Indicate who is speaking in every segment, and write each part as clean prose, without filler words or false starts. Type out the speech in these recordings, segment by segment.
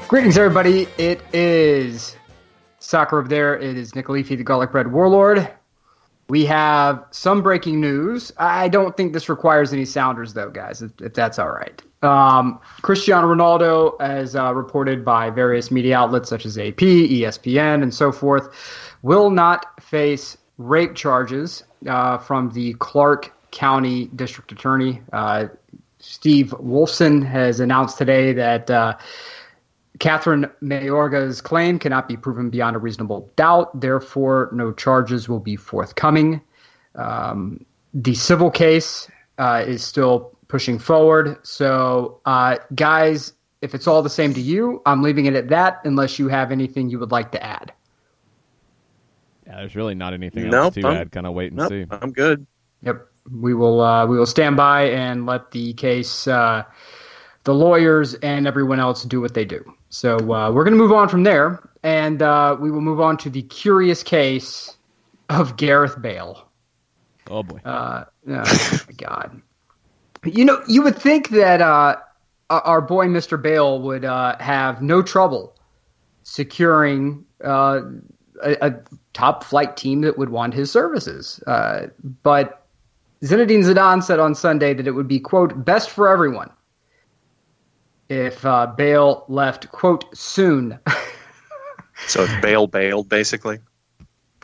Speaker 1: Greetings, everybody. It is Soccer Over There. It is Nick Leafy, the Garlic Bread Warlord. We have some breaking news. I don't think this requires any sounders, though, guys, if that's all right. Cristiano Ronaldo, as reported by various media outlets such as AP, ESPN, and so forth, will not face rape charges from the Clark County District Attorney. Steve Wolfson has announced today that Catherine Mayorga's claim cannot be proven beyond a reasonable doubt. Therefore, no charges will be forthcoming. The civil case is still pushing forward. So, guys, if it's all the same to you, I'm leaving it at that unless you have anything you would like to add.
Speaker 2: Yeah, there's really not anything else to add. Kind of wait and see.
Speaker 3: I'm good.
Speaker 1: Yep. We will stand by and let the case, the lawyers and everyone else do what they do. So we're going to move on from there, and we will move on to the curious case of Gareth Bale.
Speaker 2: Oh, boy.
Speaker 1: Oh, my God. You know, you would think that our boy Mr. Bale would have no trouble securing a top-flight team that would want his services. But Zinedine Zidane said on Sunday that it would be, quote, best for everyone if Bale left, quote, soon.
Speaker 3: So it's bailed, basically?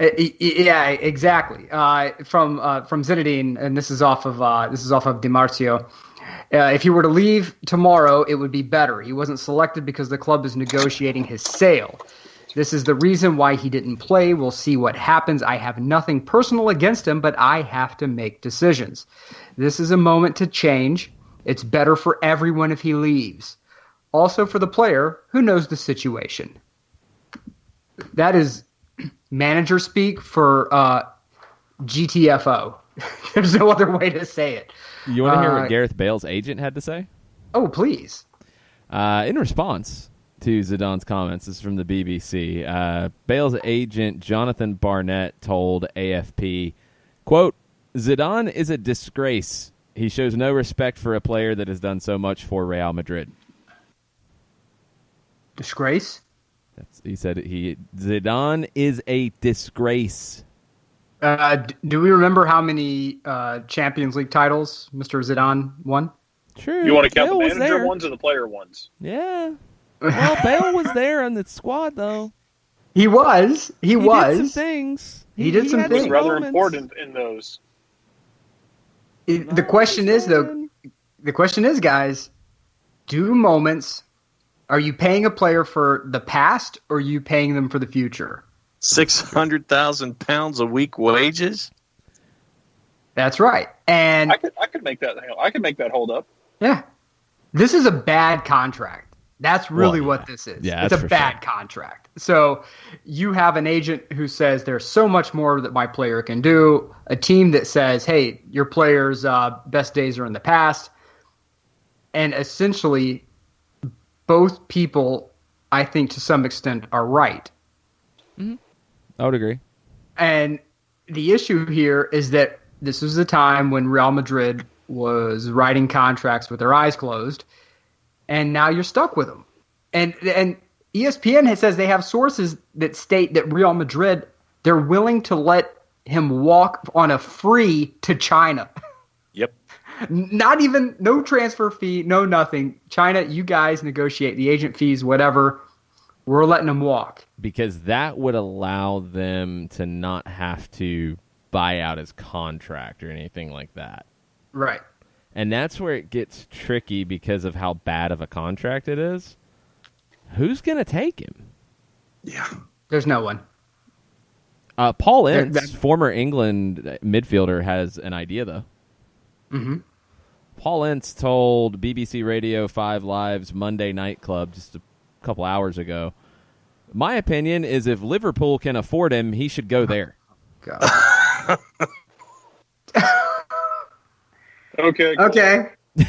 Speaker 1: Yeah, exactly. From Zinedine, and this is off of Di Marzio. If he were to leave tomorrow, it would be better. He wasn't selected because the club is negotiating his sale. This is the reason why he didn't play. We'll see what happens. I have nothing personal against him, but I have to make decisions. This is a moment to change. It's better for everyone if he leaves. Also for the player who knows the situation. That is manager speak for GTFO. There's no other way to say it.
Speaker 2: You want to hear what Gareth Bale's agent had to say?
Speaker 1: Oh, please.
Speaker 2: In response to Zidane's comments, this is from the BBC. Bale's agent, Jonathan Barnett, told AFP, quote, Zidane is a disgrace. He shows no respect for a player that has done so much for Real Madrid.
Speaker 1: Disgrace?
Speaker 2: He said Zidane is a disgrace.
Speaker 1: Do we remember how many Champions League titles Mr. Zidane won?
Speaker 2: True.
Speaker 4: You want to count
Speaker 2: Bale
Speaker 4: the manager ones or the player ones?
Speaker 2: Yeah. Well, Bale was there on the squad, though.
Speaker 1: He was. He was.
Speaker 2: Did some things.
Speaker 1: He did some
Speaker 4: He was
Speaker 1: things.
Speaker 4: rather important in those.
Speaker 1: The question is, though, guys, are you paying a player for the past or are you paying them for the future?
Speaker 3: £600,000 a week wages?
Speaker 1: That's right. And
Speaker 4: I could make that. I could make that hold up.
Speaker 1: yeah, this is a bad contract. That's really what this is.
Speaker 2: Yeah,
Speaker 1: it's a bad contract. So you have an agent who says there's so much more that my player can do, a team that says, hey, your player's best days are in the past. And essentially, both people, I think to some extent, are right.
Speaker 2: Mm-hmm. I would agree.
Speaker 1: And the issue here is that this was a time when Real Madrid was writing contracts with their eyes closed. And now you're stuck with them. And ESPN says they have sources that state that Real Madrid, they're willing to let him walk on a free to China.
Speaker 3: Yep.
Speaker 1: No transfer fee, no nothing. China, you guys negotiate the agent fees, whatever. We're letting him walk.
Speaker 2: Because that would allow them to not have to buy out his contract or anything like that.
Speaker 1: Right.
Speaker 2: And that's where it gets tricky because of how bad of a contract it is. Who's going to take him?
Speaker 3: Yeah.
Speaker 1: There's no one.
Speaker 2: Paul Ince, former England midfielder, has an idea, though.
Speaker 1: Mm-hmm.
Speaker 2: Paul Ince told BBC Radio 5 Live's Monday Night Club just a couple hours ago, my opinion is if Liverpool can afford him, he should go there.
Speaker 1: God.
Speaker 4: Okay. Cool.
Speaker 1: Okay.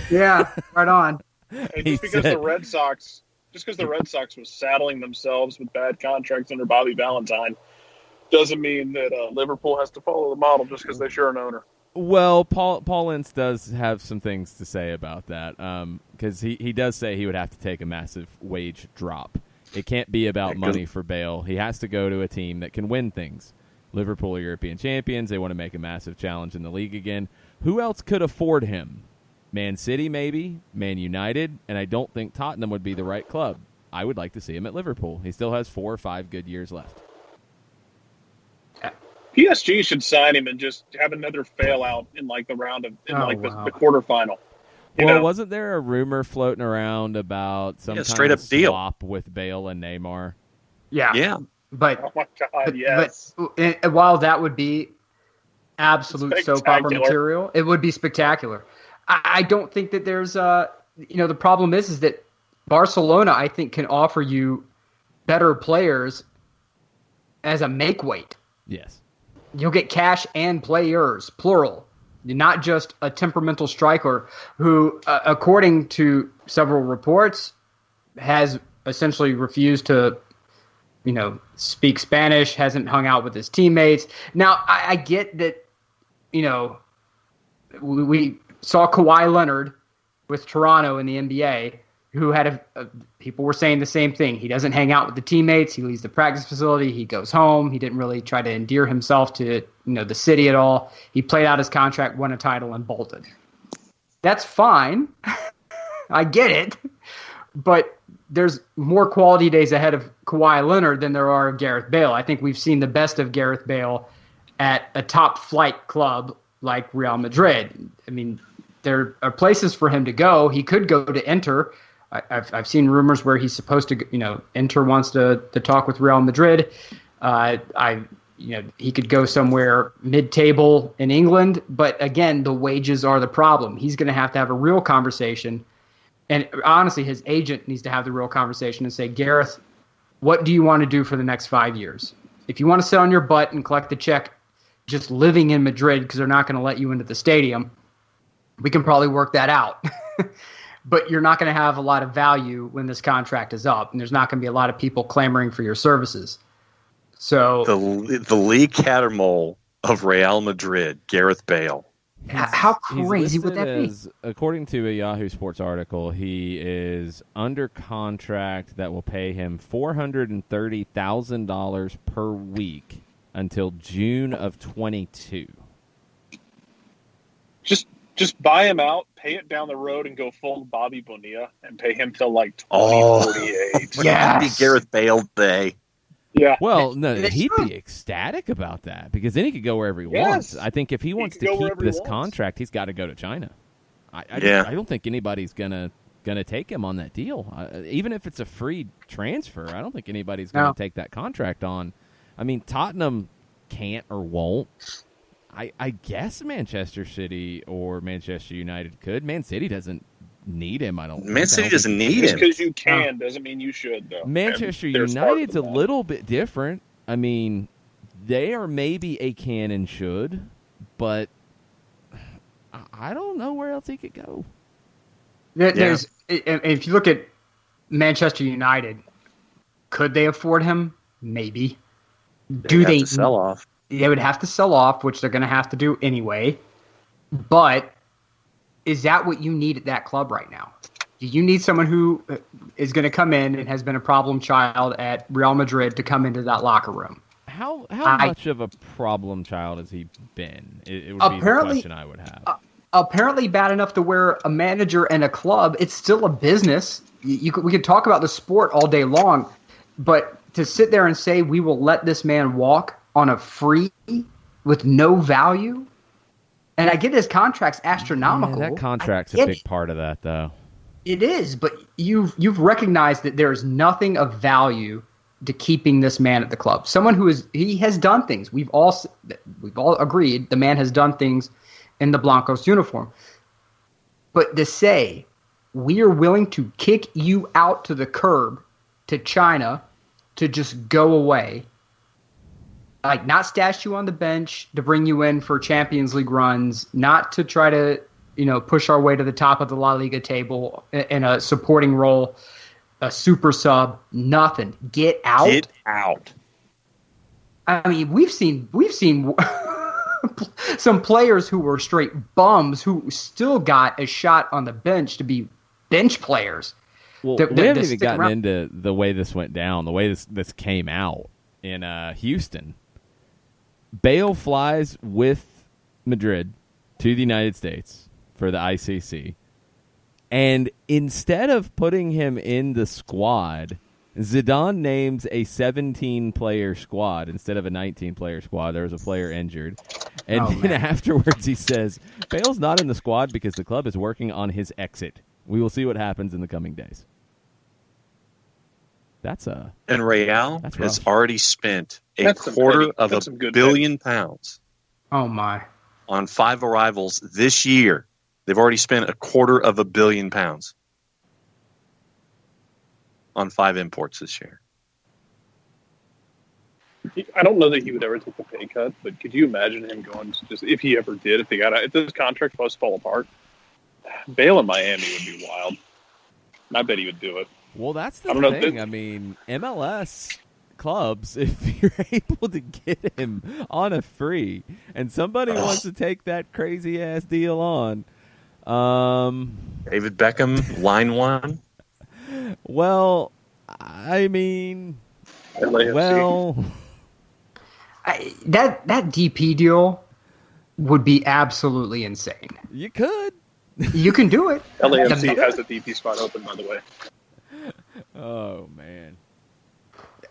Speaker 1: Yeah, right on.
Speaker 4: Hey, just because the Red Sox was saddling themselves with bad contracts under Bobby Valentine, doesn't mean that Liverpool has to follow the model just because they share an owner.
Speaker 2: Well, Paul Ince does have some things to say about that, because he does say he would have to take a massive wage drop. It can't be about money for Bale. He has to go to a team that can win things. Liverpool are European champions. They want to make a massive challenge in the league again. Who else could afford him? Man City, maybe. Man United. And I don't think Tottenham would be the right club. I would like to see him at Liverpool. He still has 4 or 5 good years left.
Speaker 4: PSG should sign him and just have another fail out in like the round of the quarterfinal.
Speaker 2: Wasn't there a rumor floating around about some kind
Speaker 3: straight
Speaker 2: of
Speaker 3: up deal
Speaker 2: swap with Bale and Neymar?
Speaker 3: Yeah.
Speaker 1: But
Speaker 4: oh my God, yes.
Speaker 1: But while that would be absolute soap opera material, it would be spectacular. I don't think that there's the problem is that Barcelona, I think, can offer you better players as a make weight.
Speaker 2: Yes.
Speaker 1: You'll get cash and players, plural, not just a temperamental striker who, according to several reports, has essentially refused to, speak Spanish, hasn't hung out with his teammates. Now, I get that, we saw Kawhi Leonard with Toronto in the NBA, who had people were saying the same thing. He doesn't hang out with the teammates. He leaves the practice facility. He goes home. He didn't really try to endear himself to the city at all. He played out his contract, won a title, and bolted. That's fine. I get it. But there's more quality days ahead of Kawhi Leonard than there are of Gareth Bale. I think we've seen the best of Gareth Bale at a top flight club like Real Madrid. I mean, there are places for him to go. He could go to Inter. I've seen rumors where he's supposed to, Inter wants to talk with Real Madrid. He could go somewhere mid-table in England. But again, the wages are the problem. He's going to have a real conversation. And honestly, his agent needs to have the real conversation and say, Gareth, what do you want to do for the next 5 years? If you want to sit on your butt and collect the check just living in Madrid because they're not going to let you into the stadium, we can probably work that out. But you're not going to have a lot of value when this contract is up, and there's not going to be a lot of people clamoring for your services. So
Speaker 3: the Lee Cattermole of Real Madrid, Gareth Bale.
Speaker 1: How crazy would that be?
Speaker 2: According to a Yahoo Sports article, he is under contract that will pay him $430,000 per week until June of 22.
Speaker 4: Just buy him out, pay it down the road, and go full Bobby Bonilla and pay him till like 2048.
Speaker 3: Yeah, be Gareth Bale Day.
Speaker 4: Yeah.
Speaker 2: Well, no, he'd be ecstatic about that because then he could go wherever he wants. I think if he wants to keep this contract, he's got to go to China. I don't think anybody's gonna take him on that deal, even if it's a free transfer. I don't think anybody's gonna take that contract on. I mean, Tottenham can't or won't. I guess Manchester City or Manchester United could. Man City doesn't need him.
Speaker 3: Man City doesn't need him.
Speaker 4: Just because you can doesn't mean you should, though.
Speaker 2: Manchester United's a little bit different. I mean, they are maybe a can and should, but I don't know where else he could go.
Speaker 1: If you look at Manchester United, could they afford him? Maybe.
Speaker 3: Do they sell off?
Speaker 1: They would have to sell off, which they're going to have to do anyway. But is that what you need at that club right now? Do you need someone who is going to come in and has been a problem child at Real Madrid to come into that locker room?
Speaker 2: How much of a problem child has he been? It would be the question I would have.
Speaker 1: Apparently bad enough to where a manager and a club, it's still a business. We could talk about the sport all day long, but to sit there and say we will let this man walk on a free with no value, and I get his contract's astronomical.
Speaker 2: Yeah, that contract's a big part of that, though.
Speaker 1: It is, but you've recognized that there is nothing of value to keeping this man at the club. Someone he has done things. We've all agreed the man has done things in the Blancos uniform. But to say we are willing to kick you out to the curb to China to just go away, like not stash you on the bench to bring you in for Champions League runs, not to try to push our way to the top of the La Liga table in a supporting role, a super sub, nothing. Get out.
Speaker 3: Get out.
Speaker 1: I mean, we've seen some players who were straight bums who still got a shot on the bench to be bench players.
Speaker 2: Well, we haven't even gotten into the way this went down, the way this came out in Houston. Bale flies with Madrid to the United States for the ICC. And instead of putting him in the squad, Zidane names a 17-player squad instead of a 19-player squad. There was a player injured. And then afterwards he says, Bale's not in the squad because the club is working on his exit. We will see what happens in the coming days.
Speaker 3: And Real has already spent a quarter of £1 billion
Speaker 1: Oh, my.
Speaker 3: on 5 arrivals this year. They've already spent a quarter of £1 billion on 5 imports this year.
Speaker 4: I don't know that he would ever take a pay cut, but could you imagine him going to just, if he ever did, if this contract was to fall apart, Bale in Miami would be wild. I bet he would do it.
Speaker 2: Well, that's the thing. I mean, MLS clubs, if you're able to get him on a free and somebody wants to take that crazy-ass deal on.
Speaker 3: David Beckham, line 1.
Speaker 2: Well, I mean,
Speaker 4: LAFC.
Speaker 1: That DP deal would be absolutely insane.
Speaker 2: You could.
Speaker 1: You can do it.
Speaker 4: LAFC has the DP spot open, by the way.
Speaker 2: Oh, man.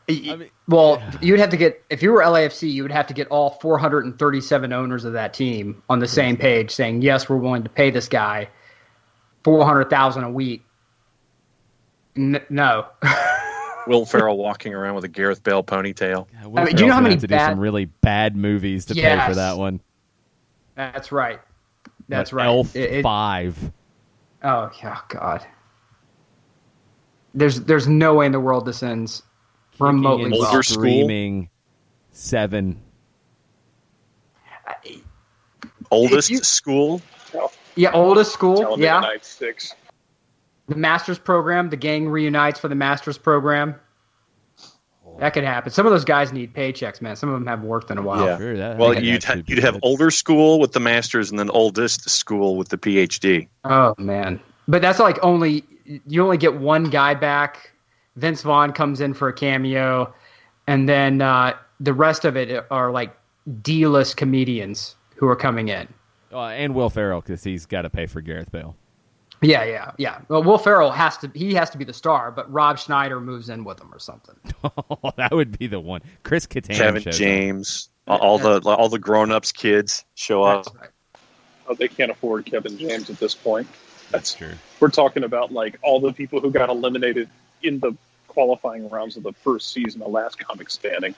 Speaker 1: You'd have to get, if you were LAFC, you would have to get all 437 owners of that team on the same page saying, yes, we're willing to pay this guy $400,000 a week. No.
Speaker 3: Will Ferrell walking around with a Gareth Bale ponytail.
Speaker 2: Yeah, do you know how many do some really bad movies to pay for that one?
Speaker 1: That's right. That's right.
Speaker 2: Elf 5.
Speaker 1: Oh, God. There's no way in the world this ends remotely well.
Speaker 3: Older
Speaker 2: Screaming 7.
Speaker 3: Oldest school?
Speaker 1: Yeah, oldest school. Yeah.
Speaker 4: Night 6.
Speaker 1: The master's program. The gang reunites for the master's program. That could happen. Some of those guys need paychecks, man. Some of them haven't worked in a while.
Speaker 3: Yeah.
Speaker 2: Sure,
Speaker 3: well, you'd have older school with the master's and then oldest school with the PhD.
Speaker 1: Oh, man. But that's like you only get one guy back. Vince Vaughn comes in for a cameo. And then the rest of it are like D-list comedians who are coming in.
Speaker 2: And Will Ferrell, because he's got to pay for Gareth Bale.
Speaker 1: Yeah. Well, Will Ferrell has to be the star, but Rob Schneider moves in with him or something.
Speaker 2: Oh, that would be the one. Chris Kattan,
Speaker 3: Kevin James, all the grown-ups kids show up.
Speaker 1: Right.
Speaker 4: Oh, they can't afford Kevin James at this point.
Speaker 2: That's true.
Speaker 4: We're talking about like all the people who got eliminated in the qualifying rounds of the first season of Last Comic Standing.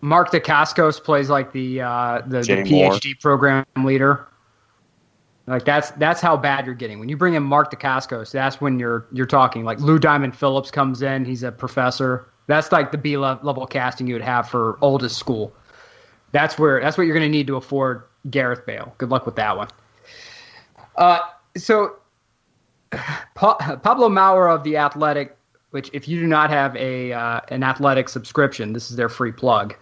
Speaker 1: Mark Dacascos plays like the PhD program leader. Like that's how bad you're getting. When you bring in Mark Dacascos, that's when you're talking. Like Lou Diamond Phillips comes in, he's a professor. That's like the B level casting you would have for oldest school. That's what you're going to need to afford Gareth Bale. Good luck with that one. So Pablo Maurer of The Athletic, which if you do not have an Athletic subscription, this is their free plug.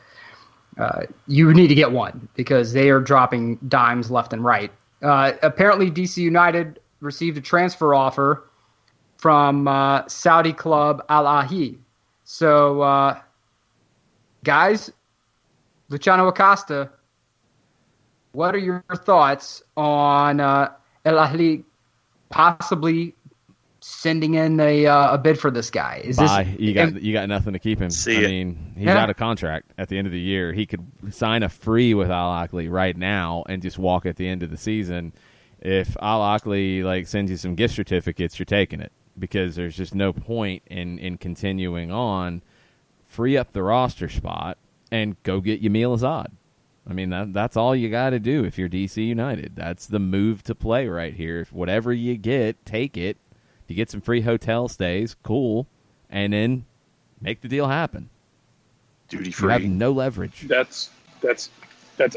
Speaker 1: You need to get one because they are dropping dimes left and right. Apparently, DC United received a transfer offer from Saudi club Al Ahly. So, guys, Luciano Acosta, what are your thoughts on Al Ahly possibly sending in a bid for this guy?
Speaker 2: You got nothing to keep him. He's out of contract at the end of the year. He could sign a free with Al Ahly right now and just walk at the end of the season. If Al Ahly sends you some gift certificates, you're taking it because there's just no point in continuing on. Free up the roster spot and go get Yamil Azad. I mean, that's all you got to do if you're DC United. That's the move to play right here. If whatever you get, take it. If you get some free hotel stays, cool, and then make the deal happen.
Speaker 3: Duty free.
Speaker 2: You have no leverage.
Speaker 4: That's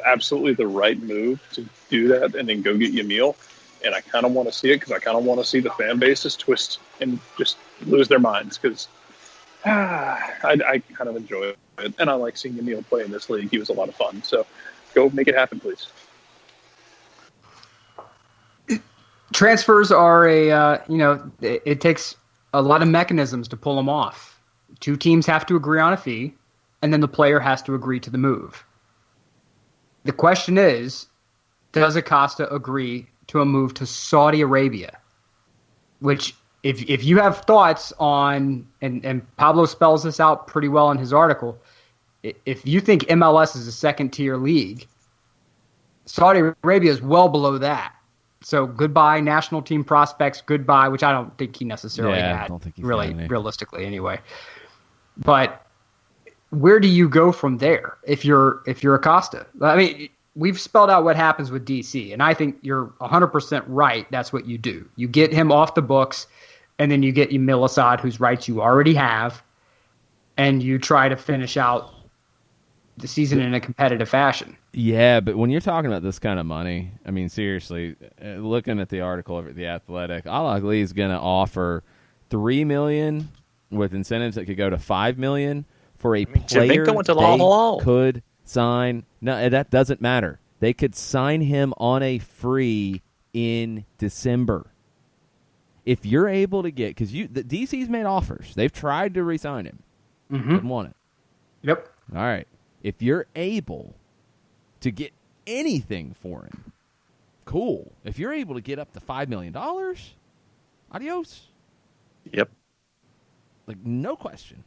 Speaker 4: absolutely the right move to do that, and then go get Yamil. And I kind of want to see it because I kind of want to see the fan bases twist and just lose their minds because I kind of enjoy it, and I like seeing Yamil play in this league. He was a lot of fun. So go make it happen, please.
Speaker 1: Transfers are it takes a lot of mechanisms to pull them off. Two teams have to agree on a fee, and then the player has to agree to the move. The question is, does Acosta agree to a move to Saudi Arabia? Which, if you have thoughts on, and Pablo spells this out pretty well in his article, if you think MLS is a second-tier league, Saudi Arabia is well below that. So goodbye national team prospects, goodbye, which I don't think he necessarily had,
Speaker 2: I don't think he's
Speaker 1: really,
Speaker 2: got any.
Speaker 1: realistically anyway. But where do you go from there if you're Acosta? I mean, we've spelled out what happens with DC, and I think you're 100% right. That's what you do. You get him off the books, and then you get Emil Assad, whose rights you already have, and you try to finish out the season in a competitive fashion.
Speaker 2: Yeah, but when you're talking about this kind of money, I mean, seriously, looking at the article over at The Athletic, Al Ahly is going to offer $3 million with incentives that could go to $5 million for a player they could sign. No, that doesn't matter. They could sign him on a free in December. If you're able to get, because the DC's made offers, they've tried to re-sign him, didn't want it.
Speaker 1: Yep.
Speaker 2: All right. If you're able to get anything for him, cool. If you're able to get up to $5 million, adios.
Speaker 3: Yep.
Speaker 2: Like, no question.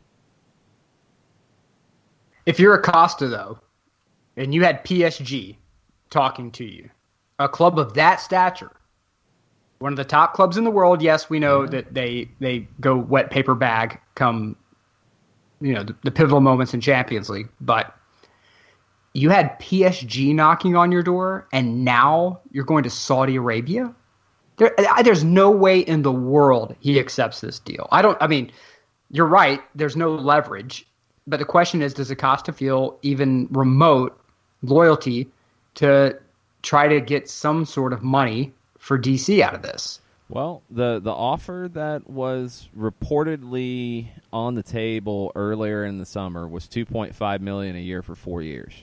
Speaker 1: If you're Acosta, though, and you had PSG talking to you, a club of that stature, one of the top clubs in the world, yes, we know that they go wet paper bag come, the pivotal moments in Champions League, but you had PSG knocking on your door, and now you're going to Saudi Arabia? There's no way in the world he accepts this deal. You're right. There's no leverage. But the question is, does Acosta feel even remote loyalty to try to get some sort of money for DC out of this?
Speaker 2: Well, the offer that was reportedly on the table earlier in the summer was $2.5 million a year for 4 years.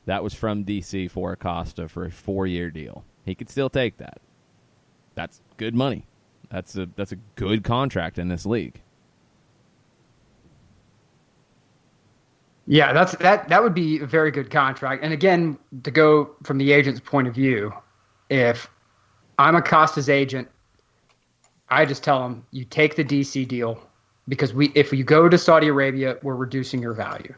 Speaker 2: That was from DC for Acosta for a 4-year deal. He could still take that. That's good money. That's a good contract in this league.
Speaker 1: Yeah, that would be a very good contract. And again, to go from the agent's point of view, if I'm Acosta's agent, I just tell him, you take the DC deal because if you go to Saudi Arabia, we're reducing your value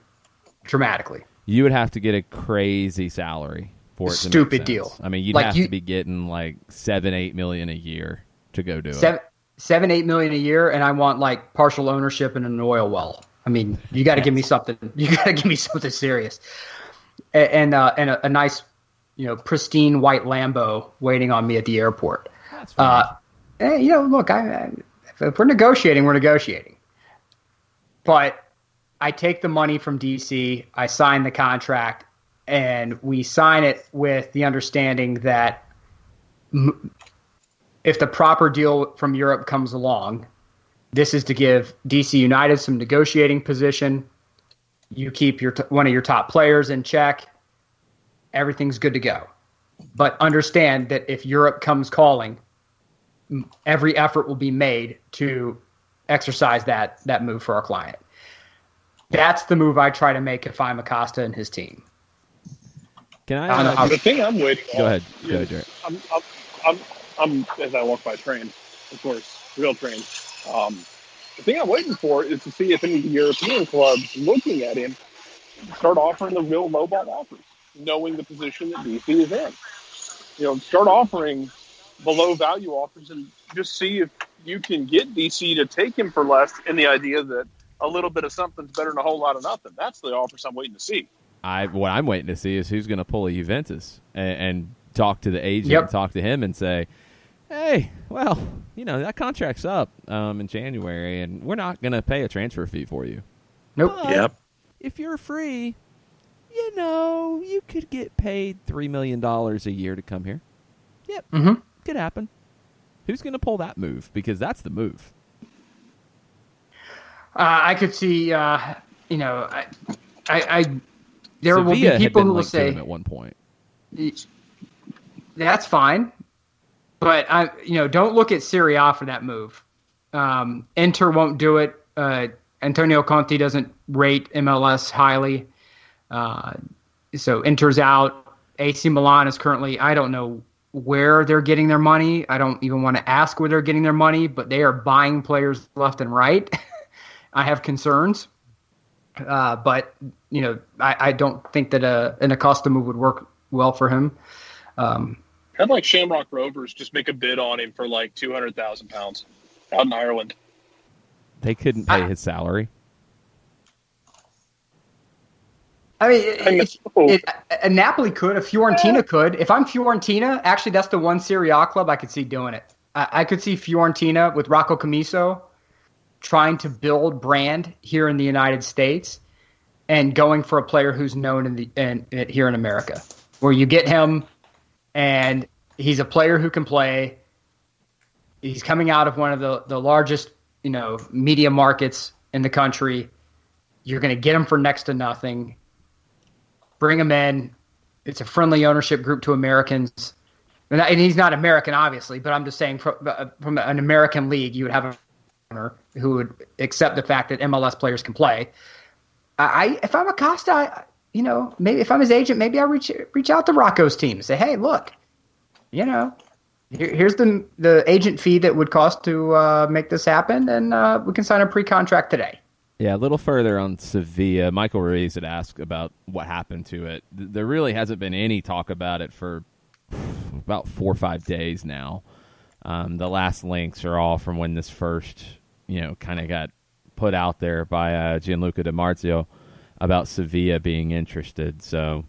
Speaker 1: dramatically.
Speaker 2: You would have to get a crazy salary for it.
Speaker 1: Stupid deal.
Speaker 2: I mean, you'd have to be getting like $7-8 million a year to go do it.
Speaker 1: $7-8 million a year, and I want like partial ownership in an oil well. I mean, you got to give me something. You got to give me something serious, and a nice, pristine white Lambo waiting on me at the airport.
Speaker 2: That's fine.
Speaker 1: Look, if we're negotiating, we're negotiating. But I take the money from DC, I sign the contract, and we sign it with the understanding that if the proper deal from Europe comes along, this is to give DC United some negotiating position. You keep one of your top players in check. Everything's good to go. But understand that if Europe comes calling, every effort will be made to exercise that move for our client. That's the move I try to make if I'm Acosta and his team.
Speaker 2: Can I?
Speaker 4: The thing I'm waiting on.
Speaker 2: Go ahead, Jared.
Speaker 4: I'm as I walk by train, of course, real train. The thing I'm waiting for is to see if any of the European clubs looking at him start offering the real lowball offers, knowing the position that DC is in. Start offering below value offers and just see if you can get DC to take him for less, in the idea that a little bit of something's better than a whole lot of nothing. That's the offers I'm waiting to see.
Speaker 2: What I'm waiting to see is who's going to pull a Juventus and talk to the agent, and talk to him and say, hey, well, that contract's up in January, and we're not going to pay a transfer fee for you.
Speaker 1: Nope.
Speaker 2: But
Speaker 3: Yep.
Speaker 2: if you're free, you could get paid $3 million a year to come here. Yep.
Speaker 1: Mm-hmm.
Speaker 2: Could happen. Who's going to pull that move? Because that's the move.
Speaker 1: I could see, there will be
Speaker 2: Sevilla
Speaker 1: people
Speaker 2: had been
Speaker 1: who will
Speaker 2: linked to
Speaker 1: say
Speaker 2: him at one point.
Speaker 1: that's fine, But don't look at Serie A for that move. Inter won't do it. Antonio Conte doesn't rate MLS highly. So Inter's out. AC Milan is currently, I don't know where they're getting their money. I don't even want to ask where they're getting their money, but they are buying players left and right. I have concerns. But, I don't think that an Acosta move would work well for him.
Speaker 4: I'd like Shamrock Rovers just make a bid on him for like £200,000 out in Ireland.
Speaker 2: They couldn't pay his salary.
Speaker 1: I mean, Napoli could, if Fiorentina could. If I'm Fiorentina, actually, that's the one Serie A club I could see doing it. I could see Fiorentina with Rocco Commisso trying to build brand here in the United States and going for a player who's known here in America, where you get him and he's a player who can play. He's coming out of one of the largest, media markets in the country. You're going to get him for next to nothing. Bring him in. It's a friendly ownership group to Americans. And he's not American, obviously, but I'm just saying from an American league, you would have a owner who would accept the fact that MLS players can play. If I'm Acosta, maybe if I'm his agent, maybe I reach out to Rocco's team and say, hey, look, here's the agent fee that would cost to make this happen, and we can sign a pre-contract today.
Speaker 2: Yeah, a little further on Sevilla, Michael Ruiz had asked about what happened to it. There really hasn't been any talk about it for about 4 or 5 days now. The last links are all from when this first, kind of got put out there by Gianluca Di Marzio about Sevilla being interested. So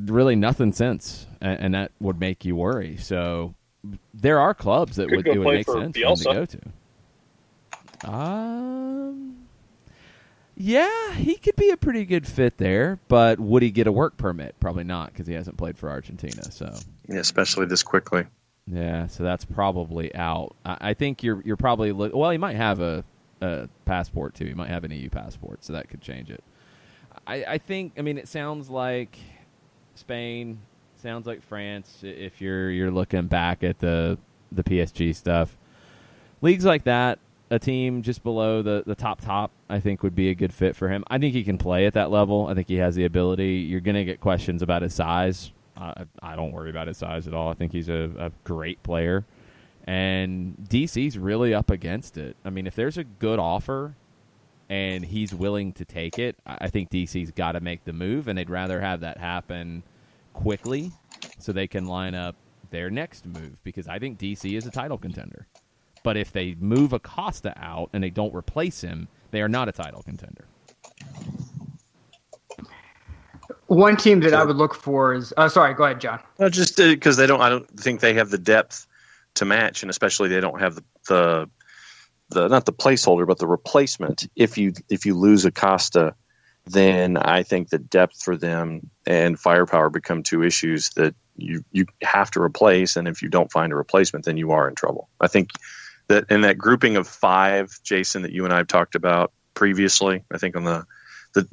Speaker 2: really nothing since, and that would make you worry. So there are clubs that it would make sense for him to go to. Yeah, he could be a pretty good fit there, but would he get a work permit? Probably not, because he hasn't played for Argentina. So
Speaker 3: yeah, especially this quickly.
Speaker 2: Yeah, so that's probably out. I think you're probably well. He might have a passport too. He might have an EU passport, so that could change it. I think. I mean, it sounds like Spain, sounds like France. If you're looking back at the PSG stuff, leagues like that. A team just below the top, I think, would be a good fit for him. I think he can play at that level. I think he has the ability. You're going to get questions about his size. I don't worry about his size at all. I think he's a great player. And DC's really up against it. I mean, if there's a good offer and he's willing to take it, I think DC's got to make the move, and they'd rather have that happen quickly so they can line up their next move, because I think DC is a title contender. But if they move Acosta out and they don't replace him, they are not a title contender.
Speaker 1: One team that I would look for is sorry, go ahead, John.
Speaker 3: Just because I don't think they have the depth to match, and especially they don't have the not the placeholder, but the replacement. If you lose Acosta, then I think the depth for them and firepower become two issues that you have to replace, and if you don't find a replacement, then you are in trouble. I think that in that grouping of 5, Jason, that you and I have talked about previously, I think on the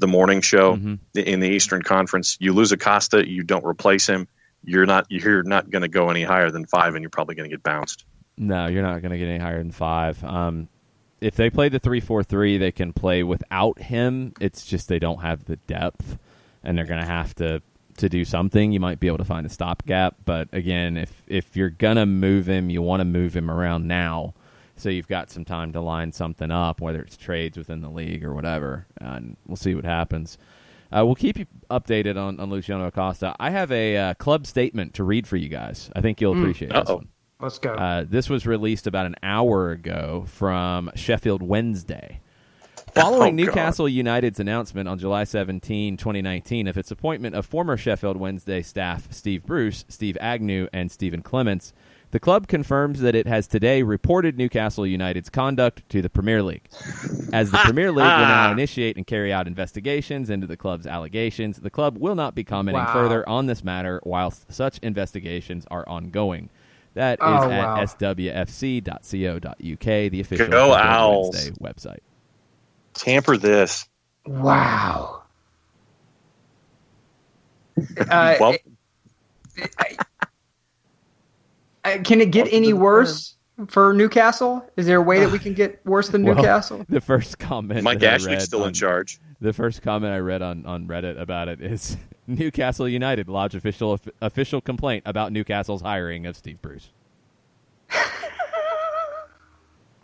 Speaker 3: morning show in the Eastern Conference, you lose Acosta, you don't replace him, you're not going to go any higher than 5, and you're probably going to get bounced.
Speaker 2: No, you're not going to get any higher than 5. If they play the 3-4-3, they can play without him. It's just they don't have the depth, and they're going to have to do something. You might be able to find a stopgap, but again, if you're going to move him, you want to move him around now, so you've got some time to line something up, whether it's trades within the league or whatever, and we'll see what happens. We'll keep you updated on Luciano Acosta. I have a club statement to read for you guys. I think you'll appreciate this one.
Speaker 1: Let's go.
Speaker 2: This was released about an hour ago from Sheffield Wednesday. Following Newcastle United's announcement on July 17, 2019, of its appointment of former Sheffield Wednesday staff Steve Bruce, Steve Agnew, and Stephen Clements, the club confirms that it has today reported Newcastle United's conduct to the Premier League. As the Premier League will now initiate and carry out investigations into the club's allegations, the club will not be commenting further on this matter whilst such investigations are ongoing. That is at swfc.co.uk, the official Sheffield Wednesday website.
Speaker 3: Tamper this.
Speaker 1: Wow. Can it get
Speaker 3: Welcome
Speaker 1: any
Speaker 3: to the
Speaker 1: worse for Newcastle? Is there a way that we can get worse than
Speaker 2: Well,
Speaker 1: Newcastle?
Speaker 2: The first comment
Speaker 3: Mike
Speaker 2: that I
Speaker 3: Ashley's
Speaker 2: read
Speaker 3: still in charge.
Speaker 2: The first comment I read on Reddit about it is Newcastle United lodge official complaint about Newcastle's hiring of Steve Bruce.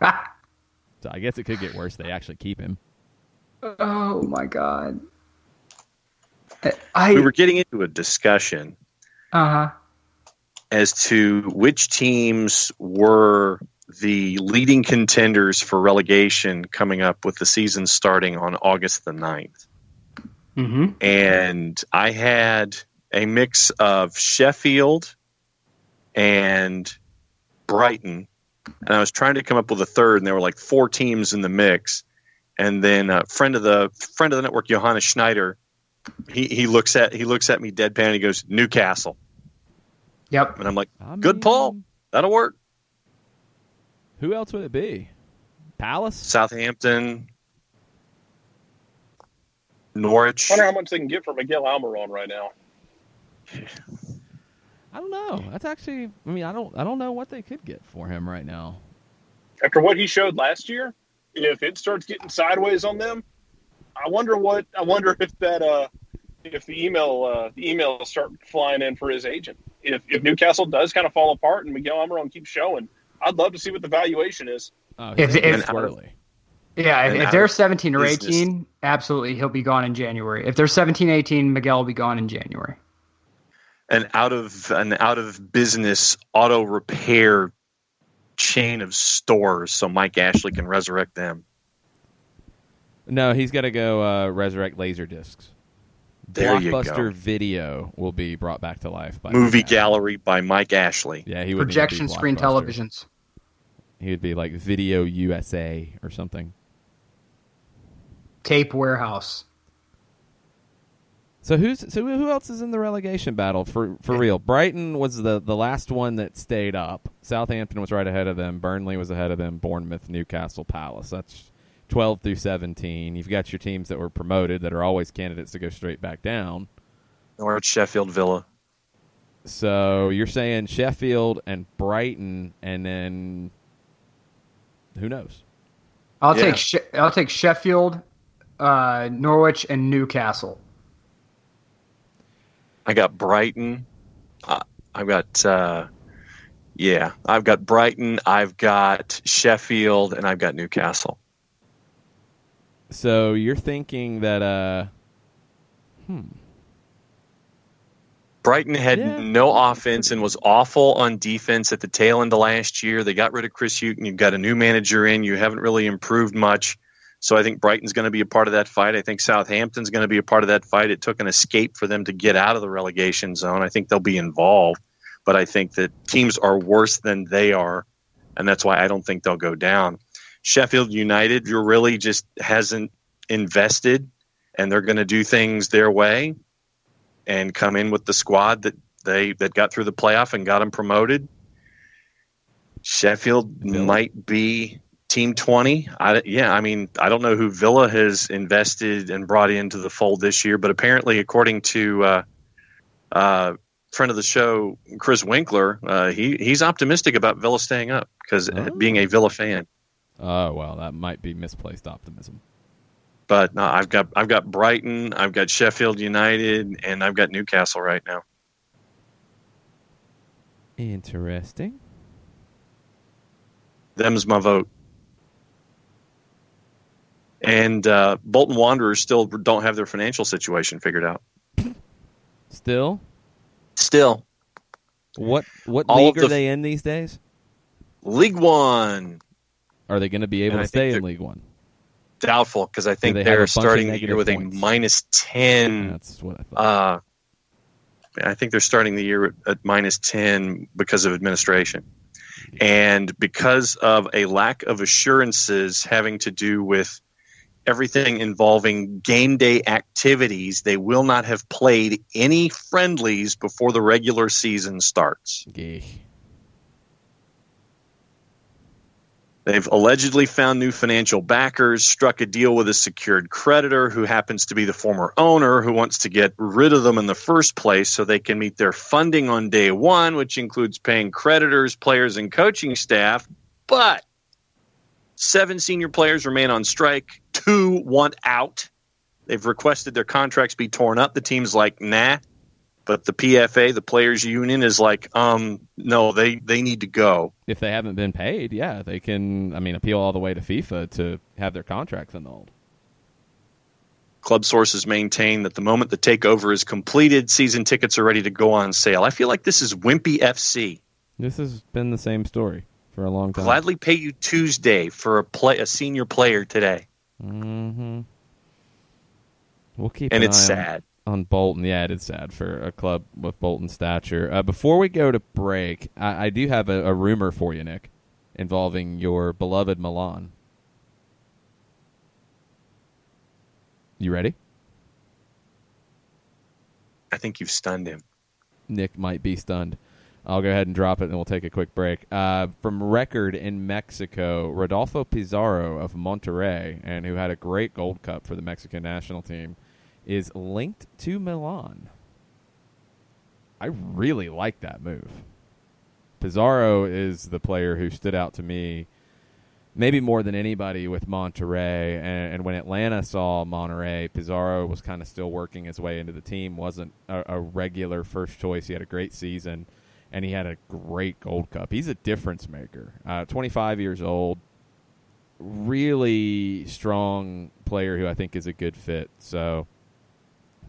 Speaker 2: So I guess it could get worse. They actually keep him.
Speaker 1: Oh my God.
Speaker 3: We were getting into a discussion as to which teams were the leading contenders for relegation coming up with the season starting on August the 9th.
Speaker 1: Mm-hmm.
Speaker 3: And I had a mix of Sheffield and Brighton, and I was trying to come up with a third, and there were like 4 teams in the mix. And then a friend of the network, Johannes Schneider, he looks at me deadpan. He goes, Newcastle.
Speaker 1: Yep.
Speaker 3: And I'm like, good pull. That'll work.
Speaker 2: Who else would it be? Palace?
Speaker 3: Southampton, Norwich.
Speaker 4: I wonder how much they can get for Miguel Almiron right now.
Speaker 2: I don't know. That's actually. I mean, I don't know what they could get for him right now.
Speaker 4: After what he showed last year, if it starts getting sideways on them, I wonder if that if the emails start flying in for his agent. If Newcastle does kind of fall apart and Miguel Almiron keeps showing, I'd love to see what the valuation is.
Speaker 2: Oh,
Speaker 1: If
Speaker 2: swirly.
Speaker 1: if they're 17 or 18, absolutely he'll be gone in January. If they're 17, 18, Miguel will be gone in January.
Speaker 3: An out of business auto repair chain of stores, so Mike Ashley can resurrect them.
Speaker 2: No, he's got to go resurrect Laserdiscs.
Speaker 3: There you
Speaker 2: Blockbuster
Speaker 3: go.
Speaker 2: Video will be brought back to life by
Speaker 3: Movie
Speaker 2: Mike
Speaker 3: Gallery by Mike Ashley.
Speaker 2: Ashley. Yeah, he would
Speaker 1: Projection screen televisions.
Speaker 2: He would be like Video USA or something.
Speaker 1: Tape warehouse.
Speaker 2: So who else is in the relegation battle for real? Brighton was the last one that stayed up. Southampton was right ahead of them. Burnley was ahead of them. Bournemouth, Newcastle, Palace. That's 12 through 17. You've got your teams that were promoted that are always candidates to go straight back down.
Speaker 3: Or Sheffield Villa.
Speaker 2: So you're saying Sheffield and Brighton, and then who knows?
Speaker 1: I'll take Sheffield, Norwich, and Newcastle.
Speaker 3: I got Brighton. I've got Brighton. I've got Sheffield, and I've got Newcastle.
Speaker 2: So you're thinking that
Speaker 3: Brighton had no offense and was awful on defense at the tail end of last year. They got rid of Chris Hughton. You've got a new manager in. You haven't really improved much. So I think Brighton's going to be a part of that fight. I think Southampton's going to be a part of that fight. It took an escape for them to get out of the relegation zone. I think they'll be involved. But I think that teams are worse than they are, and that's why I don't think they'll go down. Sheffield United really just hasn't invested, and they're going to do things their way and come in with the squad that got through the playoff and got them promoted. Sheffield might be Team 20. I don't know who Villa has invested and brought into the fold this year, but apparently, according to friend of the show, Chris Winkler, he's optimistic about Villa staying up because being a Villa fan.
Speaker 2: Oh, well, that might be misplaced optimism.
Speaker 3: But no, I've got Brighton, I've got Sheffield United, and I've got Newcastle right now.
Speaker 2: Interesting.
Speaker 3: Them's my vote. And Bolton Wanderers still don't have their financial situation figured out.
Speaker 2: Still? What
Speaker 3: All
Speaker 2: league are they in these days?
Speaker 3: League One.
Speaker 2: Are they going to be able to stay in League One?
Speaker 3: Doubtful, because I think
Speaker 2: they
Speaker 3: they're
Speaker 2: have a bunch of
Speaker 3: starting the year
Speaker 2: negative
Speaker 3: with
Speaker 2: points?
Speaker 3: a -10.
Speaker 2: That's what I thought.
Speaker 3: I think they're starting the year at -10 because of administration. And because of a lack of assurances having to do with everything involving game day activities, they will not have played any friendlies before the regular season starts.
Speaker 2: Gee.
Speaker 3: They've allegedly found new financial backers, struck a deal with a secured creditor who happens to be the former owner who wants to get rid of them in the first place so they can meet their funding on day one, which includes paying creditors, players, and coaching staff. But 7 senior players remain on strike. 2 want out. They've requested their contracts be torn up. The team's like, nah. But the PFA, the players' union, is like, no, they need to go.
Speaker 2: If they haven't been paid, yeah, they can, appeal all the way to FIFA to have their contracts annulled.
Speaker 3: Club sources maintain that the moment the takeover is completed, season tickets are ready to go on sale. I feel like this is Wimpy FC.
Speaker 2: This has been the same story for a long time.
Speaker 3: Gladly pay you Tuesday for a senior player today.
Speaker 2: Mm-hmm. We'll keep
Speaker 3: and
Speaker 2: an
Speaker 3: it's
Speaker 2: eye
Speaker 3: sad.
Speaker 2: On Bolton. Yeah, it is sad for a club with Bolton stature. Before we go to break, I do have a rumor for you, Nick, involving your beloved Milan. You ready?
Speaker 3: I think you've stunned him.
Speaker 2: Nick might be stunned. I'll go ahead and drop it, and we'll take a quick break. From record in Mexico, Rodolfo Pizarro of Monterrey, and who had a great Gold Cup for the Mexican national team, is linked to Milan. I really like that move. Pizarro is the player who stood out to me maybe more than anybody with Monterrey. And when Atlanta saw Monterrey, Pizarro was kind of still working his way into the team, wasn't a regular first choice. He had a great season, and he had a great Gold Cup. He's a difference maker. 25 years old, really strong player who I think is a good fit. So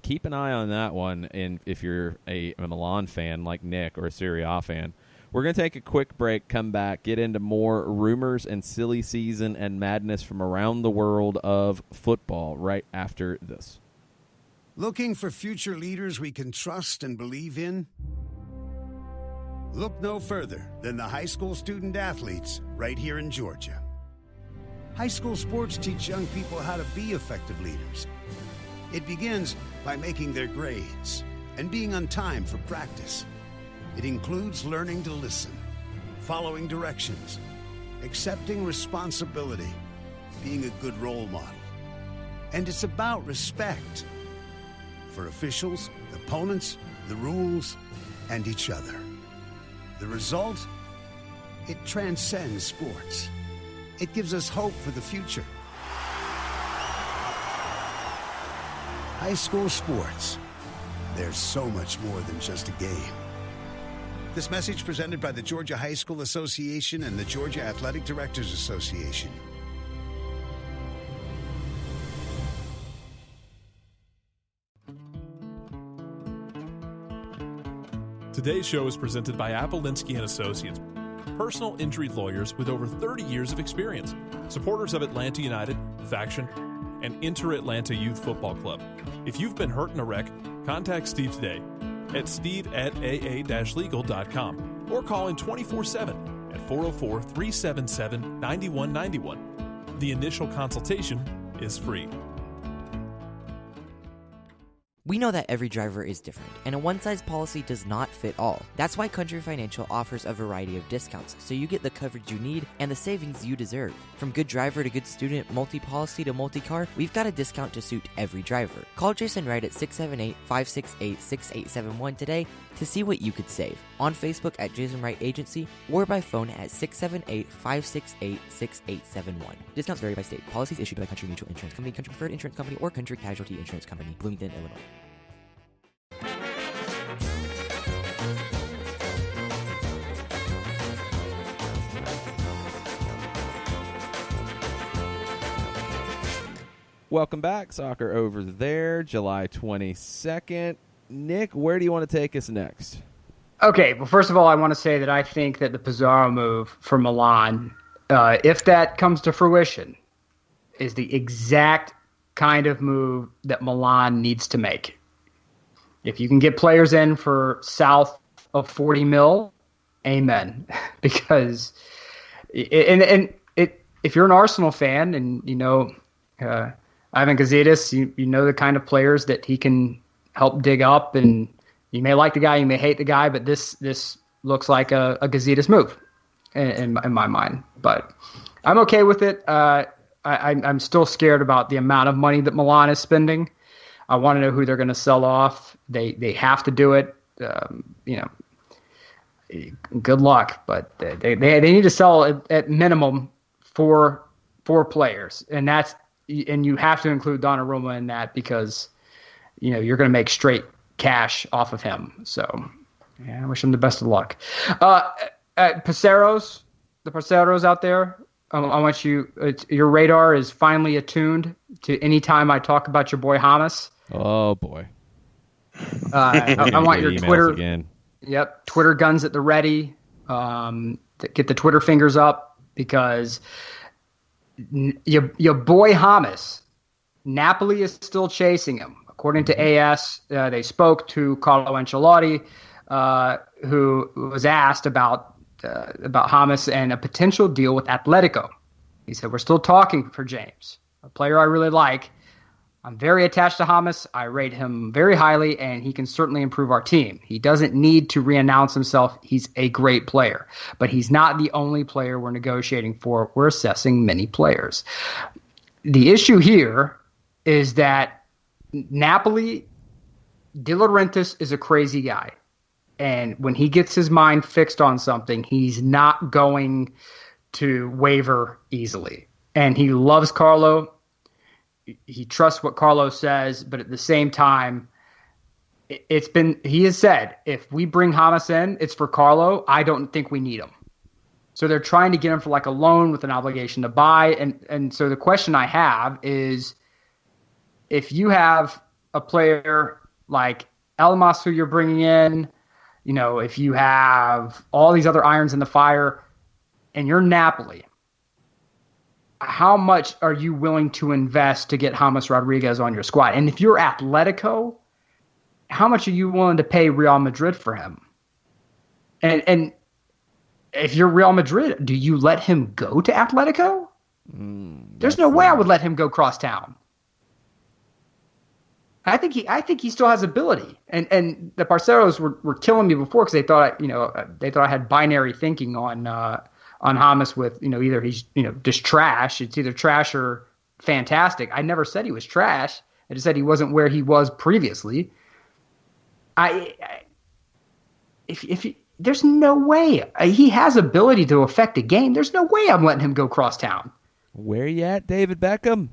Speaker 2: keep an eye on that one, and if you're a Milan fan like Nick or a Serie A fan. We're going to take a quick break, come back, get into more rumors and silly season and madness from around the world of football right after this.
Speaker 5: Looking for future leaders we can trust and believe in? Look no further than the high school student athletes right here in Georgia. High school sports teach young people how to be effective leaders. It begins by making their grades and being on time for practice. It includes learning to listen, following directions, accepting responsibility, being a good role model. And it's about respect for officials, opponents, the rules, and each other. The result? It transcends sports. It gives us hope for the future. High school sports. There's so much more than just a game. This message presented by the Georgia High School Association and the Georgia Athletic Directors Association.
Speaker 6: Today's show is presented by Appolinsky & Associates, personal injury lawyers with over 30 years of experience, supporters of Atlanta United, Faction, and Inter-Atlanta Youth Football Club. If you've been hurt in a wreck, contact Steve today at steve@aa-legal.com or call in 24/7 at 404-377-9191. The initial consultation is free.
Speaker 7: We know that every driver is different, and a one-size policy does not fit all. That's why Country Financial offers a variety of discounts, so you get the coverage you need and the savings you deserve. From good driver to good student, multi-policy to multi-car, we've got a discount to suit every driver. Call Jason Wright at 678-568-6871 today to see what you could save. On Facebook at Jason Wright Agency, or by phone at 678-568-6871. Discounts vary by state. Policies issued by Country Mutual Insurance Company, Country Preferred Insurance Company, or Country Casualty Insurance Company, Bloomington, Illinois.
Speaker 2: Welcome back. Soccer Over There, July 22nd. Nick, where do you want to take us next?
Speaker 1: Okay, well, first of all, I want to say that I think that the Pizarro move for Milan, if that comes to fruition, is the exact kind of move that Milan needs to make. If you can get players in for south of 40 mil, amen. Because if you're an Arsenal fan and you know Ivan Gazidis, you know the kind of players that he can help dig up, and you may like the guy, you may hate the guy, but this looks like a Gazidis move. in my mind. But I'm okay with it. I'm still scared about the amount of money that Milan is spending. I want to know who they're going to sell off. They have to do it. Good luck, but they need to sell at minimum four players, and you have to include Donnarumma in that because you're going to make straight cash off of him. So yeah, I wish him the best of luck. Parceros, the Parceros out there. I want your radar is finally attuned to any time I talk about your boy James.
Speaker 2: Oh boy.
Speaker 1: I want your Twitter
Speaker 2: again.
Speaker 1: Yep, Twitter guns at the ready. Get the Twitter fingers up because your boy James, Napoli is still chasing him. According to AS, they spoke to Carlo Ancelotti, who was asked about James and a potential deal with Atletico. He said, "We're still talking for James, a player I really like. I'm very attached to James. I rate him very highly, and he can certainly improve our team. He doesn't need to re-announce himself. He's a great player, but he's not the only player we're negotiating for. We're assessing many players." The issue here is that Napoli, De Laurentiis is a crazy guy. And when he gets his mind fixed on something, he's not going to waver easily. And he loves Carlo. He trusts what Carlo says, but at the same time, he has said, if we bring James in, it's for Carlo. I don't think we need him. So they're trying to get him for like a loan with an obligation to buy. And so the question I have is, if you have a player like Elmas who you're bringing in, if you have all these other irons in the fire and you're Napoli, how much are you willing to invest to get James Rodriguez on your squad? And if you're Atletico, how much are you willing to pay Real Madrid for him? And if you're Real Madrid, do you let him go to Atletico? There's no way I would let him go cross town. I think he still has ability, and the Parceros were killing me before because they thought I had binary thinking on James with either he's just trash. It's either trash or fantastic. I never said he was trash. I just said he wasn't where he was previously. There's no way he has ability to affect a game. There's no way I'm letting him go cross town.
Speaker 2: Where you at, David Beckham?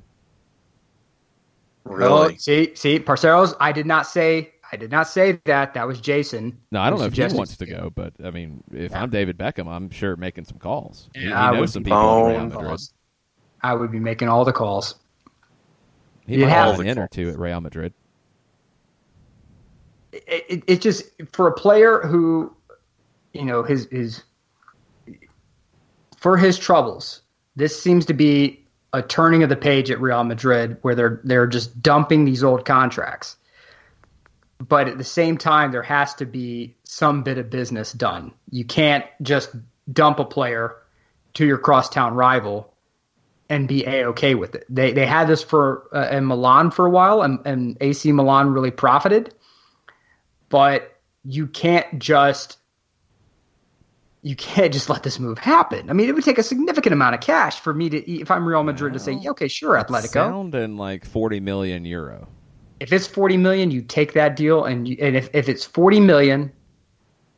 Speaker 3: Really?
Speaker 1: Oh, see, Parceros. I did not say that. That was Jason.
Speaker 2: No, I don't know if he wants to go, but I mean, if I'm David Beckham, I'm sure making some calls. He knows some people in Real Madrid.
Speaker 1: I would be making all the calls.
Speaker 2: He might have an in or two at Real Madrid.
Speaker 1: It just, for a player who, for his troubles, this seems to be a turning of the page at Real Madrid where they're just dumping these old contracts. But at the same time, there has to be some bit of business done. You can't just dump a player to your crosstown rival and be A-okay with it. They had this in Milan for a while, and AC Milan really profited. But you can't just let this move happen. I mean, it would take a significant amount of cash for me to, if I'm Real Madrid, to say, okay, sure, Atletico.
Speaker 2: Sounding like 40 million euro.
Speaker 1: If it's 40 million, you take that deal, and if it's 40 million,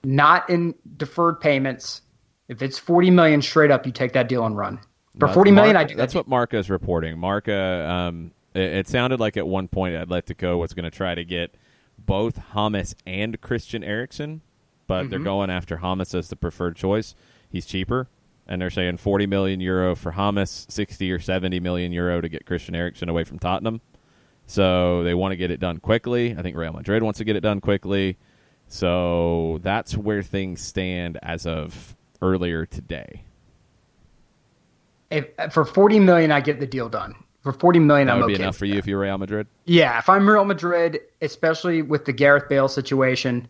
Speaker 1: not in deferred payments, if it's 40 million straight up, you take that deal and run. For 40 million, I do.
Speaker 2: That's what Marca's reporting. Marca, it sounded like at one point Atletico was going to try to get both James and Christian Eriksen, but they're going after James as the preferred choice. He's cheaper, and they're saying 40 million euro for James, 60 or 70 million euro to get Christian Eriksen away from Tottenham. So they want to get it done quickly. I think Real Madrid wants to get it done quickly. So that's where things stand as of earlier today.
Speaker 1: For 40 million, I get the deal done. For 40 million, I'm okay.
Speaker 2: That would be enough for you if you're Real Madrid?
Speaker 1: Yeah, if I'm Real Madrid, especially with the Gareth Bale situation,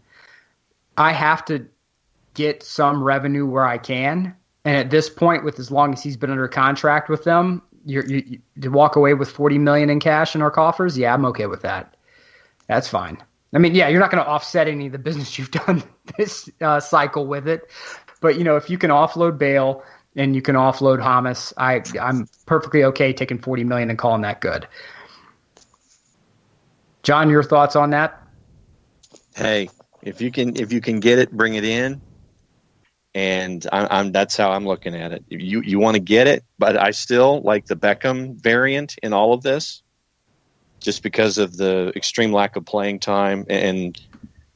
Speaker 1: I have to get some revenue where I can. And at this point, with as long as he's been under contract with them, you to walk away with 40 million in cash in our coffers, yeah, I'm okay with that. That's fine. I mean, yeah, you're not going to offset any of the business you've done this cycle with it, But if you can offload Bale and you can offload Hamas, I'm perfectly okay taking $40 million and calling that good. John, your thoughts on that?
Speaker 3: Hey, if you can get it, bring it in. And that's how I'm looking at it. You want to get it, but I still like the Beckham variant in all of this, just because of the extreme lack of playing time and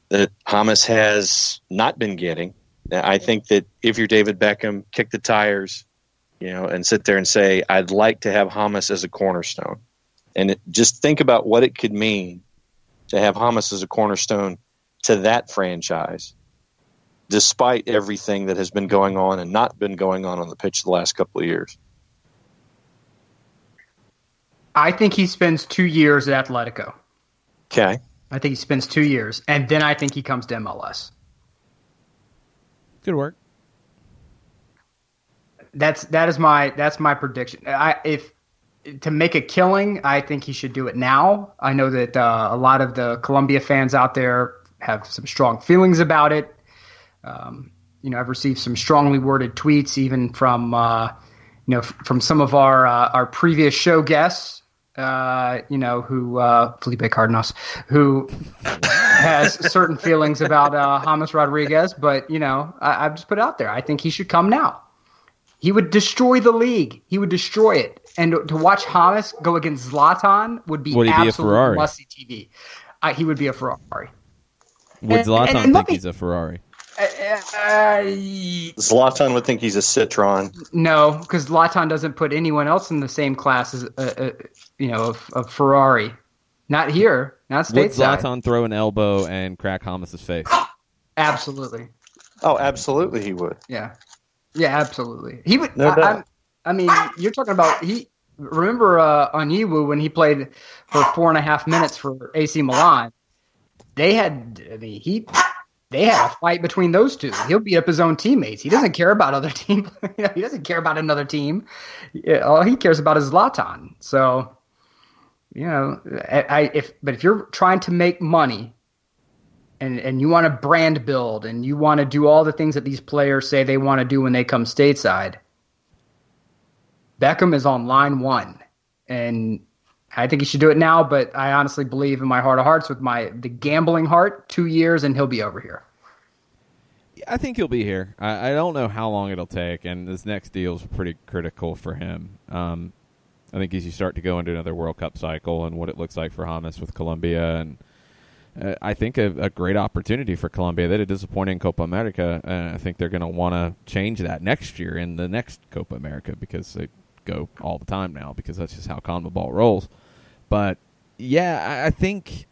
Speaker 3: that Hamas has not been getting. I think that if you're David Beckham, kick the tires, and sit there and say, I'd like to have Hamas as a cornerstone. And just think about what it could mean to have Hamas as a cornerstone to that franchise, despite everything that has been going on and not been going on the pitch the last couple of years.
Speaker 1: I think he spends 2 years at Atletico.
Speaker 3: Okay.
Speaker 1: I think he spends 2 years, and then I think he comes to MLS.
Speaker 2: Good work.
Speaker 1: That's my prediction. If to make a killing, I think he should do it now. I know that a lot of the Colombia fans out there have some strong feelings about it. I've received some strongly worded tweets, even from from some of our previous show guests. Who Felipe Cardenas, who has certain feelings about James Rodriguez, but I've just put it out there. I think he should come now. He would destroy the league. He would destroy it. And to watch James go against Zlatan would be absolutely must-see TV. He would be a Ferrari.
Speaker 2: Would Zlatan think he's a Ferrari?
Speaker 3: Zlatan would think he's a Citroen.
Speaker 1: No, because Zlatan doesn't put anyone else in the same class as a Ferrari. Not here, not stateside.
Speaker 2: Would Zlatan throw an elbow and crack Hamas's face?
Speaker 1: Absolutely.
Speaker 3: Oh, absolutely, he would.
Speaker 1: Yeah, absolutely. He would.
Speaker 3: No doubt.
Speaker 1: I mean, you're talking about Remember Onyewu when he played for 4.5 minutes for AC Milan? They had a fight between those two. He'll beat up his own teammates. He doesn't care about other team. He doesn't care about another team. All he cares about is Zlatan. So, if you're trying to make money and you want to brand build and you want to do all the things that these players say they want to do when they come stateside, Beckham is on line one. And I think he should do it now, but I honestly believe in my heart of hearts with the gambling heart, 2 years and he'll be over here.
Speaker 2: I think he'll be here. I don't know how long it'll take, and this next deal is pretty critical for him. I think as you start to go into another World Cup cycle and what it looks like for James with Colombia, and I think a great opportunity for Colombia. They had a disappointing Copa America, and I think they're going to want to change that next year in the next Copa America because they go all the time now because that's just how CONMEBOL rolls. But yeah, I think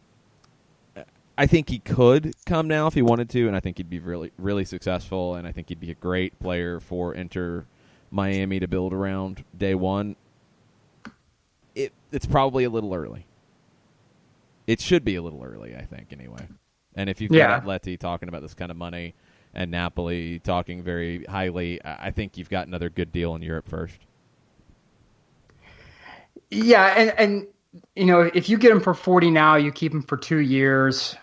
Speaker 2: he could come now if he wanted to, and I think he'd be really, really successful, and I think he'd be a great player for Inter Miami to build around day one. It's probably a little early. It should be a little early, I think, anyway. And if you've got Atleti talking about this kind of money and Napoli talking very highly, I think you've got another good deal in Europe first.
Speaker 1: Yeah, and if you get him for 40 now, you keep him for 2 years.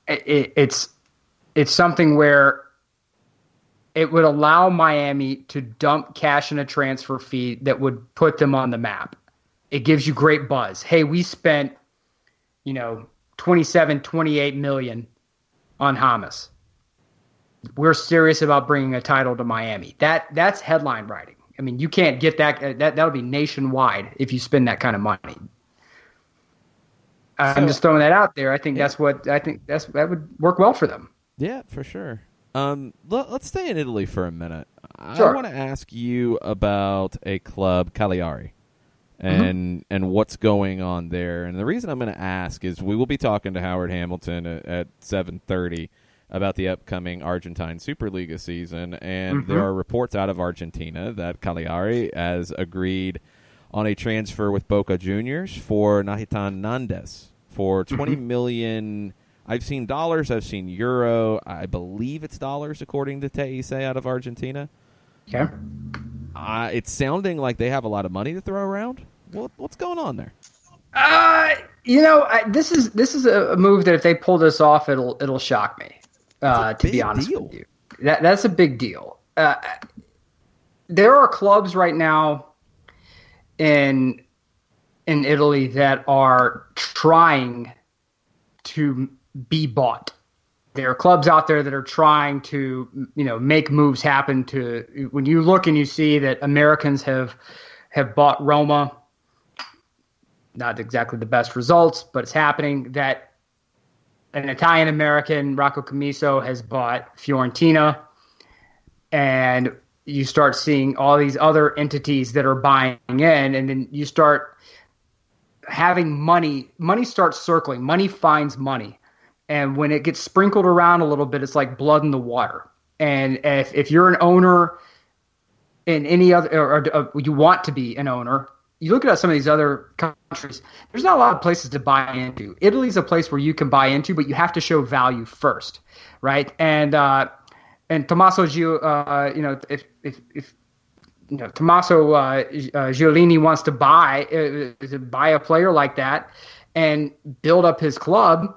Speaker 1: It's something where it would allow Miami to dump cash in a transfer fee that would put them on the map. It gives you great buzz. Hey, we spent, 27, 28 million on James. We're serious about bringing a title to Miami. That's headline writing. I mean, you can't get that. That'll be nationwide if you spend that kind of money. I'm just throwing that out there. I think that would work well for them.
Speaker 2: Yeah, for sure. Let's stay in Italy for a minute.
Speaker 1: Sure.
Speaker 2: I want to ask you about a club, Cagliari, and what's going on there. And the reason I'm going to ask is we will be talking to Howard Hamilton at 7:30 about the upcoming Argentine Superliga season, and there are reports out of Argentina that Cagliari has agreed on a transfer with Boca Juniors for Nahitan Nandes for 20 million. I've seen dollars, I've seen euro. I believe it's dollars, according to Teise out of Argentina.
Speaker 1: Okay.
Speaker 2: It's sounding like they have a lot of money to throw around. What's going on there?
Speaker 1: This is a move that if they pull this off, it'll shock me. To be honest with you, That's a big deal. There are clubs right now in Italy that are trying to be bought. There are clubs out there that are trying to, make moves happen. When you look and you see that Americans have bought Roma, not exactly the best results, but it's happening. That an Italian American, Rocco Commisso, has bought Fiorentina, and you start seeing all these other entities that are buying in, and then you start having money. Money starts circling. Money finds money. And when it gets sprinkled around a little bit, it's like blood in the water. And if you're an owner in any other, or you want to be an owner, you look at some of these other countries, there's not a lot of places to buy into. Italy's a place where you can buy into, but you have to show value first, right? And Tommaso Tommaso Giolini wants to buy a player like that and build up his club,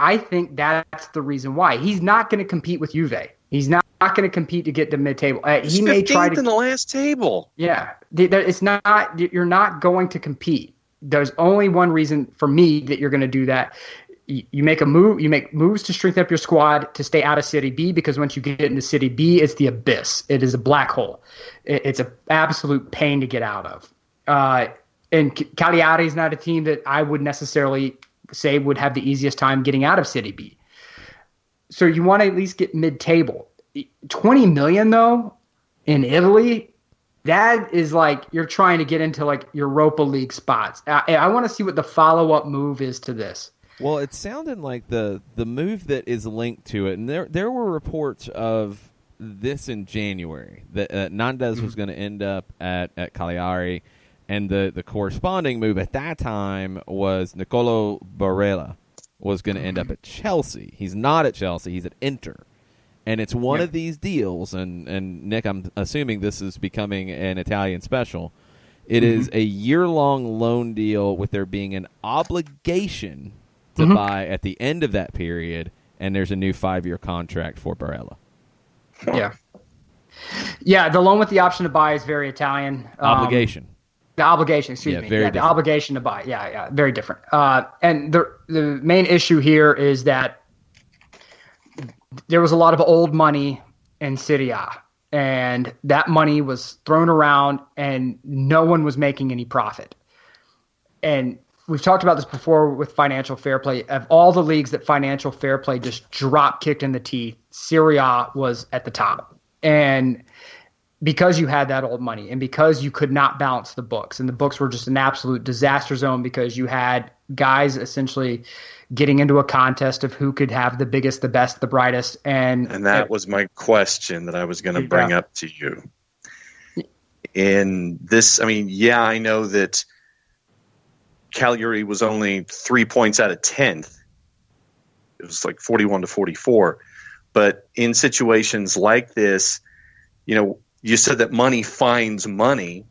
Speaker 1: I think that's the reason why. He's not going to compete with Juve. He's not going to compete to get to mid-table. He may try to
Speaker 3: in the last table.
Speaker 1: Yeah, it's not. You're not going to compete. There's only one reason for me that you're going to do that. You make a move. You make moves to strengthen up your squad to stay out of City B, because once you get into City B, it's the abyss. It is a black hole. It's an absolute pain to get out of. And Cagliari is not a team that I would necessarily say would have the easiest time getting out of City B. So you want to at least get mid-table. 20 million though in Italy, that is like you're trying to get into like Europa League spots. I want to see what the follow-up move is to this.
Speaker 2: Well, it sounded like the move that is linked to it, and there were reports of this in January that Nandez was going to end up at Cagliari. And the corresponding move at that time was Nicolo Barella was going to end up at Chelsea. He's not at Chelsea. He's at Inter. And it's one of these deals, and Nick, I'm assuming this is becoming an Italian special. It is a year-long loan deal with there being an obligation to buy at the end of that period, and there's a new 5-year contract for Barella.
Speaker 1: Yeah. Yeah, the loan with the option to buy is very Italian.
Speaker 2: Obligation.
Speaker 1: The obligation, excuse me.
Speaker 2: Very
Speaker 1: the obligation to buy. Yeah, very different. And the main issue here is that there was a lot of old money in Serie A, and that money was thrown around, and no one was making any profit. And we've talked about this before with financial fair play. Of all the leagues that financial fair play just drop kicked in the teeth, Serie A was at the top. And because you had that old money and because you could not balance the books, and the books were just an absolute disaster zone because you had guys essentially getting into a contest of who could have the biggest, the best, the brightest. And
Speaker 3: that was my question that I was going to bring up to you. In this, I know that Cagliari was only 3 points out of 10th. It was like 41 to 44. But in situations like this, you said that money finds money.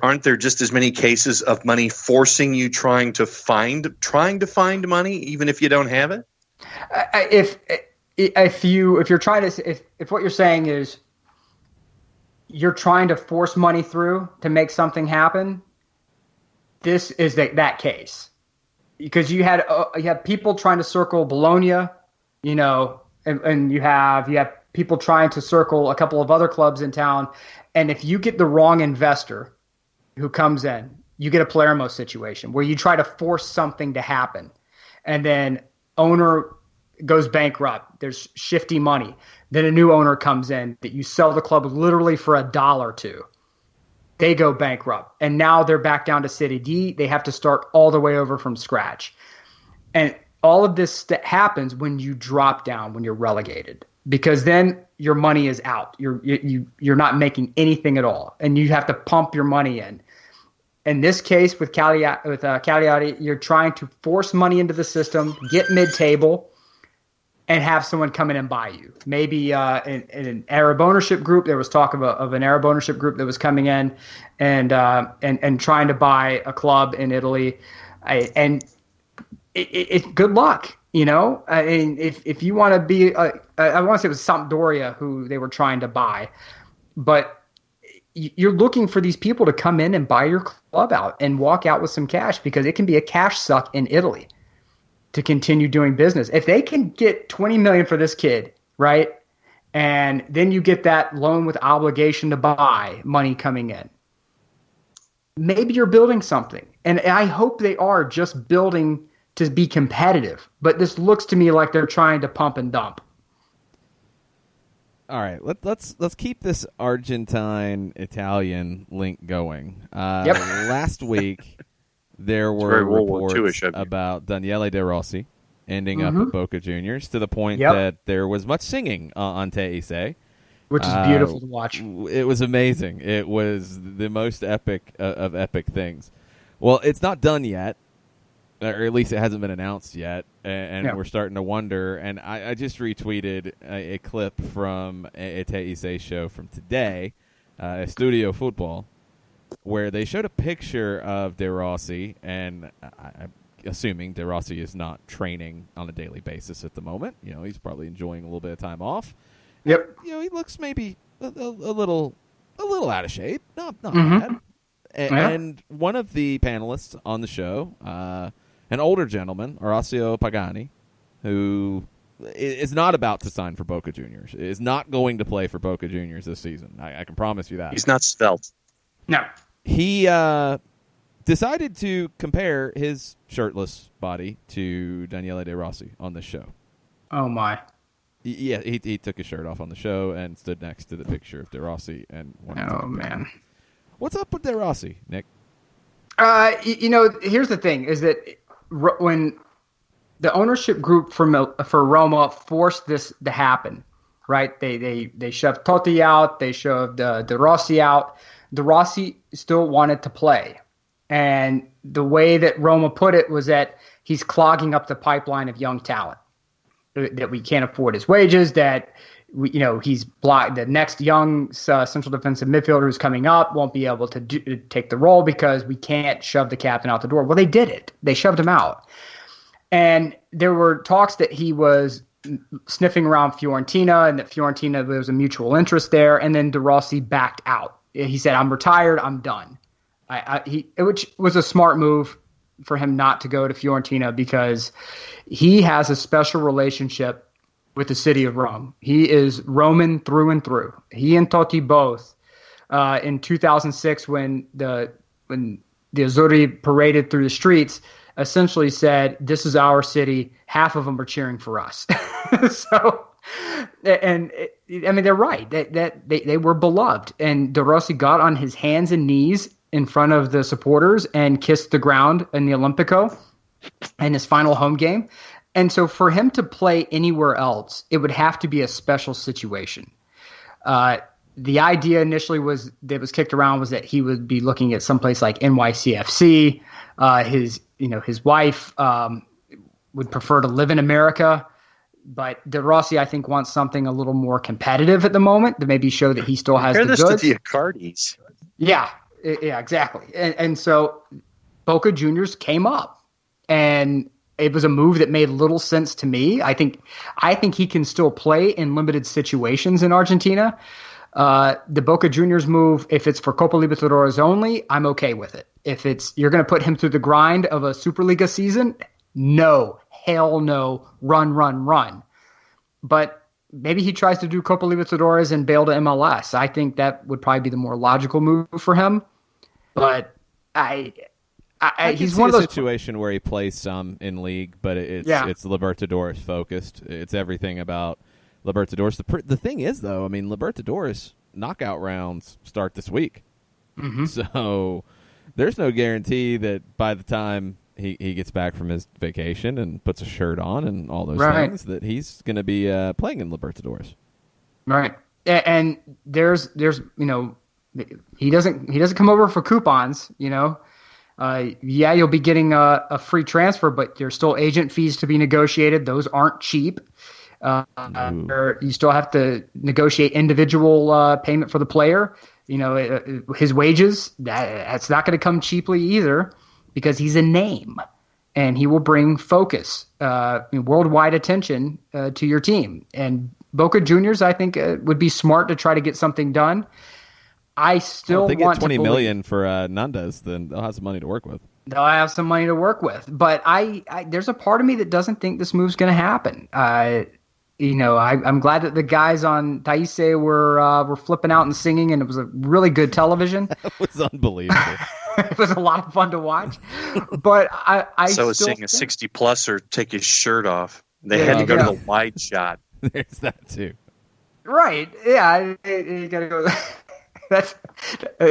Speaker 3: Aren't there just as many cases of money forcing you trying to find money even if you don't have it?
Speaker 1: If you're trying to, if what you're saying is you're trying to force money through to make something happen, this is that case, because you have people trying to circle Bologna, and you have people trying to circle a couple of other clubs in town. And if you get the wrong investor who comes in, you get a Palermo situation where you try to force something to happen, and then owner goes bankrupt. There's shifty money. Then a new owner comes in that you sell the club literally for $1 or $2. They go bankrupt. And now they're back down to City D. They have to start all the way over from scratch. And all of this happens when you drop down, when you're relegated. Because then your money is out. You're not making anything at all, and you have to pump your money in. In this case with Cagliari, you're trying to force money into the system, get mid-table, and have someone come in and buy you. Maybe in an Arab ownership group, there was talk of an Arab ownership group that was coming in and trying to buy a club in Italy, and it's good luck. You know, I mean, if you want to be, I want to say it was Sampdoria who they were trying to buy, but you're looking for these people to come in and buy your club out and walk out with some cash, because it can be a cash suck in Italy to continue doing business. If they can get 20 million for this kid, right, and then you get that loan with obligation to buy money coming in, maybe you're building something. And I hope they are just building to be competitive, but this looks to me like they're trying to pump and dump.
Speaker 2: All right, let's keep this Argentine Italian link going.
Speaker 1: Yep.
Speaker 2: Last week there were reports about Daniele De Rossi ending up at Boca Juniors, to the point that there was much singing on Teisei,
Speaker 1: which is beautiful to watch.
Speaker 2: It was amazing. It was the most epic of epic things. Well, it's not done yet, or at least it hasn't been announced yet, and we're starting to wonder. And I just retweeted a clip from a Teisei show from today, Studio Football, where they showed a picture of De Rossi, and I'm assuming De Rossi is not training on a daily basis at the moment. You know, he's probably enjoying a little bit of time off.
Speaker 1: Yep.
Speaker 2: You know, he looks maybe a little out of shape. Not bad. And one of the panelists on the show, an older gentleman, Horacio Pagani, who is not about to sign for Boca Juniors, is not going to play for Boca Juniors this season. I can promise you that.
Speaker 3: He's not svelte.
Speaker 1: No.
Speaker 2: He decided to compare his shirtless body to Daniele De Rossi on this show.
Speaker 1: Oh, my.
Speaker 2: Yeah, he took his shirt off on the show and stood next to the picture of De Rossi. And
Speaker 1: man.
Speaker 2: What's up with De Rossi, Nick?
Speaker 1: You know, here's the thing, is that when the ownership group for Roma forced this to happen, right? They shoved Totti out, they shoved De Rossi out. De Rossi still wanted to play. And the way that Roma put it was that he's clogging up the pipeline of young talent, that we can't afford his wages, that he's blocked. The next young central defensive midfielder who's coming up won't be able to take the role because we can't shove the captain out the door. Well, they did it. They shoved him out. And there were talks that he was sniffing around Fiorentina, and that Fiorentina, there was a mutual interest there. And then De Rossi backed out. He said, "I'm retired. I'm done." Which was a smart move for him not to go to Fiorentina, because he has a special relationship with the city of Rome. He is Roman through and through. He and Totti both, in 2006, when the Azzurri paraded through the streets, essentially said, "This is our city. Half of them are cheering for us." So, I mean, they're right. They were beloved. And De Rossi got on his hands and knees in front of the supporters and kissed the ground in the Olimpico in his final home game. And so for him to play anywhere else, it would have to be a special situation. The idea initially that was kicked around was that he would be looking at someplace like NYCFC. His wife would prefer to live in America. But De Rossi, I think, wants something a little more competitive at the moment to maybe show that he still has the goods.
Speaker 3: Compare this to the Icardi's.
Speaker 1: Yeah, exactly. And so Boca Juniors came up, and it was a move that made little sense to me. I think he can still play in limited situations in Argentina. The Boca Juniors move, if it's for Copa Libertadores only, I'm okay with it. If you're going to put him through the grind of a Superliga season, no, hell no, run. But maybe he tries to do Copa Libertadores and bail to MLS. I think that would probably be the more logical move for him. But he's one of those
Speaker 2: situation where he plays some in league, but it's Libertadores focused. It's everything about Libertadores. The thing is, though, I mean, Libertadores knockout rounds start this week, so there's no guarantee that by the time he gets back from his vacation and puts a shirt on and all those things, that he's going to be playing in Libertadores.
Speaker 1: Right, and there's he doesn't come over for coupons, you'll be getting a free transfer, but there's still agent fees to be negotiated. Those aren't cheap. You still have to negotiate individual payment for the player. His wages, that's not going to come cheaply either, because he's a name. and he will bring focus, worldwide attention to your team. And Boca Juniors, I think, would be smart to try to get something done. I still
Speaker 2: if they
Speaker 1: want
Speaker 2: get $20
Speaker 1: to
Speaker 2: million for Nunez, then they'll have some money to work with.
Speaker 1: They'll have some money to work with. But I there's a part of me that doesn't think this move's going to happen. I'm glad that the guys on Taise were flipping out and singing, and it was a really good television.
Speaker 2: That was unbelievable.
Speaker 1: It was a lot of fun to watch. But I
Speaker 3: so
Speaker 1: still
Speaker 3: seeing a
Speaker 1: think,
Speaker 3: 60-pluser take his shirt off. They
Speaker 1: There
Speaker 3: had to
Speaker 1: you
Speaker 3: go
Speaker 1: go.
Speaker 3: to the wide shot.
Speaker 2: There's that too.
Speaker 1: right? Yeah, you got to go. That's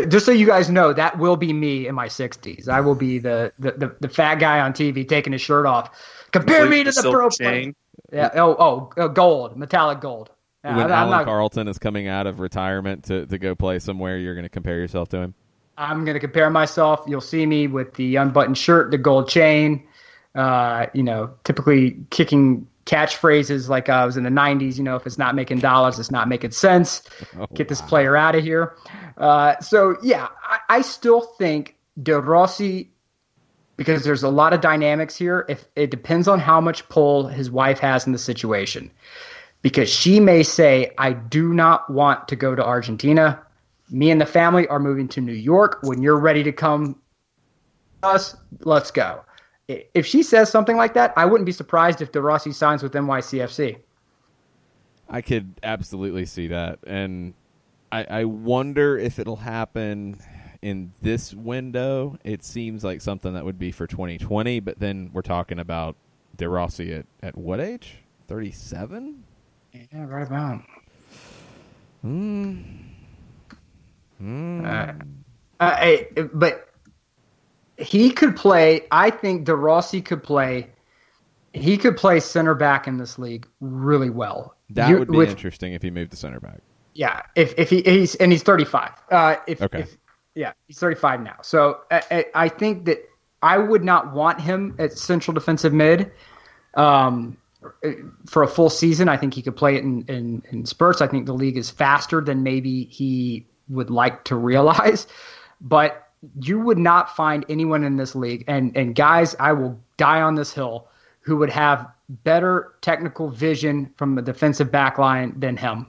Speaker 1: just so you guys know, that will be me in my 60s. I will be the fat guy on TV taking his shirt off. Compare me to the
Speaker 3: Silk
Speaker 1: pro
Speaker 3: chain.
Speaker 1: player. Yeah. Gold, metallic gold. Yeah,
Speaker 2: When
Speaker 1: I'm
Speaker 2: Alan
Speaker 1: not.
Speaker 2: Carlton is coming out of retirement to go play somewhere, you're going to compare yourself to him?
Speaker 1: I'm going to compare myself. You'll see me with the unbuttoned shirt, the gold chain. Typically kicking catchphrases like I was in the 90s. If it's not making dollars, it's not making sense. Get this player out of here. I still think De Rossi, because there's a lot of dynamics here. If it depends on how much pull his wife has in the situation, because she may say, I do not want to go to Argentina. Me and the family are moving to New York. When you're ready to come us, let's go. If she says something like that, I wouldn't be surprised if De Rossi signs with NYCFC.
Speaker 2: I could absolutely see that. And I wonder if it'll happen in this window. It seems like something that would be for 2020, but then we're talking about De Rossi at what age? 37?
Speaker 1: Yeah, right about. But he could play. I think De Rossi could play. He could play center back in this league really well.
Speaker 2: That would be interesting if he moved to center back.
Speaker 1: Yeah, if he's 35.
Speaker 2: Okay.
Speaker 1: He's 35 now. So I think that I would not want him at central defensive mid for a full season. I think he could play it in spurts. I think the league is faster than maybe he would like to realize. But you would not find anyone in this league, and guys, I will die on this hill, who would have better technical vision from the defensive back line than him.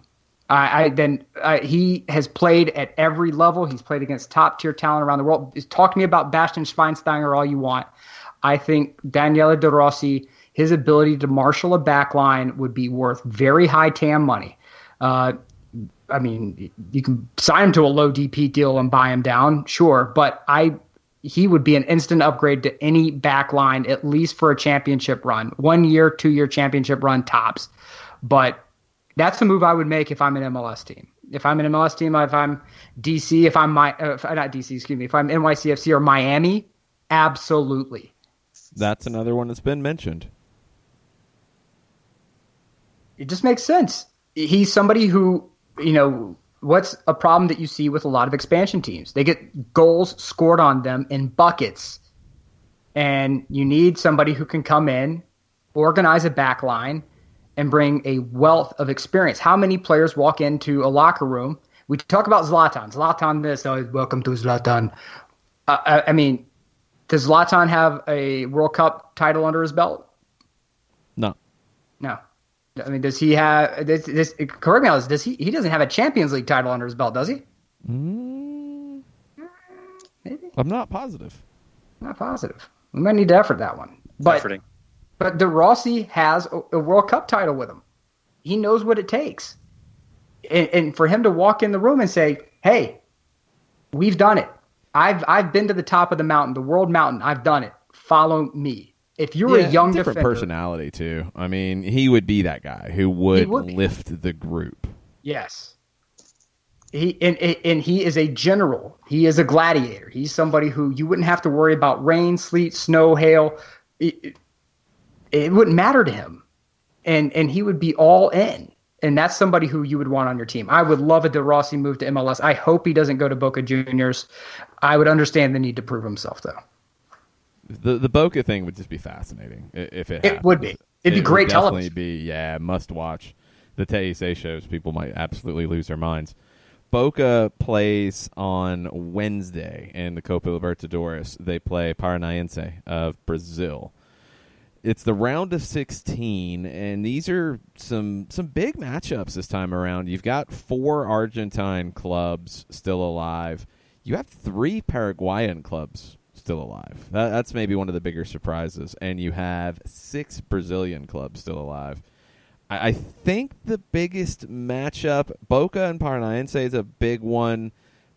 Speaker 1: He has played at every level. He's played against top-tier talent around the world. Talk to me about Bastian Schweinsteiger all you want. I think Daniele De Rossi, his ability to marshal a back line would be worth very high TAM money. You can sign him to a low DP deal and buy him down, sure, but he would be an instant upgrade to any back line, at least for a championship run. 1 year, 2 year championship run tops. But that's a move I would make if I'm an MLS team. If I'm an MLS team, if I'm DC, if I'm if I'm NYCFC or Miami, absolutely.
Speaker 2: That's another one that's been mentioned.
Speaker 1: It just makes sense. He's somebody who, what's a problem that you see with a lot of expansion teams? They get goals scored on them in buckets. And you need somebody who can come in, organize a back line, and bring a wealth of experience. How many players walk into a locker room? We talk about Zlatan. Zlatan this, welcome to Zlatan. Does Zlatan have a World Cup title under his belt?
Speaker 2: No.
Speaker 1: Does he have this? Correct me on this. Does he? He doesn't have a Champions League title under his belt, does he?
Speaker 2: Maybe. I'm not positive.
Speaker 1: Not positive. We might need to effort that one. But De Rossi has a World Cup title with him. He knows what it takes, and for him to walk in the room and say, "Hey, we've done it. I've been to the top of the mountain, the world mountain. I've done it. Follow me." If you're a young
Speaker 2: different
Speaker 1: defender,
Speaker 2: personality too. I mean, he would be that guy who would lift the group.
Speaker 1: Yes. He is a general. He is a gladiator. He's somebody who you wouldn't have to worry about rain, sleet, snow, hail. It wouldn't matter to him, and he would be all in. And that's somebody who you would want on your team. I would love a De Rossi move to MLS. I hope he doesn't go to Boca Juniors. I would understand the need to prove himself, though.
Speaker 2: The Boca thing would just be fascinating if it happens.
Speaker 1: Would be. It'd be great television.
Speaker 2: Definitely be must watch. The Teise shows, people might absolutely lose their minds. Boca plays on Wednesday in the Copa Libertadores. They play Paranaense of Brazil. It's the round of 16, and these are some big matchups this time around. You've got 4 Argentine clubs still alive. You have 3 Paraguayan clubs still alive. That's maybe one of the bigger surprises. And you have 6 Brazilian clubs still alive. I think the biggest matchup, Boca and Paranaense is a big one.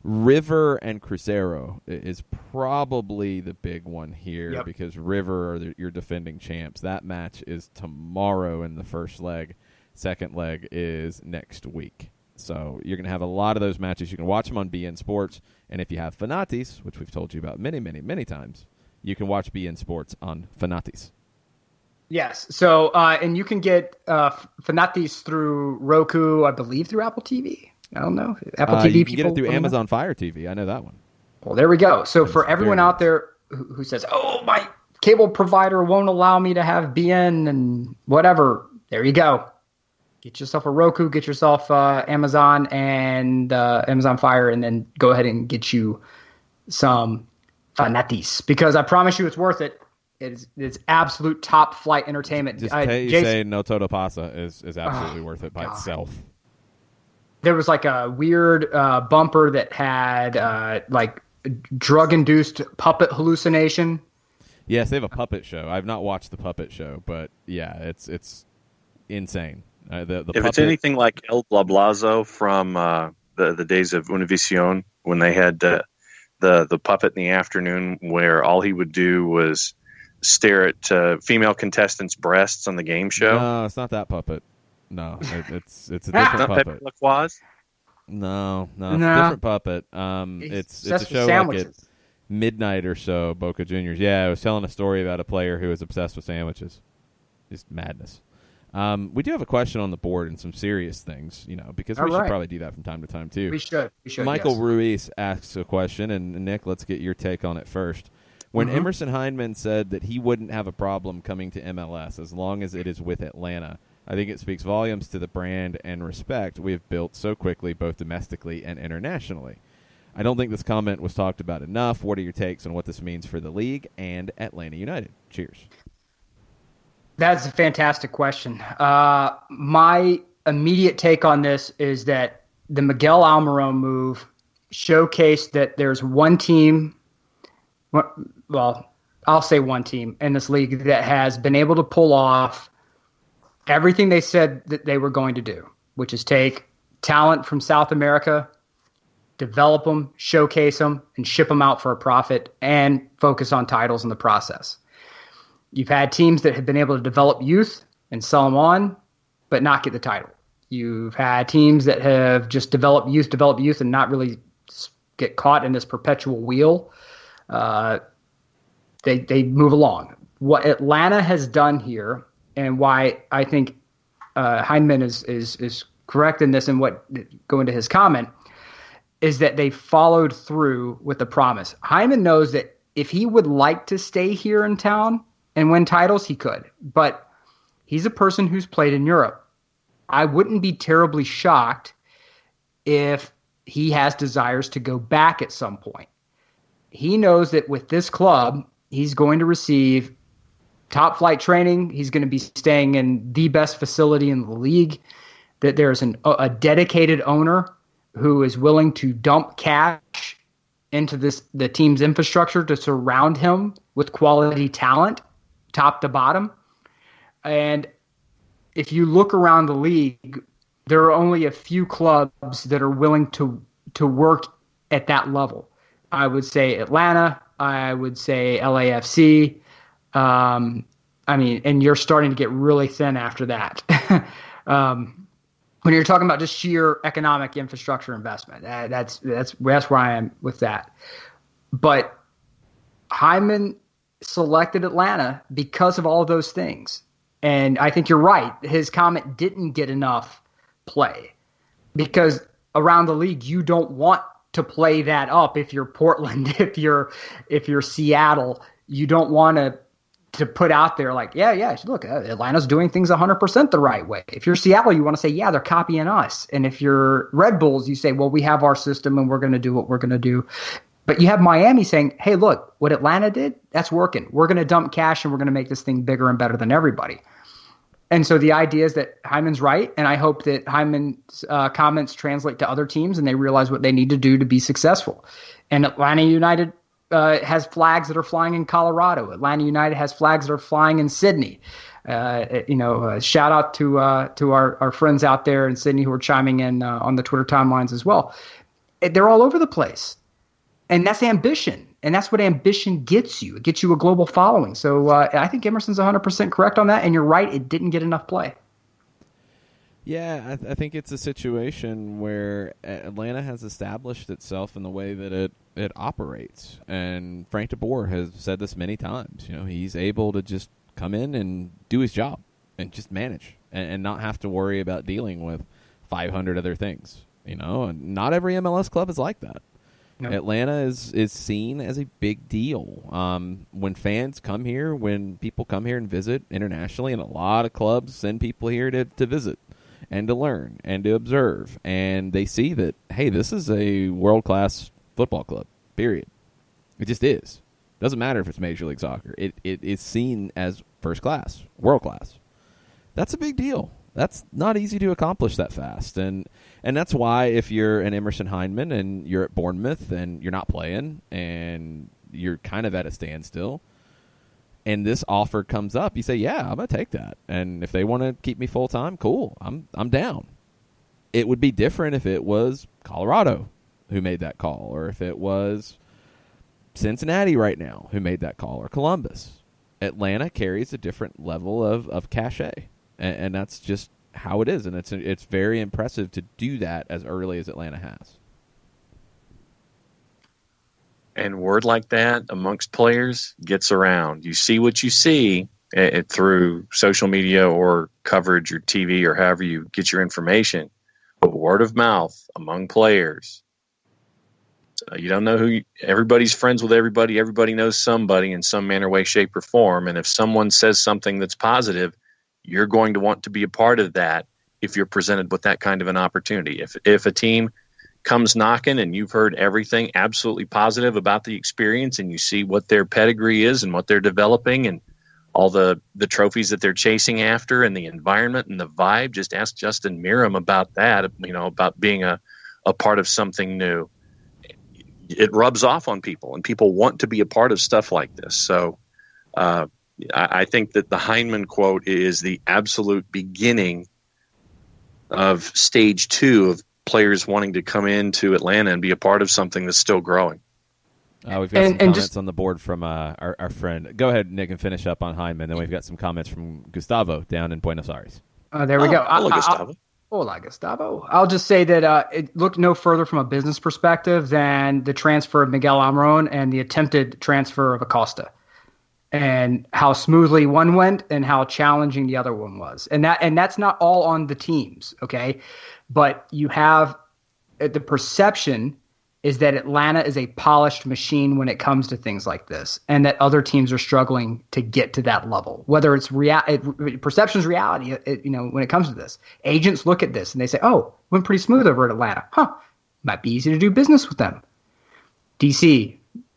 Speaker 2: River and Cruzeiro is probably the big one here because River are your defending champs. That match is tomorrow in the first leg. Second leg is next week. So you're going to have a lot of those matches. You can watch them on BN Sports. And if you have Fanatis, which we've told you about many, many, many times, you can watch BN Sports on Fanatis.
Speaker 1: Yes. So, and you can get Fanatis through Roku, I believe through Apple TV. I don't know. Apple TV.
Speaker 2: You can get it through Amazon Fire TV. I know that one.
Speaker 1: Well, there we go. So for everyone out there who says, "Oh, my cable provider won't allow me to have BN and whatever," there you go. Get yourself a Roku. Get yourself Amazon and Amazon Fire, and then go ahead and get you some Fanatis because I promise you, it's worth it. It's absolute top flight entertainment.
Speaker 2: Just say No Todo Pasa is absolutely worth it by itself.
Speaker 1: There was like a weird bumper that had like drug-induced puppet hallucination.
Speaker 2: Yes, they have a puppet show. I've not watched the puppet show, but yeah, it's insane. If
Speaker 3: it's anything like El Blablazo from the days of Univision, when they had the puppet in the afternoon, where all he would do was stare at female contestants' breasts on the game show.
Speaker 2: No, it's not that puppet. No, it's a different puppet.
Speaker 3: Pepe Lacroix?
Speaker 2: No, it's a different puppet. It's a show like at midnight or so, Boca Juniors. Yeah, I was telling a story about a player who was obsessed with sandwiches. Just madness. We do have a question on the board and some serious things, because we should probably do that from time to time, too.
Speaker 1: We should.
Speaker 2: Michael Ruiz asks a question, and Nick, let's get your take on it first. When Emerson Hyndman said that he wouldn't have a problem coming to MLS as long as it is with Atlanta, I think it speaks volumes to the brand and respect we have built so quickly, both domestically and internationally. I don't think this comment was talked about enough. What are your takes on what this means for the league and Atlanta United? Cheers.
Speaker 1: That's a fantastic question. My immediate take on this is that the Miguel Almiron move showcased that there's one team, well, I'll say one team in this league that has been able to pull off everything they said that they were going to do, which is take talent from South America, develop them, showcase them, and ship them out for a profit and focus on titles in the process. You've had teams that have been able to develop youth and sell them on, but not get the title. You've had teams that have just developed youth, and not really get caught in this perpetual wheel. They move along. What Atlanta has done here, and why I think Hyndman is correct in this, and what go into his comment, is that they followed through with the promise. Hyndman knows that if he would like to stay here in town and win titles, he could. But he's a person who's played in Europe. I wouldn't be terribly shocked if he has desires to go back at some point. He knows that with this club, he's going to receive top flight training. He's going to be staying in the best facility in the league, that there's a dedicated owner who is willing to dump cash into the team's infrastructure to surround him with quality talent, top to bottom. And if you look around the league, there are only a few clubs that are willing to work at that level. I would say Atlanta. I would say LAFC. And you're starting to get really thin after that. When you're talking about just sheer economic infrastructure investment, that's where I am with that. But Hyndman selected Atlanta because of all of those things. And I think you're right. His comment didn't get enough play because around the league, you don't want to play that up. If you're Portland, if you're Seattle, you don't want to put out there like, yeah, look, Atlanta's doing things 100% the right way. If you're Seattle, you want to say, yeah, they're copying us. And if you're Red Bulls, you say, well, we have our system and we're going to do what we're going to do. But you have Miami saying, hey, look, what Atlanta did, that's working. We're going to dump cash and we're going to make this thing bigger and better than everybody. And so the idea is that Hyman's right, and I hope that Hyman's comments translate to other teams and they realize what they need to do to be successful. And Atlanta United has flags that are flying in Colorado. Atlanta United has flags that are flying in Sydney. Shout out to our friends out there in Sydney who are chiming in on the Twitter timelines as well. They're all over the place. And that's ambition. And that's what ambition gets you. It gets you a global following. So I think Emerson's 100% correct on that. And you're right, it didn't get enough play.
Speaker 2: Yeah, I think it's a situation where Atlanta has established itself in the way that it operates. And Frank de Boer has said this many times. He's able to just come in and do his job and just manage and not have to worry about dealing with 500 other things. And not every MLS club is like that. No. Atlanta is seen as a big deal. When fans come here, when people come here and visit internationally, and a lot of clubs send people here to visit and to learn and to observe, and they see that, hey, this is a world-class football club, period. It just is. Doesn't matter if it's Major League Soccer. It is seen as first class, world class. That's a big deal. That's not easy to accomplish that fast. And that's why if you're an Emerson Hyndman and you're at Bournemouth and you're not playing and you're kind of at a standstill and this offer comes up, you say, yeah, I'm going to take that. And if they want to keep me full-time, cool, I'm down. It would be different if it was Colorado who made that call, or if it was Cincinnati right now who made that call, or Columbus. Atlanta carries a different level of cachet. And that's just how it is, and it's very impressive to do that as early as Atlanta has.
Speaker 3: And word like that amongst players gets around. You see what you see through social media or coverage or TV or however you get your information. But word of mouth among players. So you don't know everybody's friends with everybody. Everybody knows somebody in some manner, way, shape, or form. And if someone says something that's positive, you're going to want to be a part of that if you're presented with that kind of an opportunity. If a team comes knocking and you've heard everything absolutely positive about the experience and you see what their pedigree is and what they're developing and all the trophies that they're chasing after and the environment and the vibe, just ask Justin Meram about that, about being a part of something new. It rubs off on people, and people want to be a part of stuff like this. So, I think that the Hyndman quote is the absolute beginning of stage 2 of players wanting to come into Atlanta and be a part of something that's still growing.
Speaker 2: We've got some comments on the board from our friend. Go ahead, Nick, and finish up on Hyndman. Then we've got some comments from Gustavo down in Buenos Aires.
Speaker 1: There we go.
Speaker 3: Hello, Gustavo.
Speaker 1: Hola, Gustavo. I'll just say that it looked no further from a business perspective than the transfer of Miguel Almiron and the attempted transfer of Acosta, and how smoothly one went and how challenging the other one was. And that's not all on the teams, okay? But you have the perception is that Atlanta is a polished machine when it comes to things like this, and that other teams are struggling to get to that level. Whether it's perception's reality, when it comes to this. Agents look at this and they say, oh, went pretty smooth over at Atlanta. Might be easy to do business with them. DC,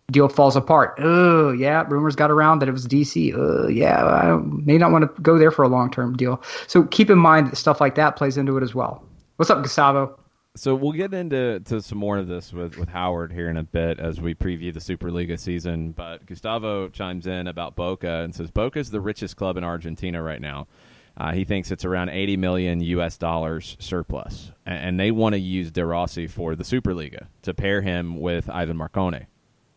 Speaker 1: deal falls apart. Oh, yeah, rumors got around that it was DC. I may not want to go there for a long-term deal. So keep in mind that stuff like that plays into it as well. What's up, Gustavo?
Speaker 2: So we'll get into some more of this with Howard here in a bit as we preview the Superliga season. But Gustavo chimes in about Boca and says Boca is the richest club in Argentina right now. He thinks it's around $80 million US surplus, and they want to use De Rossi for the Superliga to pair him with Ivan Marcone.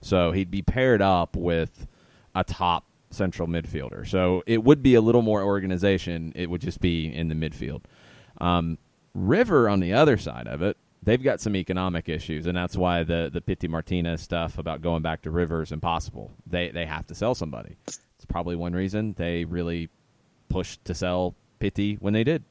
Speaker 2: So he'd be paired up with a top central midfielder. So it would be a little more organization. It would just be in the midfield. River, on the other side of it, they've got some economic issues, and that's why the Pity Martinez stuff about going back to River is impossible. They have to sell somebody. It's probably one reason they really pushed to sell Pity when they did.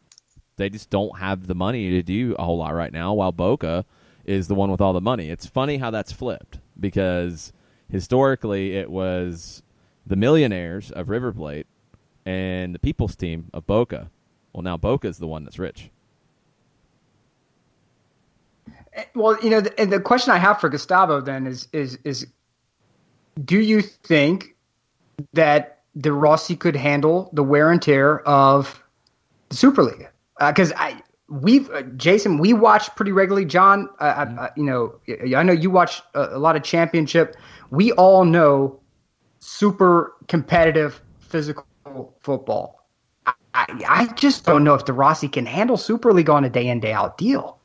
Speaker 2: They just don't have the money to do a whole lot right now, while Boca is the one with all the money. It's funny how that's flipped, because historically it was the millionaires of River Plate and the people's team of Boca. Well, now Boca is the one that's rich.
Speaker 1: Well, the question I have for Gustavo then is do you think that the Rossi could handle the wear and tear of the Superliga? Because Jason, we watch pretty regularly. John, I know you watch a lot of championship. We all know super competitive physical football. I just don't know if the Rossi can handle Superliga on a day in, day out deal.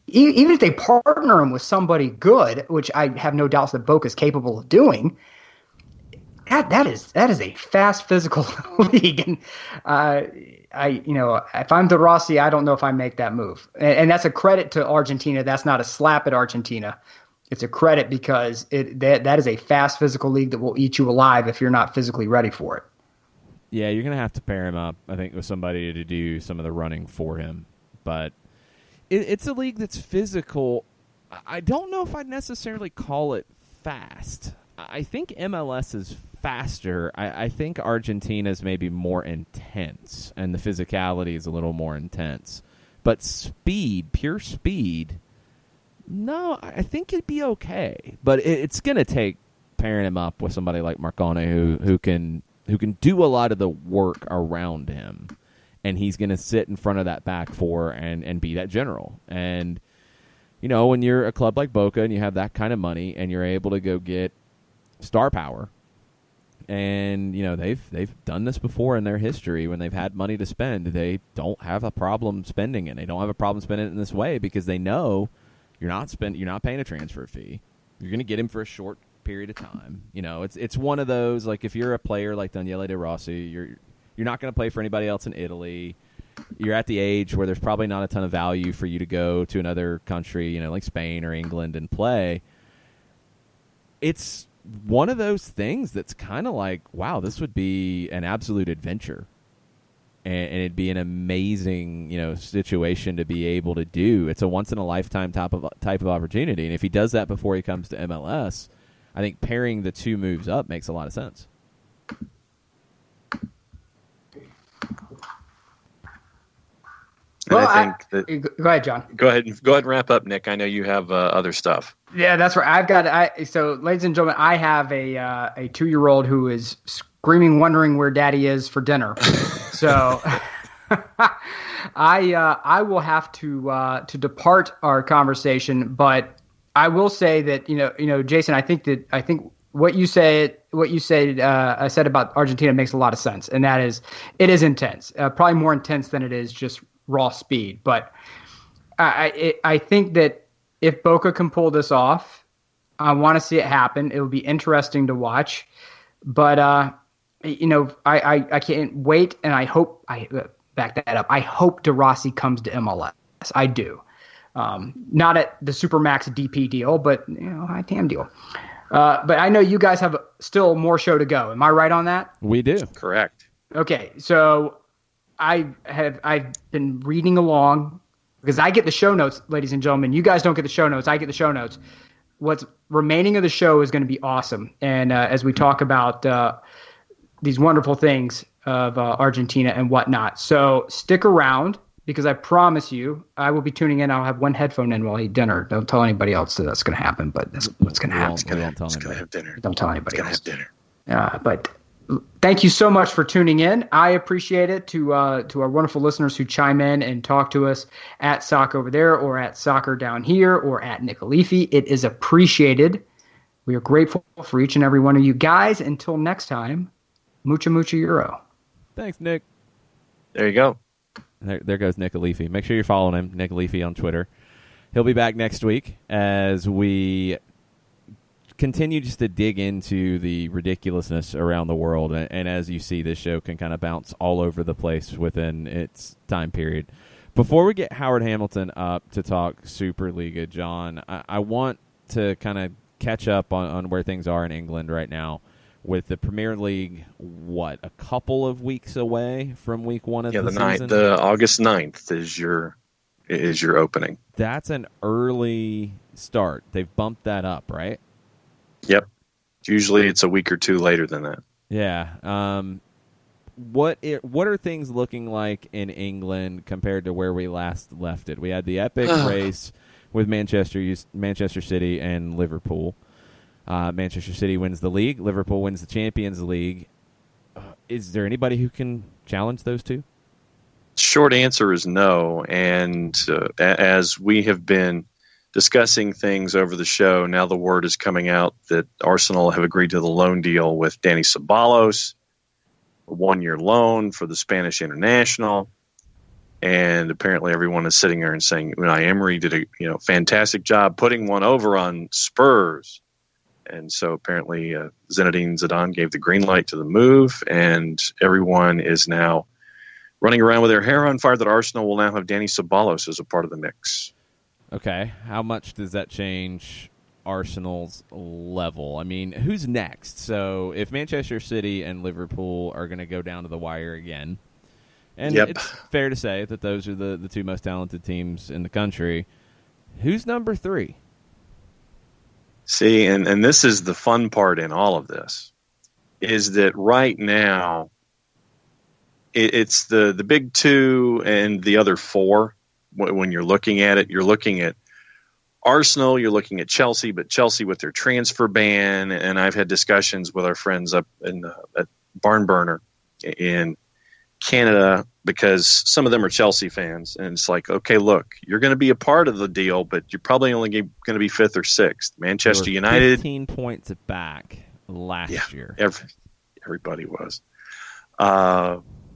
Speaker 1: Even if they partner him with somebody good, which I have no doubts that Boca is capable of doing, that is a fast physical league. And if I'm De Rossi, I don't know if I make that move. And that's a credit to Argentina. That's not a slap at Argentina. It's a credit because that is a fast physical league that will eat you alive if you're not physically ready for it.
Speaker 2: Yeah, you're going to have to pair him up, I think, with somebody to do some of the running for him. But it's a league that's physical. I don't know if I'd necessarily call it fast. I think MLS is faster. I think Argentina's maybe more intense, and the physicality is a little more intense. But speed, pure speed, no, I think it'd be okay. But it's going to take pairing him up with somebody like Marcone who can do a lot of the work around him. And he's going to sit in front of that back four and be that general. And, when you're a club like Boca and you have that kind of money and you're able to go get star power, and, they've done this before in their history when they've had money to spend, they don't have a problem spending it. They don't have a problem spending it in this way because they know you're not paying a transfer fee. You're going to get him for a short period of time. It's one of those, like if you're a player like Daniele De Rossi, you're not going to play for anybody else in Italy. You're at the age where there's probably not a ton of value for you to go to another country, like Spain or England and play. It's one of those things that's kind of like, wow, this would be an absolute adventure. And it'd be an amazing, situation to be able to do. It's a once-in-a-lifetime type of opportunity. And if he does that before he comes to MLS, I think pairing the two moves up makes a lot of sense.
Speaker 1: Well,
Speaker 3: I think
Speaker 1: go ahead, John.
Speaker 3: Go ahead and wrap up, Nick. I know you have other stuff.
Speaker 1: Yeah, that's right. So, ladies and gentlemen, I have a 2-year-old who is screaming, wondering where Daddy is for dinner. So, I will have to depart our conversation, but I will say that Jason, I think what you said about Argentina makes a lot of sense, and that is it is intense, probably more intense than it is just raw speed. But I think that if Boca can pull this off, I want to see it happen. It will be interesting to watch. But I can't wait, and I hope I back that up. I hope De Rossi comes to MLS. I do. Not at the Supermax DP deal, but high TAM deal. But I know you guys have still more show to go. Am I right on that?
Speaker 2: We do.
Speaker 3: Correct.
Speaker 1: Okay, so I've been reading along because I get the show notes, ladies and gentlemen. You guys don't get the show notes. I get the show notes. What's remaining of the show is going to be awesome. And as we talk about these wonderful things of Argentina and whatnot. So stick around because I promise you I will be tuning in. I'll have one headphone in while I eat dinner. Don't tell anybody else that that's going to happen, but that's what's going to happen.
Speaker 3: It's going to have dinner.
Speaker 1: Don't tell anybody else.
Speaker 3: It's going to have dinner.
Speaker 1: But thank you so much for tuning in. I appreciate it to our wonderful listeners who chime in and talk to us at Sock Over There or at Soccer Down Here or at Nick Alifi. It is appreciated. We are grateful for each and every one of you guys. Until next time, mucha Euro.
Speaker 2: Thanks, Nick.
Speaker 3: There you go.
Speaker 2: There goes Nick Alifi. Make sure you're following him, Nick Alifi, on Twitter. He'll be back next week as we continue just to dig into the ridiculousness around the world. And as you see, this show can kind of bounce all over the place within its time period. Before we get Howard Hamilton up to talk Superliga, John, I want to kind of catch up on where things are in England right now with the Premier League, a couple of weeks away from week one of the season?
Speaker 3: The August 9th is your opening.
Speaker 2: That's an early start. They've bumped that up, right?
Speaker 3: Yep. Usually it's a week or two later than that.
Speaker 2: Yeah. What are things looking like in England compared to where we last left it? We had the epic race with Manchester City and Liverpool. Manchester City wins the league. Liverpool wins the Champions League. Is there anybody who can challenge those two?
Speaker 3: Short answer is no. And as we have been discussing things over the show, now the word is coming out that Arsenal have agreed to the loan deal with Dani Ceballos, a 1-year loan for the Spanish international. And apparently everyone is sitting there and saying, Unai Emery did a fantastic job putting one over on Spurs. And so apparently Zinedine Zidane gave the green light to the move, and everyone is now running around with their hair on fire that Arsenal will now have Dani Ceballos as a part of the mix.
Speaker 2: Okay. How much does that change Arsenal's level? I mean, who's next? So if Manchester City and Liverpool are going to go down to the wire again, and it's fair to say that those are the two most talented teams in the country, who's number 3?
Speaker 3: See, and this is the fun part in all of this, is that right now it's the big 2 and the other 4. When you're looking at it, you're looking at Arsenal, you're looking at Chelsea, but Chelsea with their transfer ban, and I've had discussions with our friends up at Barn Burner in Canada, because some of them are Chelsea fans, and it's like, okay, look, you're going to be a part of the deal, but you're probably only going to be 5th or 6th. Manchester United,
Speaker 2: 15 points back last year.
Speaker 3: Everybody was.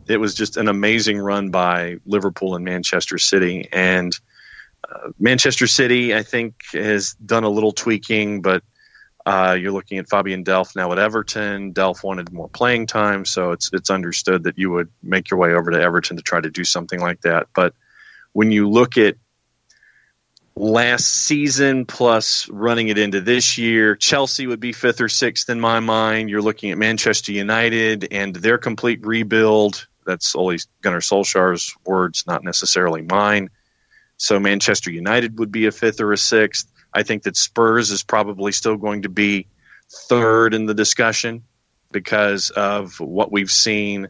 Speaker 3: It was just an amazing run by Liverpool and Manchester City, and Manchester City, I think, has done a little tweaking, but you're looking at Fabian Delph now at Everton. Delph wanted more playing time, so it's understood that you would make your way over to Everton to try to do something like that. But when you look at last season plus running it into this year, Chelsea would be 5th or 6th in my mind. You're looking at Manchester United and their complete rebuild. That's Ole Gunnar Solskjaer's words, not necessarily mine. So Manchester United would be a 5th or a 6th. I think that Spurs is probably still going to be 3rd in the discussion because of what we've seen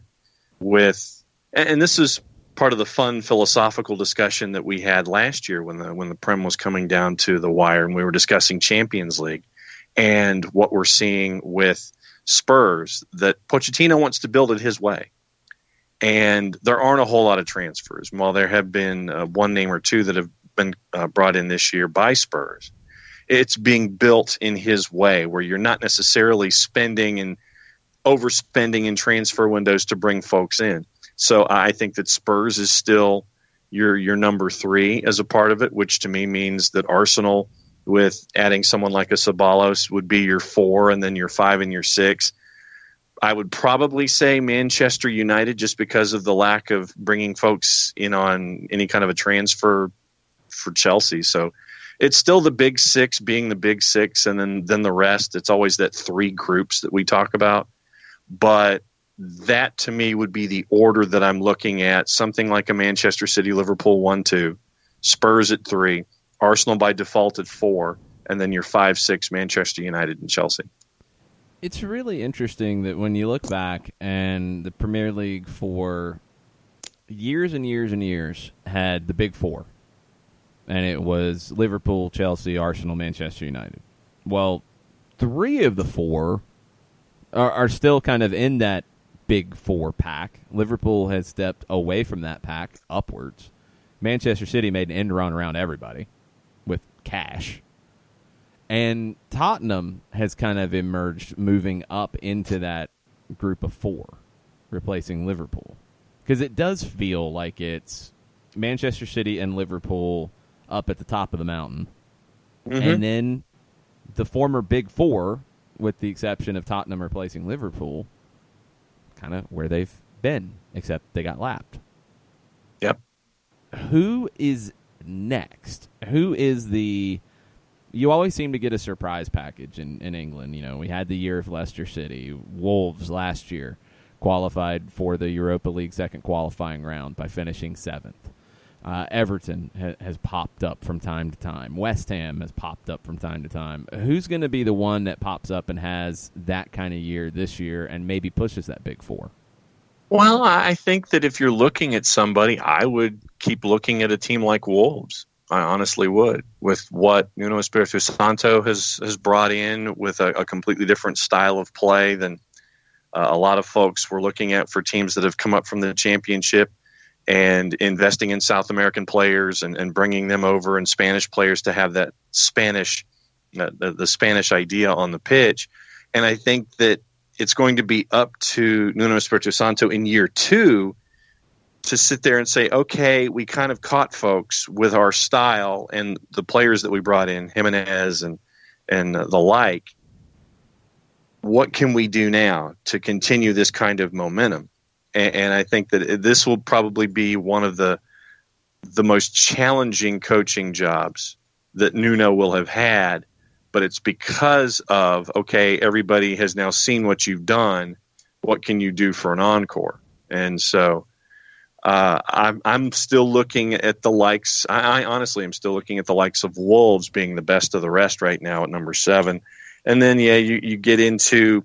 Speaker 3: with, and this is part of the fun philosophical discussion that we had last year when the Prem was coming down to the wire and we were discussing Champions League, and what we're seeing with Spurs, that Pochettino wants to build it his way. And there aren't a whole lot of transfers. While there have been one name or two that have been brought in this year by Spurs, it's being built in his way, where you're not necessarily spending and overspending in transfer windows to bring folks in. So I think that Spurs is still your number 3 as a part of it, which to me means that Arsenal, with adding someone like a Ceballos, would be your 4, and then your 5 and your 6. I would probably say Manchester United, just because of the lack of bringing folks in on any kind of a transfer for Chelsea. So it's still the big 6 being the big 6, and then the rest. It's always that 3 groups that we talk about. But that to me would be the order that I'm looking at. Something like a Manchester City, Liverpool 1-2, Spurs at 3, Arsenal by default at 4, and then your 5-6 Manchester United and Chelsea.
Speaker 2: It's really interesting that when you look back, and the Premier League for years and years and years had the big 4, and it was Liverpool, Chelsea, Arsenal, Manchester United. Well, 3 of the 4 are still kind of in that big 4 pack. Liverpool has stepped away from that pack upwards. Manchester City made an end run around everybody with cash. And Tottenham has kind of emerged, moving up into that group of 4, replacing Liverpool. Because it does feel like it's Manchester City and Liverpool up at the top of the mountain. Mm-hmm. And then the former big 4, with the exception of Tottenham replacing Liverpool, kind of where they've been, except they got lapped.
Speaker 3: Yep.
Speaker 2: Who is next? Who is the... You always seem to get a surprise package in England. You know, we had the year of Leicester City. Wolves last year qualified for the Europa League second qualifying round by finishing 7th. Everton has popped up from time to time. West Ham has popped up from time to time. Who's going to be the one that pops up and has that kind of year this year and maybe pushes that big 4?
Speaker 3: Well, I think that if you're looking at somebody, I would keep looking at a team like Wolves. I honestly would. With what Nuno Espirito Santo has brought in, with a completely different style of play than a lot of folks were looking at for teams that have come up from the championship, and investing in South American players and bringing them over, and Spanish players to have that Spanish, the Spanish idea on the pitch. And I think that it's going to be up to Nuno Espirito Santo in year 2 to sit there and say, okay, we kind of caught folks with our style and the players that we brought in, Jimenez and the like. What can we do now to continue this kind of momentum? And I think that this will probably be one of the most challenging coaching jobs that Nuno will have had, but it's because of, okay, everybody has now seen what you've done. What can you do for an encore? And so I'm still looking at the likes. I honestly am still looking at the likes of Wolves being the best of the rest right now at number 7. And then, you get into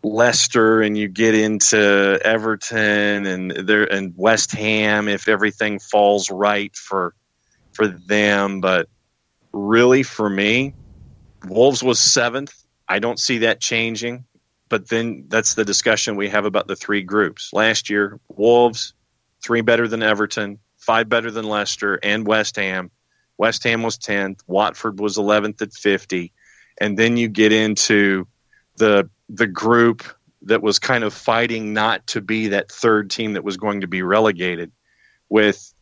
Speaker 3: Leicester and you get into Everton and West Ham if everything falls right for them. But really, for me, Wolves was 7th. I don't see that changing. But then that's the discussion we have about the 3 groups. Last year, Wolves, 3 better than Everton, 5 better than Leicester and West Ham. West Ham was 10th. Watford was 11th at 50. And then you get into the group that was kind of fighting not to be that 3rd team that was going to be relegated, with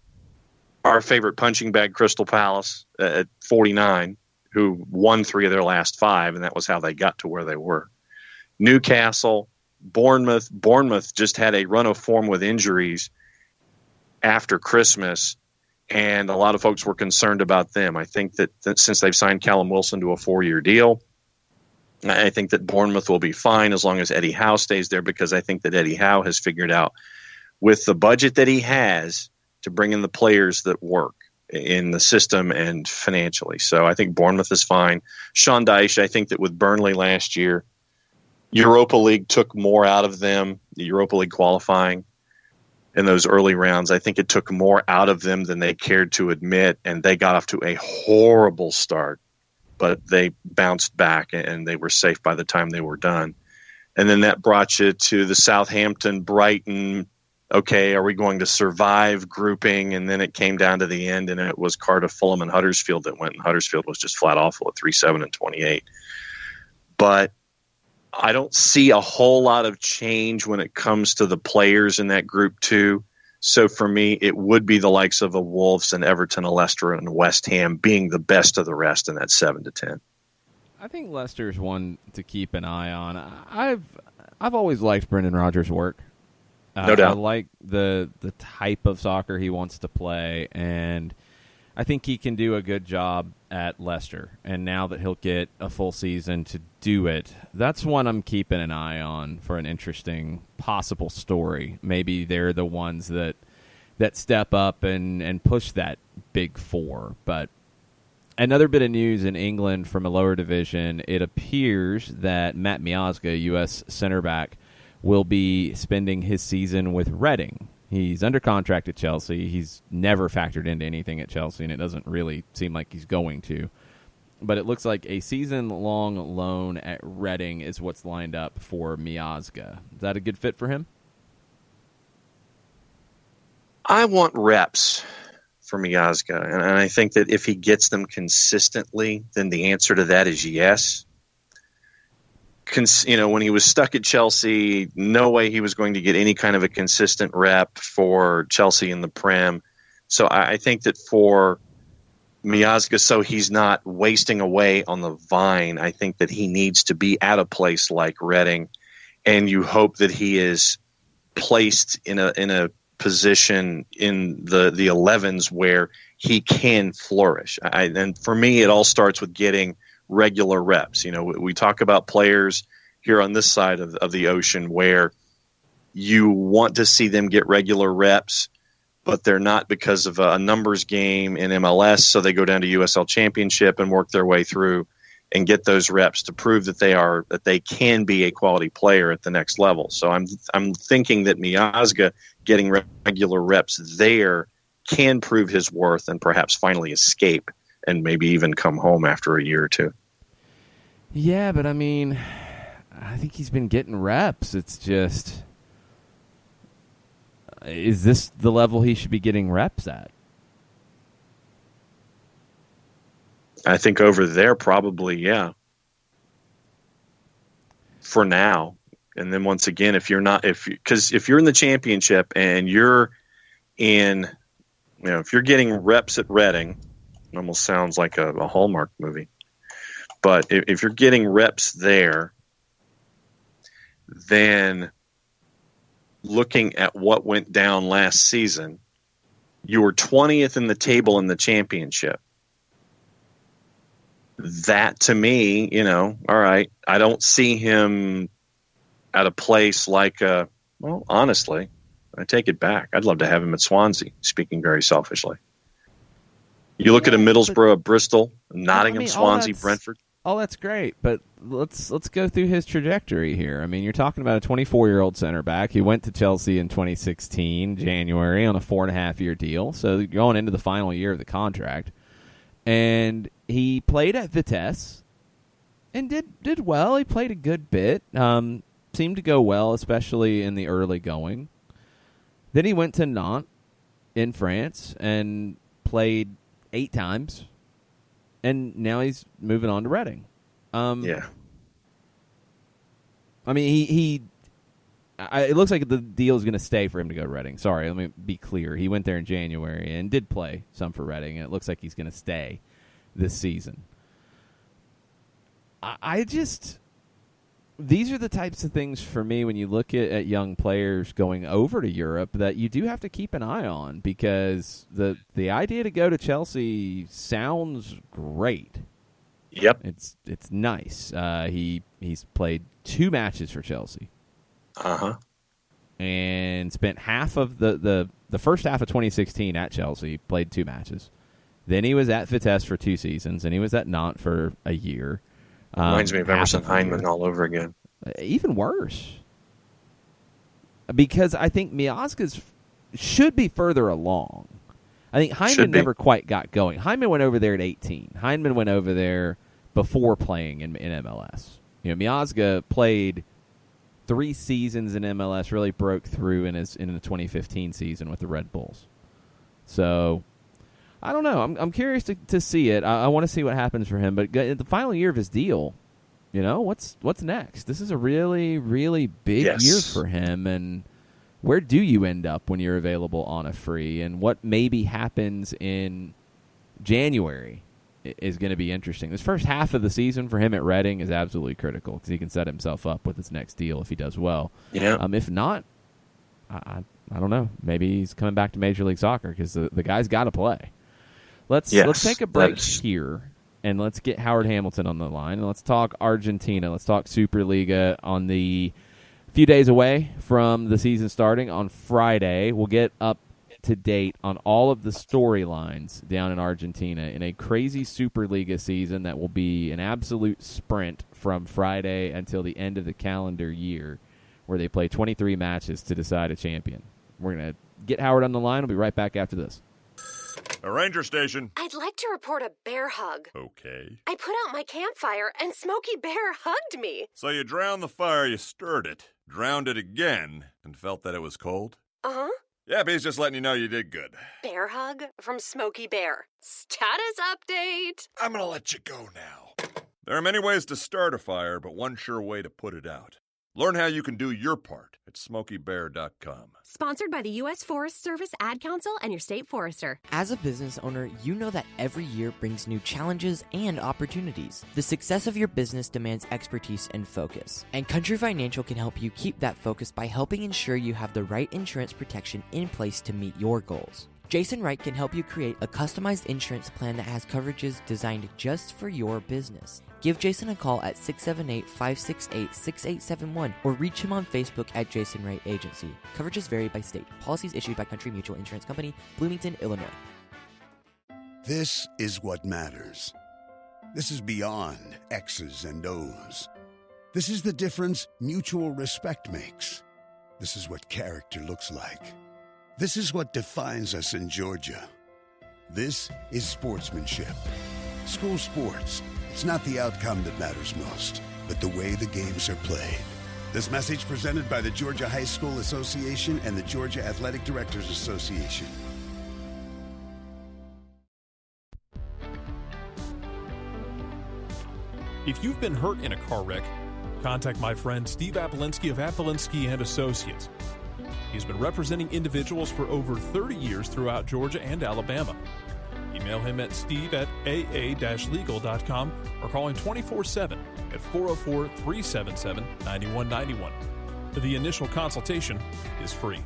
Speaker 3: our favorite punching bag Crystal Palace at 49, who won 3 of their last 5, and that was how they got to where they were. Newcastle, Bournemouth. Bournemouth just had a run of form with injuries after Christmas, and a lot of folks were concerned about them. I think that since they've signed Callum Wilson to a 4-year deal, I think that Bournemouth will be fine as long as Eddie Howe stays there, because I think that Eddie Howe has figured out, with the budget that he has, to bring in the players that work in the system and financially. So I think Bournemouth is fine. Sean Dyche, I think that with Burnley last year, Europa League took more out of them, the Europa League qualifying in those early rounds. I think it took more out of them than they cared to admit, and they got off to a horrible start, but they bounced back and they were safe by the time they were done. And then that brought you to the Southampton, Brighton, okay, are we going to survive grouping? And then it came down to the end, and it was Cardiff, Fulham, and Huddersfield that went, and Huddersfield was just flat awful at 3-7 and 28. But I don't see a whole lot of change when it comes to the players in that group 2. So for me, it would be the likes of a Wolves and Everton, a Leicester, and West Ham being the best of the rest in that 7 to 10.
Speaker 2: I think Leicester's one to keep an eye on. I've always liked Brendan Rodgers' work.
Speaker 3: No doubt.
Speaker 2: I like the type of soccer he wants to play, and I think he can do a good job at Leicester. And now that he'll get a full season to do it, that's one I'm keeping an eye on for an interesting possible story. Maybe they're the ones that step up and push that big 4. But another bit of news in England from a lower division, it appears that Matt Miazga, U.S. center back, will be spending his season with Reading. He's under contract at Chelsea. He's never factored into anything at Chelsea, and it doesn't really seem like he's going to. But it looks like a season-long loan at Reading is what's lined up for Miazga. Is that a good fit for him?
Speaker 3: I want reps for Miazga, and I think that if he gets them consistently, then the answer to that is yes. When he was stuck at Chelsea, no way he was going to get any kind of a consistent rep for Chelsea in the Prem. So I think that for Miazga, so he's not wasting away on the vine, I think that he needs to be at a place like Reading, and you hope that he is placed in a position in the 11s where he can flourish. And for me, it all starts with getting regular reps. We talk about players here on this side of the ocean where you want to see them get regular reps, but they're not because of a numbers game in MLS. So they go down to USL Championship and work their way through and get those reps to prove that they can be a quality player at the next level. So I'm thinking that Miazga getting regular reps there can prove his worth and perhaps finally escape and maybe even come home after a year or two.
Speaker 2: Yeah, but I mean, I think he's been getting reps. It's just, is this the level he should be getting reps at?
Speaker 3: I think over there, probably, yeah. For now. And then once again, because if you're in the championship and you're in, if you're getting reps at Reading, it almost sounds like a Hallmark movie. But if you're getting reps there, then looking at what went down last season, you were 20th in the table in the championship. That to me, all right, I don't see him at a place like, honestly, I take it back. I'd love to have him at Swansea, speaking very selfishly. You look at a Middlesbrough, Bristol, Nottingham, Swansea, Brentford.
Speaker 2: Oh, that's great, but let's go through his trajectory here. I mean, you're talking about a 24-year-old center back. He went to Chelsea in 2016, January, on a 4.5-year deal, so you're going into the final year of the contract. And he played at Vitesse and did well. He played a good bit. Seemed to go well, especially in the early going. Then he went to Nantes in France and played 8 times. And now he's moving on to Reading.
Speaker 3: Yeah.
Speaker 2: I mean, it looks like the deal is going to stay for him to go to Reading. Sorry, let me be clear. He went there in January and did play some for Reading, and it looks like he's going to stay this season. These are the types of things for me when you look at young players going over to Europe that you do have to keep an eye on, because the idea to go to Chelsea sounds great.
Speaker 3: Yep.
Speaker 2: It's nice. He's played 2 matches for Chelsea.
Speaker 3: Uh-huh.
Speaker 2: And spent half of the first half of 2016 at Chelsea, played 2 matches. Then he was at Vitesse for 2 seasons, and he was at Nantes for a year.
Speaker 3: Reminds me of Emerson Hyndman all over again.
Speaker 2: Even worse. Because I think Miazga's should be further along. I think Hyndman never quite got going. Hyndman went over there at 18. Hyndman went over there before playing in MLS. Miazga played 3 seasons in MLS, really broke through in the 2015 season with the Red Bulls. So, I don't know. I'm curious to see it. I want to see what happens for him. But at the final year of his deal, what's next? This is a really, really big year for him. And where do you end up when you're available on a free? And what maybe happens in January is going to be interesting. This first half of the season for him at Reading is absolutely critical, because he can set himself up with his next deal if he does well.
Speaker 3: Yeah.
Speaker 2: If not, I don't know. Maybe he's coming back to Major League Soccer, because the guy's got to play. Let's take a break here, and let's get Howard Hamilton on the line, and let's talk Argentina. Let's talk Superliga on the few days away from the season starting on Friday. We'll get up to date on all of the storylines down in Argentina in a crazy Superliga season that will be an absolute sprint from Friday until the end of the calendar year, where they play 23 matches to decide a champion. We're going to get Howard on the line. We'll be right back after this.
Speaker 8: A ranger station.
Speaker 9: I'd like to report a bear hug.
Speaker 8: Okay.
Speaker 9: I put out my campfire and Smokey Bear hugged me.
Speaker 8: So you drowned the fire, you stirred it, drowned it again, and felt that it was cold?
Speaker 9: Uh-huh.
Speaker 8: Yeah, but he's just letting you know you did good.
Speaker 9: Bear hug from Smokey Bear. Status update.
Speaker 8: I'm gonna let you go now. There are many ways to start a fire, but one sure way to put it out. Learn how you can do your part at SmokeyBear.com.
Speaker 10: Sponsored by the U.S. Forest Service, Ad Council, and your state forester.
Speaker 7: As a business owner, you know that every year brings new challenges and opportunities. The success of your business demands expertise and focus. And Country Financial can help you keep that focus by helping ensure you have the right insurance protection in place to meet your goals. Jason Wright can help you create a customized insurance plan that has coverages designed just for your business. Give Jason a call at 678-568-6871 or reach him on Facebook at Jason Wright Agency. Coverages vary by state. Policies issued by Country Mutual Insurance Company, Bloomington, Illinois.
Speaker 5: This is what matters. This is beyond X's and O's. This is the difference mutual respect makes. This is what character looks like. This is what defines us in Georgia. This is sportsmanship. School sports. It's not the outcome that matters most, but the way the games are played. This message presented by the Georgia High School Association and the Georgia Athletic Directors Association.
Speaker 6: If you've been hurt in a car wreck, contact my friend Steve Apolinsky of Apolinsky and Associates. He's been representing individuals for over 30 years throughout Georgia and Alabama. Email him at steve@aa-legal.com or call him 24/7 at 404-377-9191. The initial consultation is free.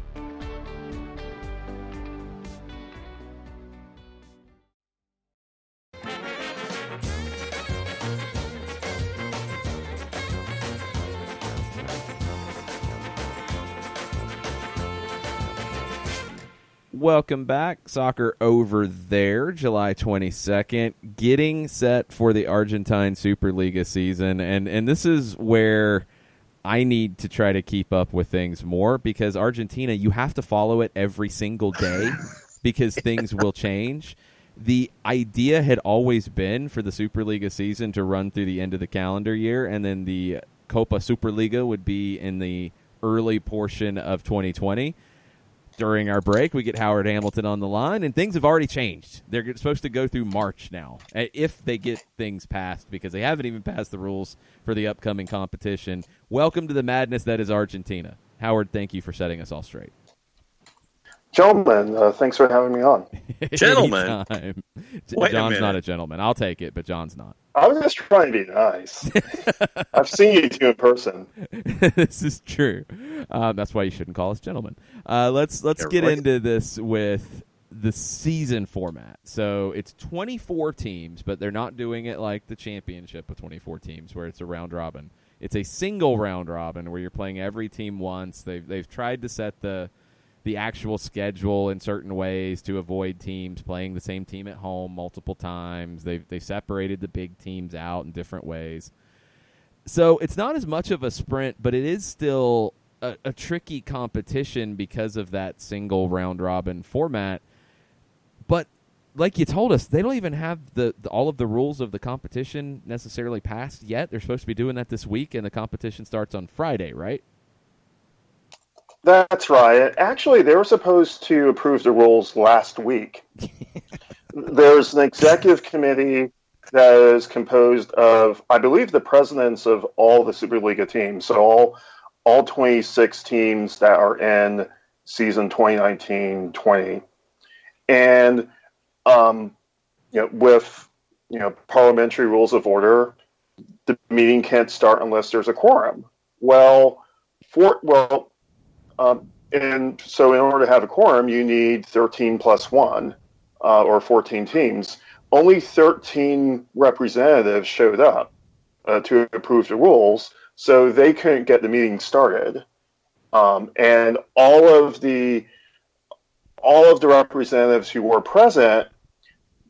Speaker 2: Welcome back. Soccer Over There, July 22nd, getting set for the Argentine Superliga season. And this is where I need to try to keep up with things more, because Argentina, you have to follow it every single day because things will change. The idea had always been for the Superliga season to run through the end of the calendar year, and then the Copa Superliga would be in the early portion of 2020. During our break, we get Howard Hamilton on the line, and things have already changed. They're supposed to go through March now, if they get things passed, because they haven't even passed the rules for the upcoming competition. Welcome to the madness that is Argentina. Howard, thank you for setting us all straight.
Speaker 11: Gentlemen, thanks for having me on.
Speaker 3: Gentlemen?
Speaker 2: John's not a gentleman. I'll take it, but John's not.
Speaker 11: I was just trying to be nice. I've seen you two in person.
Speaker 2: This is true. That's why you shouldn't call us gentlemen. Let's get into this with the season format. So it's 24 teams, but they're not doing it like the championship with 24 teams where it's a round robin. It's a single round robin where you're playing every team once. They've tried to set the actual schedule in certain ways to avoid teams playing the same team at home multiple times. They separated the big teams out in different ways. So it's not as much of a sprint, but it is still a tricky competition because of that single round-robin format. But like you told us, they don't even have all of the rules of the competition necessarily passed yet. They're supposed to be doing that this week, and the competition starts on Friday, right?
Speaker 11: That's right. Actually, they were supposed to approve the rules last week. There's an executive committee that is composed of, I believe, the presidents of all the Superliga teams. So all 26 teams that are in season 2019-20. And with parliamentary rules of order, the meeting can't start unless there's a quorum. And so in order to have a quorum, you need 13 plus 1, or 14 teams. Only 13 representatives showed up to approve the rules, so they couldn't get the meeting started. And all of the representatives who were present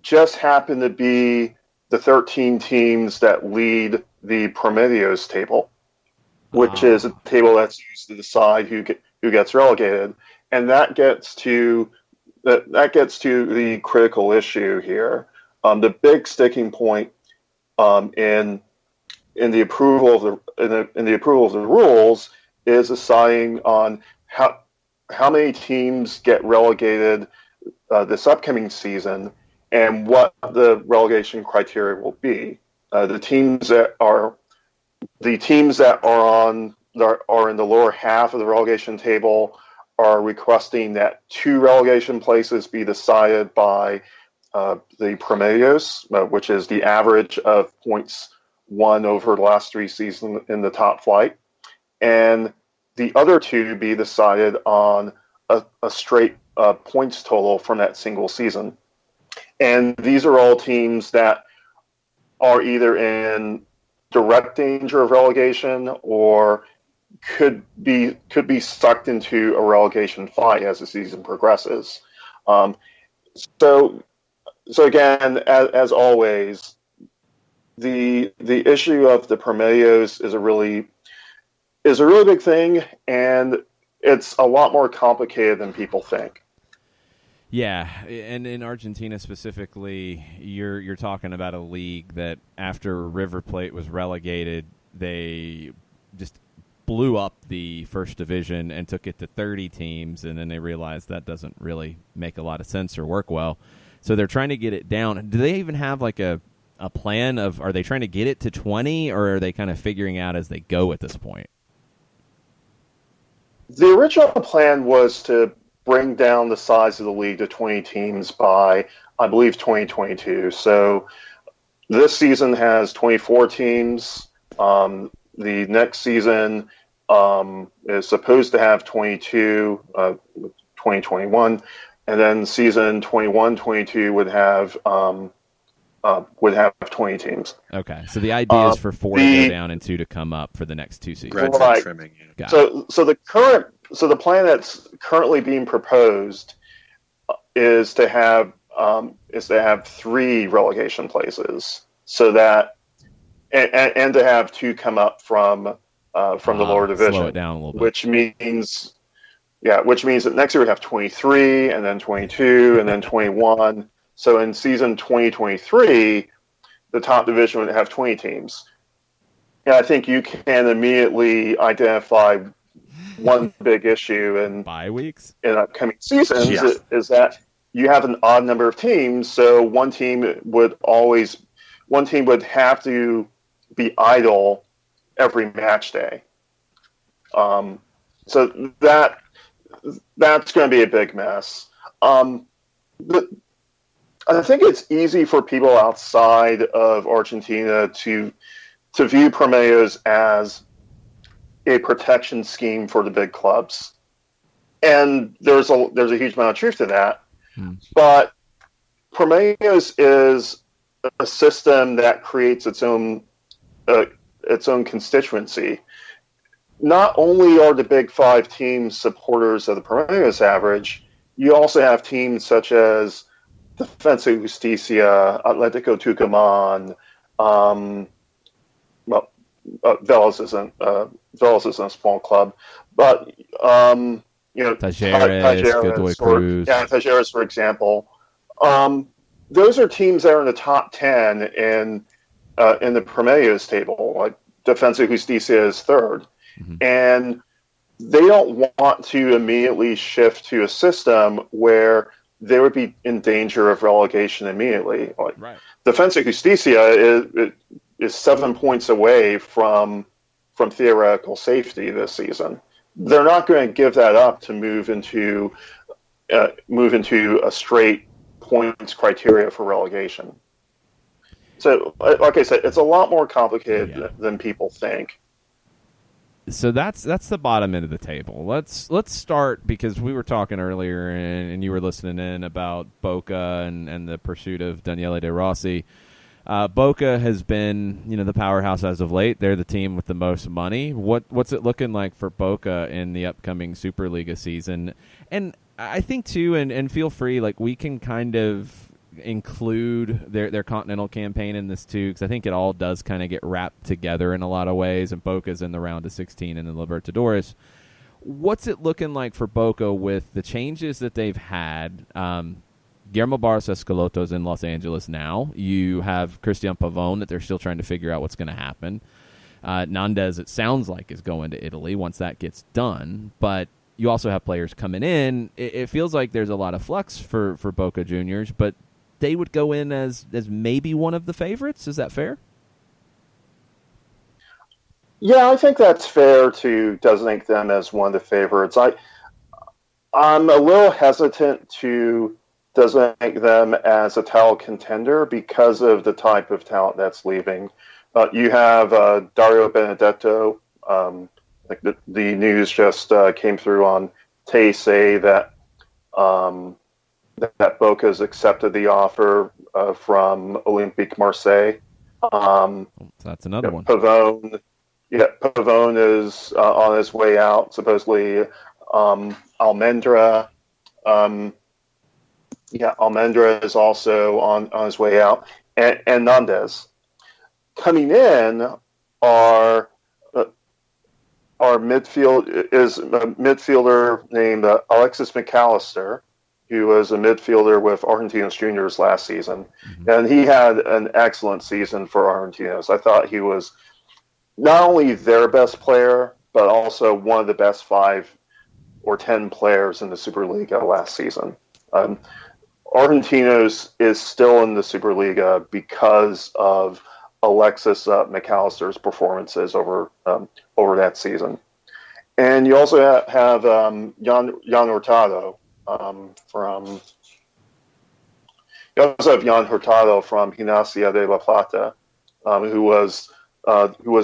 Speaker 11: just happened to be the 13 teams that lead the Promedios table, which is a table that's used to decide who gets relegated, and that gets to the critical issue here. The big sticking point in the approval of the rules is deciding on how many teams get relegated this upcoming season and what the relegation criteria will be. The teams that are in the lower half of the relegation table are requesting that 2 relegation places be decided by the Promedios, which is the average of points won over the last 3 seasons in the top flight, and the other 2 be decided on a straight points total from that single season. And these are all teams that are either in direct danger of relegation or could be sucked into a relegation fight as the season progresses. So again, as always, the issue of the Promedios is a really big thing, and it's a lot more complicated than people think.
Speaker 2: Yeah, and in Argentina specifically, you're talking about a league that after River Plate was relegated, they just blew up the first division and took it to 30 teams, and then they realized that doesn't really make a lot of sense or work well. So they're trying to get it down. Do they even have like a plan of, are they trying to get it to 20, or are they kind of figuring out as they go at this point?
Speaker 11: The original plan was to bring down the size of the league to 20 teams by, I believe, 2022. So this season has 24 teams. The next season is supposed to have 22, 2021, and then season 21-22 would have 20 teams.
Speaker 2: Okay, so the idea is for 4 to go down and 2 to come up for the next 2 seasons.
Speaker 11: Right.
Speaker 3: Trimming, yeah.
Speaker 11: So the plan that's currently being proposed is to have 3 relegation places, so that and to have 2 come up from the lower division.
Speaker 2: Slow it down a little bit.
Speaker 11: Which means that next year we have 23, and then 22, and then 21. So in season 2023, the top division would have 20 teams. And I think you can immediately identify one big issue in
Speaker 2: bye weeks
Speaker 11: in upcoming seasons is that you have an odd number of teams. So one team would have to be idle every match day. So that's going to be a big mess. I think it's easy for people outside of Argentina to view Promedios as a protection scheme for the big clubs, and there's a huge amount of truth to that. But Promedios is a system that creates its own constituency. Not only are the Big Five teams supporters of the Promedios average, you also have teams such as Defensa y Justicia, Atlético Tucumán. Vélez isn't a small club, but
Speaker 2: Talleres, Godoy Cruz.
Speaker 11: Talleres, for example. Those are teams that are in the top 10 in the Promedios table. Like Defensa y Justicia is third, and they don't want to immediately shift to a system where they would be in danger of relegation immediately.
Speaker 2: Right.
Speaker 11: Defensa y Justicia is 7 points away from theoretical safety this season. They're not going to give that up to move into a straight points criteria for relegation. So, like I said, it's a lot more complicated than people think.
Speaker 2: So that's the bottom end of the table. Let's start, because we were talking earlier and you were listening in about Boca and the pursuit of Daniele De Rossi. Boca has been, the powerhouse as of late. They're the team with the most money. What's it looking like for Boca in the upcoming Superliga season? And I think too, and feel free, we can kind of include their continental campaign in this too, because I think it all does kind of get wrapped together in a lot of ways, and Boca's in the round of 16 in the Libertadores. What's it looking like for Boca with the changes that they've had? Guillermo Barros Escalotto's in Los Angeles now. You have Cristian Pavón that they're still trying to figure out what's going to happen. Nandez, it sounds like, is going to Italy once that gets done, but you also have players coming in. It feels like there's a lot of flux for Boca Juniors, but they would go in as maybe one of the favorites. Is that fair?
Speaker 11: Yeah, I think that's fair to designate them as one of the favorites. I'm a little hesitant to designate them as a title contender because of the type of talent that's leaving. You have Dario Benedetto. The news just came through on TSA that Boca has accepted the offer from Olympique Marseille.
Speaker 2: So that's another one.
Speaker 11: Pavón is on his way out, supposedly. Almendra. Almendra is also on his way out. And Nandez. Coming in are midfielder named Alexis McAllister, He was a midfielder with Argentinos Juniors last season, and he had an excellent season for Argentinos. I thought he was not only their best player, but also one of the best 5 or 10 players in the Superliga last season. Argentinos is still in the Superliga because of Alexis McAllister's performances over that season. And you also have Jan Hurtado from Gimnasia de La Plata, who was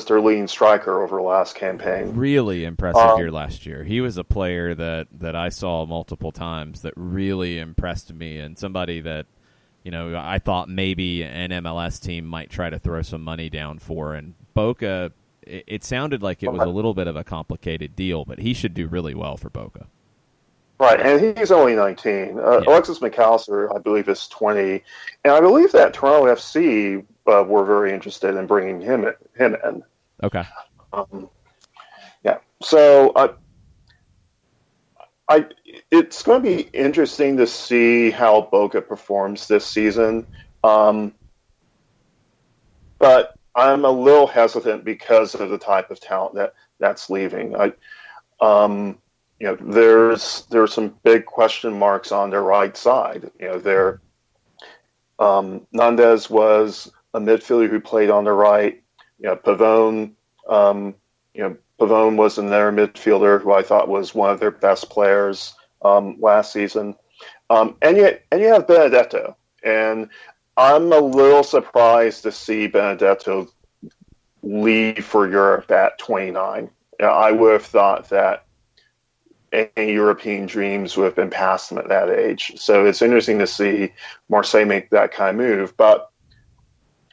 Speaker 11: their leading striker over the last campaign.
Speaker 2: Really impressive year last year. He was a player that I saw multiple times that really impressed me, and somebody that, you know, I thought maybe an MLS team might try to throw some money down for. And Boca, it sounded like it was a little bit of a complicated deal, but he should do really well for Boca.
Speaker 11: Right, and he's only 19. Alexis McAllister, I believe, is 20. And I believe that Toronto FC were very interested in bringing him in.
Speaker 2: Okay.
Speaker 11: Yeah. So it's going to be interesting to see how Boca performs this season. But I'm a little hesitant because of the type of talent that's leaving. There's some big question marks on their right side. Nandez was a midfielder who played on the right. Pavone was another midfielder who I thought was one of their best players last season. And you have Benedetto, and I'm a little surprised to see Benedetto leave for Europe at 29. I would have thought that any European dreams would have been past him at that age. So it's interesting to see Marseille make that kind of move. But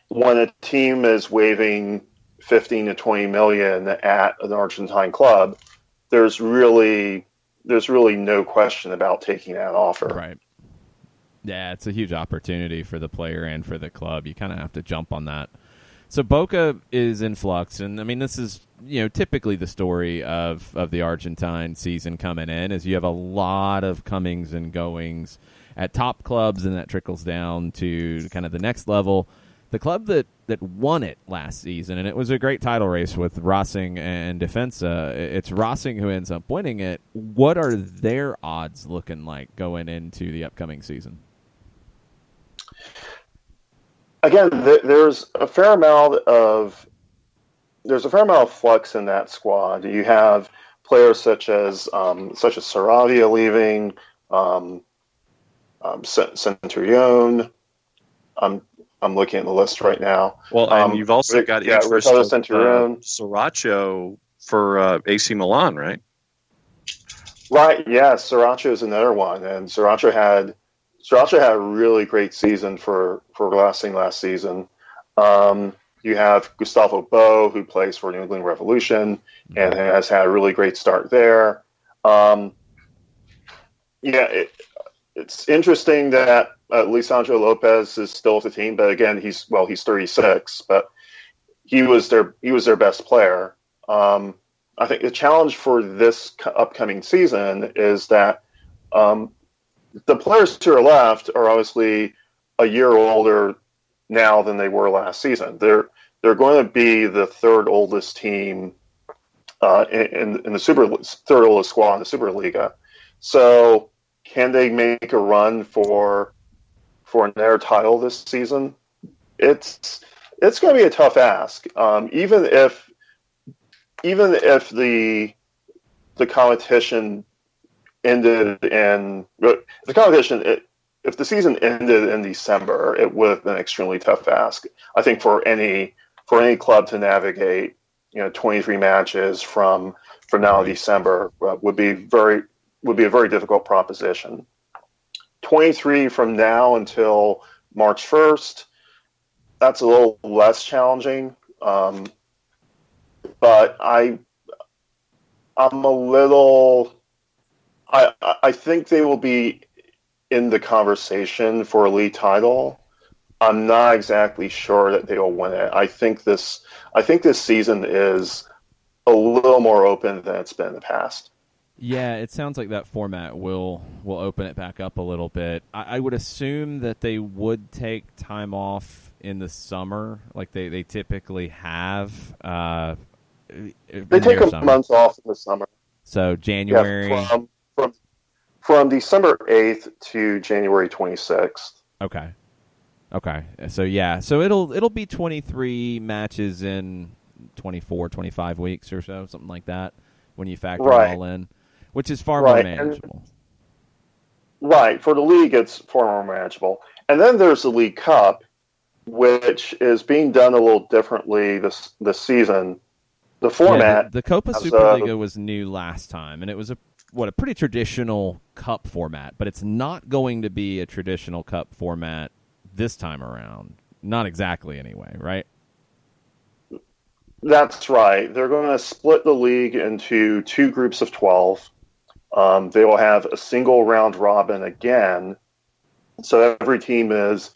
Speaker 11: when a team is waving 15 to 20 million at an Argentine club, there's really no question about taking that offer.
Speaker 2: Right. Yeah, it's a huge opportunity for the player and for the club. You kind of have to jump on that. So Boca is in flux, and I mean, this is, typically the story of the Argentine season coming in, is you have a lot of comings and goings at top clubs, and that trickles down to kind of the next level. The club that won it last season, and it was a great title race with Racing and Defensa, it's Racing who ends up winning it. What are their odds looking like going into the upcoming season?
Speaker 11: Again, there's a fair amount of flux in that squad. You have players such as Saravia leaving, Centurion. I'm looking at the list right now.
Speaker 3: Well, and you've also got interest of
Speaker 11: Sriracho
Speaker 3: for AC Milan, right?
Speaker 11: Right. Yeah, Sriracho is another one, and Sriracho had a really great season for Racing last season. You have Gustavo Bo, who plays for New England Revolution and has had a really great start there. It's interesting that Lisandro Lopez is still with the team, but again, he's 36, but he was their best player. I think the challenge for this upcoming season is that the players who are left are obviously a year older now than they were last season. They're going to be the third oldest team in the third oldest squad in the Superliga. So can they make a run for another title this season? It's going to be a tough ask. Even if the competition ended if the season ended in December, it would have been an extremely tough ask. I think for any club to navigate, 23 matches from now to December would be a very difficult proposition. 23 from now until March 1st, that's a little less challenging. But I'm a little. I think they will be in the conversation for a league title. I'm not exactly sure that they will win it. I think this season is a little more open than it's been in the past.
Speaker 2: Yeah, it sounds like that format will open it back up a little bit. I would assume that they would take time off in the summer, like they typically have.
Speaker 11: They take a month off in the summer.
Speaker 2: So January.
Speaker 11: Yeah, from December 8th to January 26th.
Speaker 2: Okay. So it'll be 23 matches in 24, 25 weeks or so, something like that, when you factor it all in, which is far more manageable.
Speaker 11: For the league, it's far more manageable. And then there's the League Cup, which is being done a little differently this season. The format,
Speaker 2: the Copa Superliga was new last time, and it was a pretty traditional cup format, but it's not going to be a traditional cup format this time around. Not exactly, anyway, right?
Speaker 11: That's right. They're going to split the league into 2 groups of 12. They will have a single round robin again, so every team is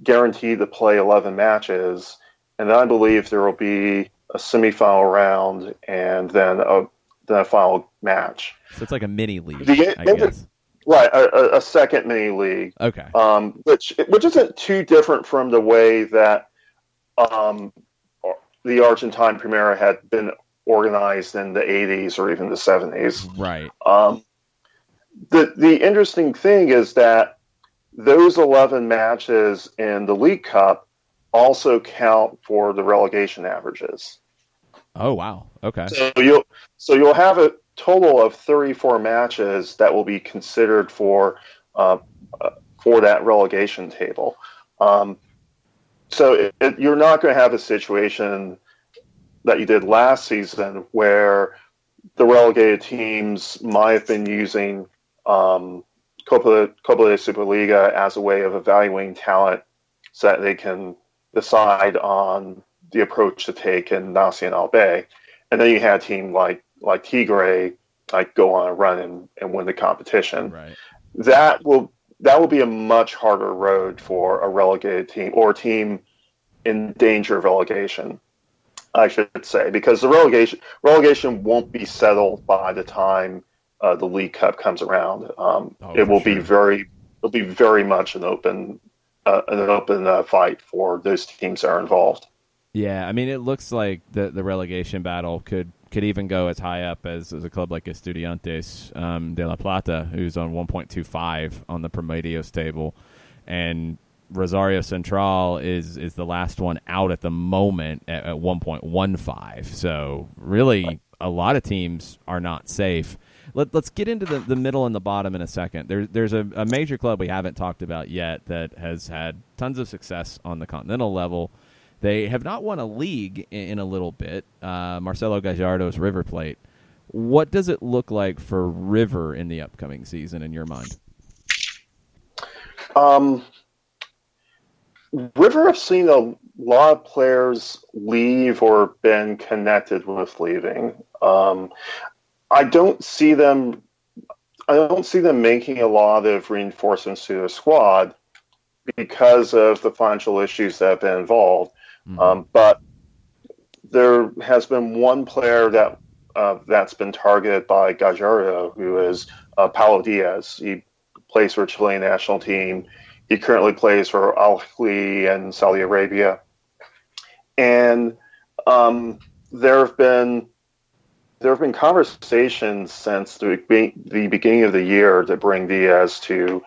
Speaker 11: guaranteed to play 11 matches, and I believe there will be a semifinal round and then a final match.
Speaker 2: So it's like a mini league, I guess.
Speaker 11: Right, a second mini league.
Speaker 2: Okay.
Speaker 11: Which isn't too different from the way that the Argentine Primera had been organized in the 80s or even the 70s.
Speaker 2: Right.
Speaker 11: The interesting thing is that those 11 matches in the League Cup also count for the relegation averages.
Speaker 2: Oh, wow. Okay.
Speaker 11: So you'll have a total of 34 matches that will be considered for that relegation table. So you're not going to have a situation that you did last season where the relegated teams might have been using Copa de Superliga as a way of evaluating talent so that they can decide on the approach to take in Nacional B. And then you had a team like Tigre go on a run and win the competition.
Speaker 2: Right.
Speaker 11: That will be a much harder road for a relegated team or a team in danger of relegation, I should say, because the relegation won't be settled by the time the League Cup comes around. It will be very much an open fight for those teams that are involved.
Speaker 2: Yeah, I mean, it looks like the relegation battle could even go as high up as a club like Estudiantes de La Plata, who's on 1.25 on the Promedios table, and Rosario Central is the last one out at the moment at 1.15. So really, a lot of teams are not safe. Let's get into the middle and the bottom in a second. There's a major club we haven't talked about yet that has had tons of success on the continental level. They have not won a league in a little bit. Marcelo Gallardo's River Plate. What does it look like for River in the upcoming season in your mind?
Speaker 11: River have seen a lot of players leave or been connected with leaving. I don't see them making a lot of reinforcements to their squad because of the financial issues that have been involved. But there has been one player that's been targeted by Gallardo, who is Paulo Diaz. He plays for the Chilean national team. He currently plays for Al Ahly in Saudi Arabia. And there have been conversations since the beginning of the year to bring Diaz to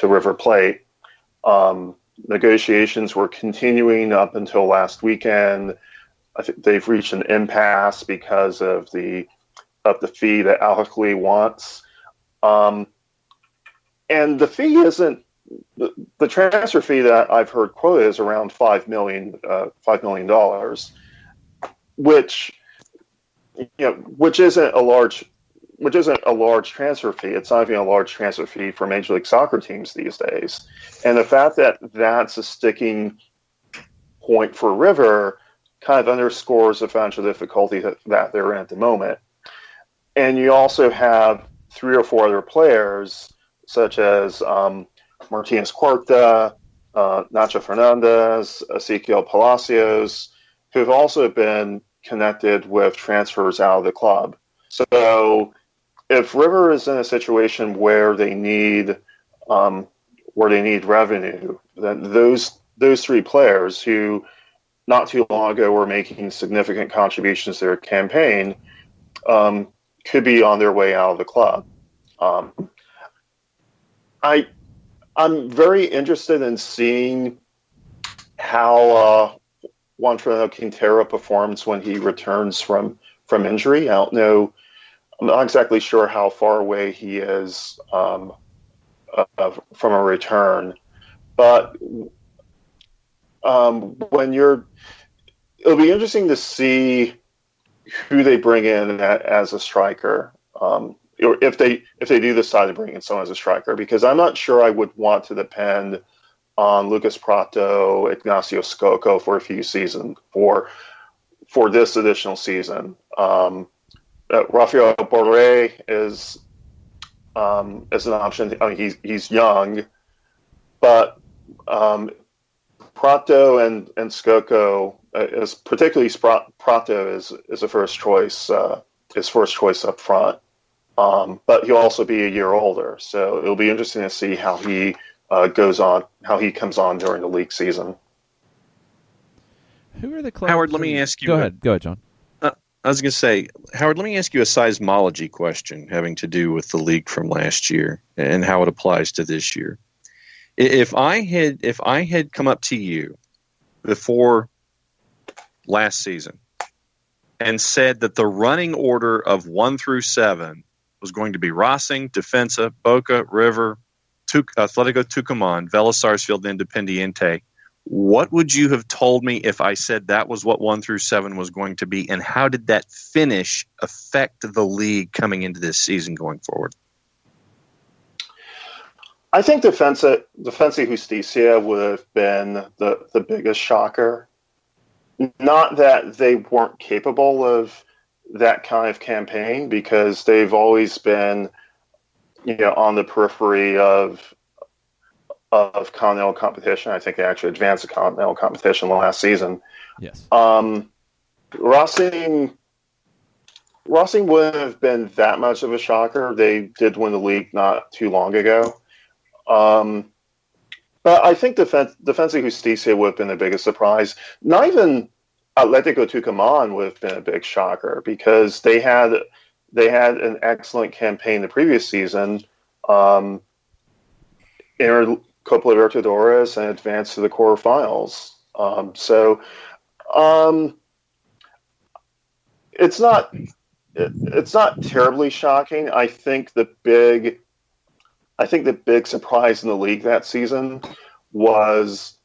Speaker 11: River Plate. Negotiations were continuing up until last weekend. I think they've reached an impasse because of the fee that Al Ahly wants. And the fee isn't the transfer fee that I've heard quoted is around $5 million, which isn't a large transfer fee. It's not even a large transfer fee for Major League Soccer teams these days. And the fact that that's a sticking point for River kind of underscores the financial difficulty that they're in at the moment. And you also have 3 or 4 other players, such as Martinez Cuarta, Nacho Fernandez, Ezequiel Palacios, who have also been connected with transfers out of the club. So if River is in a situation where they need revenue, then those three players who not too long ago were making significant contributions to their campaign could be on their way out of the club. I'm very interested in seeing how Juan Fernando Quintero performs when he returns from injury. I don't know. I'm not exactly sure how far away he is from a return, but it'll be interesting to see who they bring in as a striker, if they do decide to bring in someone as a striker, because I'm not sure I would want to depend on Lucas Prato, Ignacio Scocco for a few seasons for this additional season. Rafael Borré is an option. I mean, he's young, but Prato and Scocco, is particularly Prato is a first choice. His first choice up front, but he'll also be a year older, so it'll be interesting to see how he comes on during the league season.
Speaker 2: Who are the clubs?
Speaker 3: Howard, let me ask you.
Speaker 2: Go ahead, John.
Speaker 3: I was going to say, Howard, let me ask you a seismology question having to do with the league from last year and how it applies to this year. If I had come up to you before last season and said that the running order of 1 through 7 was going to be Racing, Defensa, Boca, River, Atletico Tucumán, Vélez Sarsfield, Independiente, what would you have told me if I said that was what 1 through 7 was going to be, and how did that finish affect the league coming into this season going forward?
Speaker 11: I think Defensa Justicia would have been the biggest shocker. Not that they weren't capable of that kind of campaign, because they've always been, on the periphery of continental competition. I think they actually advanced the continental competition last season.
Speaker 2: Yes.
Speaker 11: Racing wouldn't have been that much of a shocker. They did win the league not too long ago. But I think Defensa Justicia would have been the biggest surprise. Not even Atletico Tucumán would have been a big shocker, because they had an excellent campaign the previous season, entered Copa Libertadores and advanced to the quarterfinals. It's not terribly shocking. I think the big surprise in the league that season was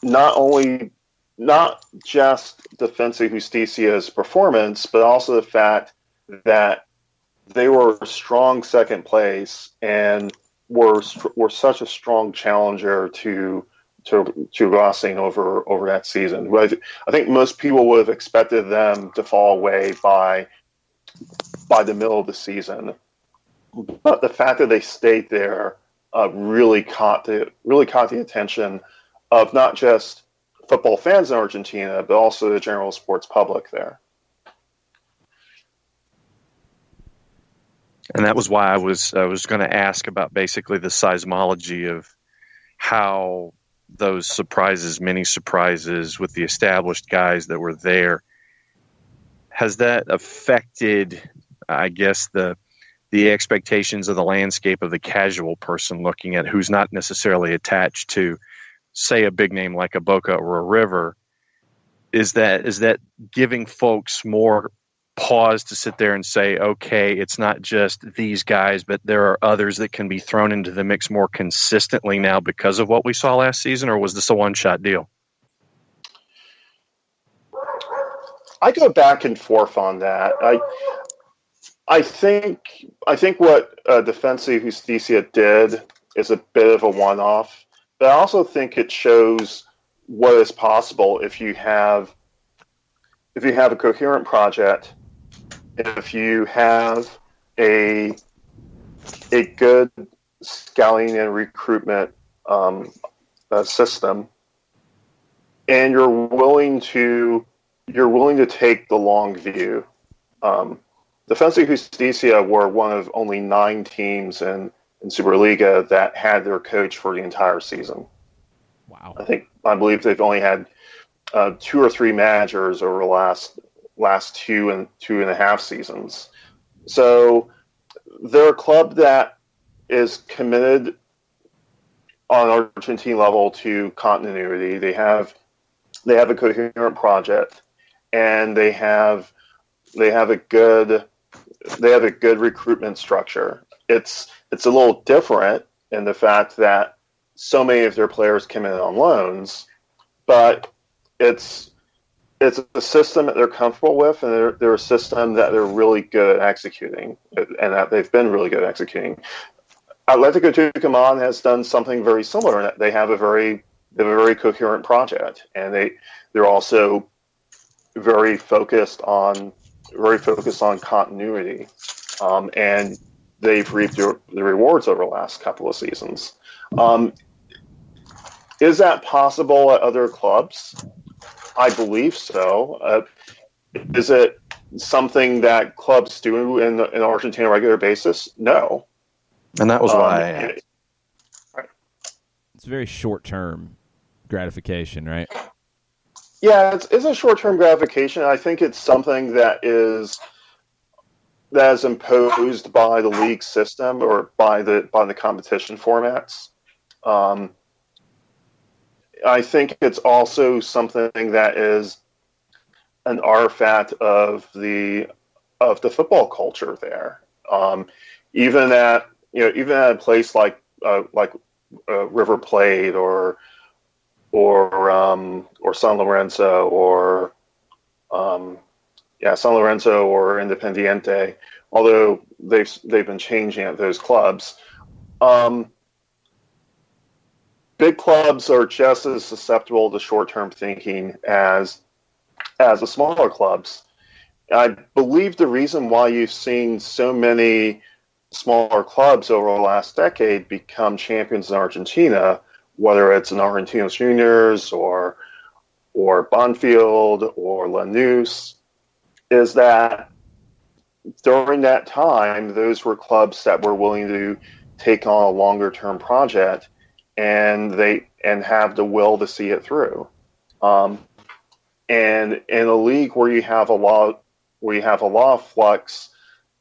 Speaker 11: not just Defensa Justicia's performance, but also the fact that they were a strong second place and were such a strong challenger to Racing over that season. I think most people would have expected them to fall away by the middle of the season, but the fact that they stayed there really caught the attention of not just football fans in Argentina, but also the general sports public there.
Speaker 3: And that was why I was going to ask about basically the seismology of how those surprises, many surprises with the established guys that were there, has that affected, I guess, the expectations of the landscape of the casual person looking at who's not necessarily attached to, say, a big name like a Boca or a River? Is that giving folks more pause to sit there and say, okay, it's not just these guys, but there are others that can be thrown into the mix more consistently now because of what we saw last season, or was this a one-shot deal?
Speaker 11: I go back and forth on that. I think what Defensa Justicia did is a bit of a one-off, but I also think it shows what is possible if you have a coherent project, if you have a good scouting and recruitment system, and you're willing to take the long view. Defensa Justicia were one of only 9 teams in Superliga that had their coach for the entire season.
Speaker 2: Wow.
Speaker 11: I believe they've only had 2 or 3 managers over the last 2.5 seasons. So they're a club that is committed on an Argentine level to continuity. They have a coherent project, and they have a good recruitment structure. It's a little different in the fact that so many of their players come in on loans, but it's a system that they're comfortable with, and they're a system that they're really good at executing, and that they've been really good at executing. Atletico Tucumán has done something very similar in that they have a very coherent project, and they're also very focused on continuity, and they've reaped the rewards over the last couple of seasons. Is that possible at other clubs? I believe so. Is it something that clubs do in Argentina on a regular basis? No.
Speaker 3: And that was why I asked.
Speaker 2: It's very short-term gratification, right?
Speaker 11: Yeah, it's a short-term gratification. I think it's something that is imposed by the league system or by the competition formats. I think it's also something that is an artifact of the football culture there. Even at a place like River Plate or San Lorenzo or San Lorenzo or Independiente, although they've been changing at those clubs. Big clubs are just as susceptible to short-term thinking as the smaller clubs. I believe the reason why you've seen so many smaller clubs over the last decade become champions in Argentina, whether it's in Argentinos Juniors or Banfield or Lanús, is that during that time, those were clubs that were willing to take on a longer-term project and have the will to see it through. And in a league where you have a lot of flux,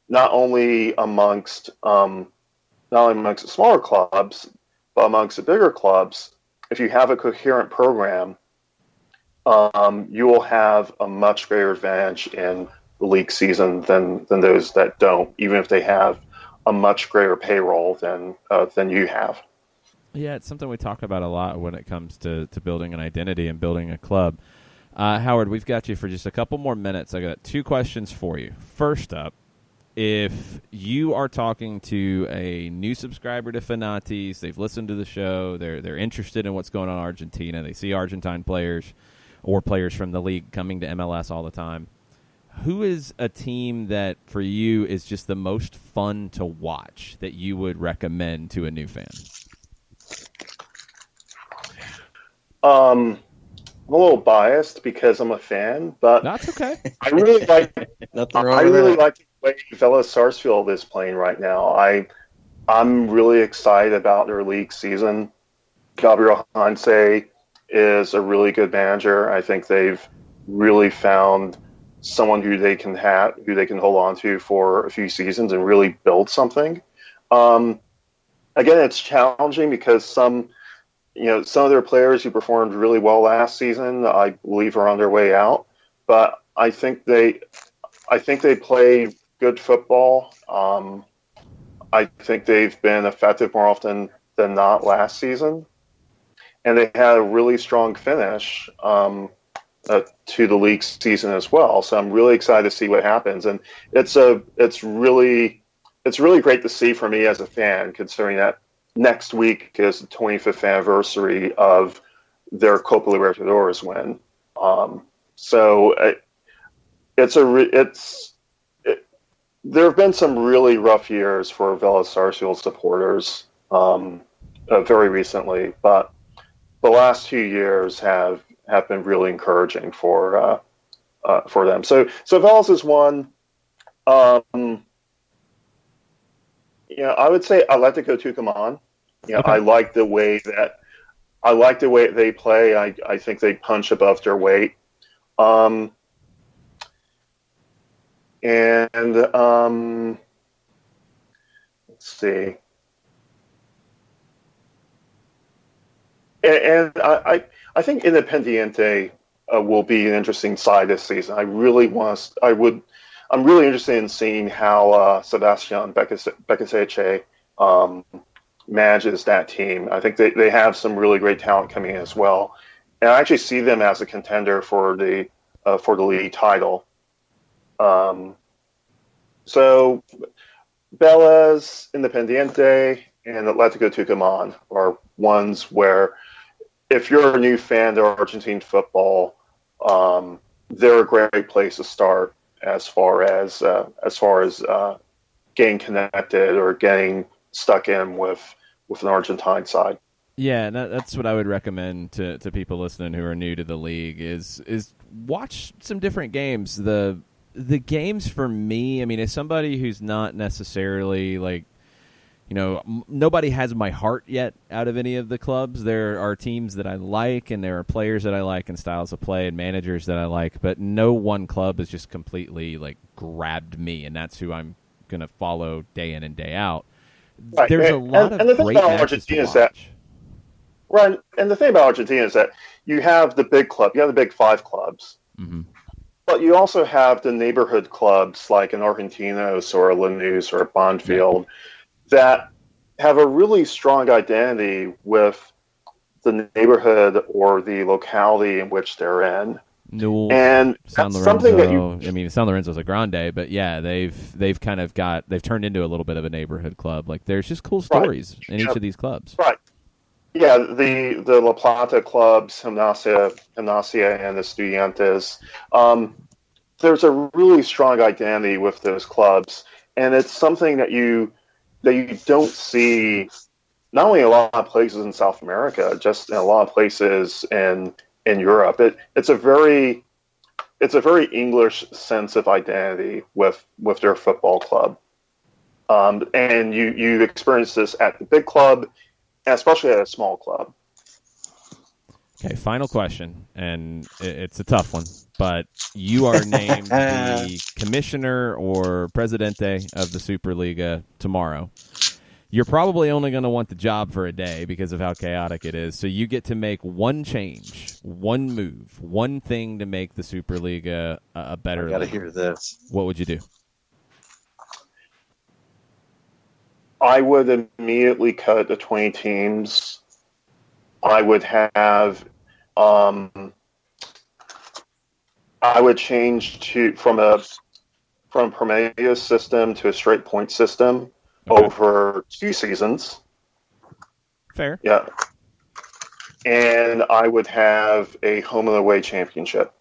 Speaker 11: not only amongst the smaller clubs, but amongst the bigger clubs, if you have a coherent program, you will have a much greater advantage in the league season than those that don't, even if they have a much greater payroll than you have.
Speaker 2: Yeah, it's something we talk about a lot when it comes to building an identity and building a club. Howard, we've got you for just a couple more minutes. I got 2 questions for you. First up, if you are talking to a new subscriber to Fanatis, they've listened to the show, they're interested in what's going on in Argentina, they see Argentine players or players from the league coming to MLS all the time, who is a team that for you is just the most fun to watch that you would recommend to a new fan?
Speaker 11: I'm a little biased because I'm a fan, but
Speaker 2: that's okay.
Speaker 11: I really like
Speaker 3: Nothing wrong with that.
Speaker 11: like the way Vélez Sarsfield is playing right now. I'm really excited about their league season. Gabriel Heinze is a really good manager. I think they've really found someone who they can hold on to for a few seasons and really build something. Again, it's challenging because some of their players who performed really well last season, I believe, are on their way out. But I think they play good football. I think they've been effective more often than not last season, and they had a really strong finish to the league season as well. So I'm really excited to see what happens, and it's really great to see for me as a fan, considering that next week is the 25th anniversary of their Copa Libertadores win. There have been some really rough years for Vélez Sarsfield supporters very recently, but the last 2 years have been really encouraging for them. So Vélez is one. I would say Atletico Tucumán.
Speaker 2: Okay.
Speaker 11: I like the way they play. I think they punch above their weight. Let's see. And I think Independiente will be an interesting side this season. I'm really interested in seeing how Sebastian Becasece manages that team. I think they have some really great talent coming in as well, and I actually see them as a contender for the league title. So Vélez, Independiente, and Atletico Tucumán are ones where, if you're a new fan to Argentine football, they're a great place to start as far as getting connected or getting stuck in with an Argentine side.
Speaker 2: Yeah, that's what I would recommend to people listening who are new to the league is watch some different games. The games for me, I mean, as somebody who's not necessarily like, nobody has my heart yet out of any of the clubs. There are teams that I like, and there are players that I like, and styles of play, and managers that I like, but no one club has just completely like grabbed me, and that's who I'm going to follow day in and day out.
Speaker 11: Right.
Speaker 2: There's a lot of great matches to watch.
Speaker 11: Right, and the thing about Argentina is that you have the big club, you have the big five clubs, but you also have the neighborhood clubs like an Argentinos or a Lanús or a Bonfield that have a really strong identity with the neighborhood or the locality in which they're in.
Speaker 2: Newell's,
Speaker 11: and
Speaker 2: San
Speaker 11: that's
Speaker 2: Lorenzo.
Speaker 11: Something that
Speaker 2: San Lorenzo's a grande, but yeah, they've turned into a little bit of a neighborhood club. Like, there's just cool stories in each of these clubs.
Speaker 11: Right. Yeah, the La Plata clubs, Gimnasia and the Estudiantes. There's a really strong identity with those clubs, and it's something that you don't see not only in a lot of places in South America, just in a lot of places in Europe. It's a very English sense of identity with their football club, and you experience this at the big club, and especially at a small club.
Speaker 2: Okay, final question, and it's a tough one, but you are named the commissioner or presidente of the Superliga tomorrow. You're probably only going to want the job for a day because of how chaotic it is, so you get to make one change, one move, one thing to make the Superliga a better league.
Speaker 3: I got to hear this.
Speaker 2: What would you do?
Speaker 11: I would immediately cut the 20 teams. I would have, I would change from a Prometheus system to a straight point system over 2 seasons.
Speaker 2: Fair.
Speaker 11: Yeah. And I would have a home and away championship.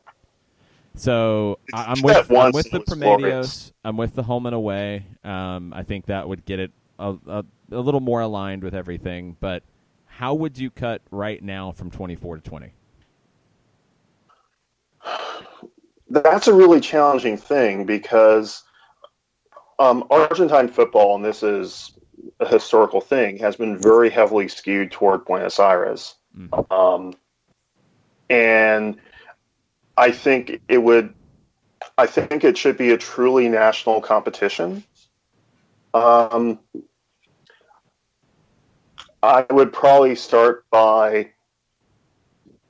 Speaker 2: So I'm with the Promedios. I'm with the home and away. I think that would get it a little more aligned with everything. But how would you cut right now from 24 to 20?
Speaker 11: That's a really challenging thing because Argentine football, and this is a historical thing, has been very heavily skewed toward Buenos Aires. And I think it should be a truly national competition. I would probably start by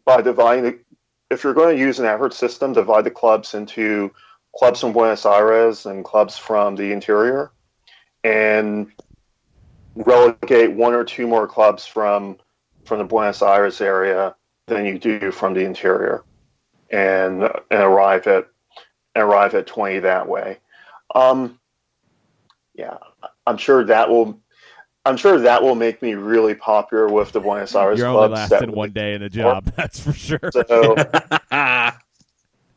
Speaker 11: dividing if you're going to use an average system, divide the clubs into clubs from Buenos Aires and clubs from the interior, and relegate 1 or 2 more clubs from the Buenos Aires area than you do from the interior, and arrive at 20 that way. Yeah, I'm sure that will make me really popular with the Buenos Aires
Speaker 2: You're
Speaker 11: clubs.
Speaker 2: You're only lasting one day in a job, that's for sure.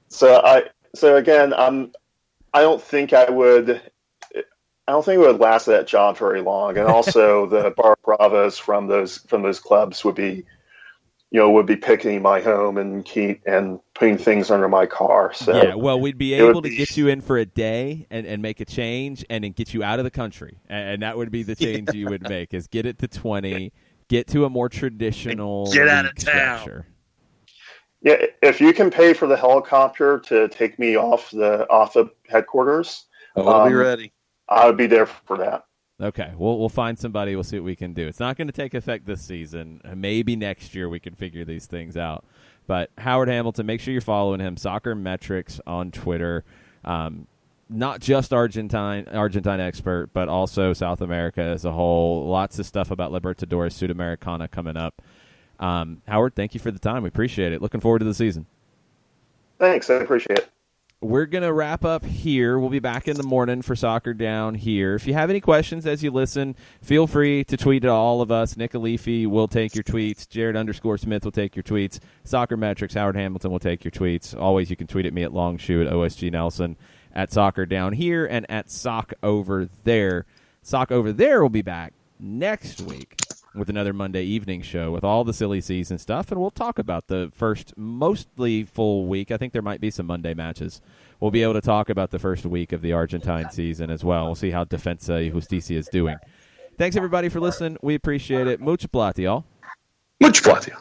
Speaker 11: So again, I don't think it would last that job very long, and also the Bar Bravas from those clubs would be would be picking my home and putting things under my car. So
Speaker 2: yeah, well, we'd be able to get you in for a day and make a change and then get you out of the country. And that would be the change you would make, is get it to 20, get to a more traditional
Speaker 3: get out of town.
Speaker 2: Structure.
Speaker 11: Yeah, if you can pay for the helicopter to take me off the headquarters,
Speaker 3: I'll be ready.
Speaker 11: I would be there for that.
Speaker 2: Okay, we'll find somebody. We'll see what we can do. It's not going to take effect this season. Maybe next year we can figure these things out. But Howard Hamilton, make sure you're following him. Soccer Metrics on Twitter. Not just Argentine expert, but also South America as a whole. Lots of stuff about Libertadores Sudamericana coming up. Howard, thank you for the time. We appreciate it. Looking forward to the season.
Speaker 11: Thanks. I appreciate it.
Speaker 2: We're going to wrap up here. We'll be back in the morning for Soccer Down here. If you have any questions as you listen, feel free to tweet at all of us. Nick Alifi will take your tweets. Jared_Smith will take your tweets. Soccer Metrics, Howard Hamilton will take your tweets. Always, you can tweet at me at Longshoe, at OSG Nelson, at Soccer Down here, and at Sock Over There. Sock Over There will be back next week with another Monday evening show with all the silly season stuff, and we'll talk about the first mostly full week. I think there might be some Monday matches. We'll be able to talk about the first week of the Argentine season as well. We'll see how Defensa y Justicia is doing. Thanks, everybody, for listening. We appreciate it. Mucho plata, y'all.
Speaker 3: Mucho plata.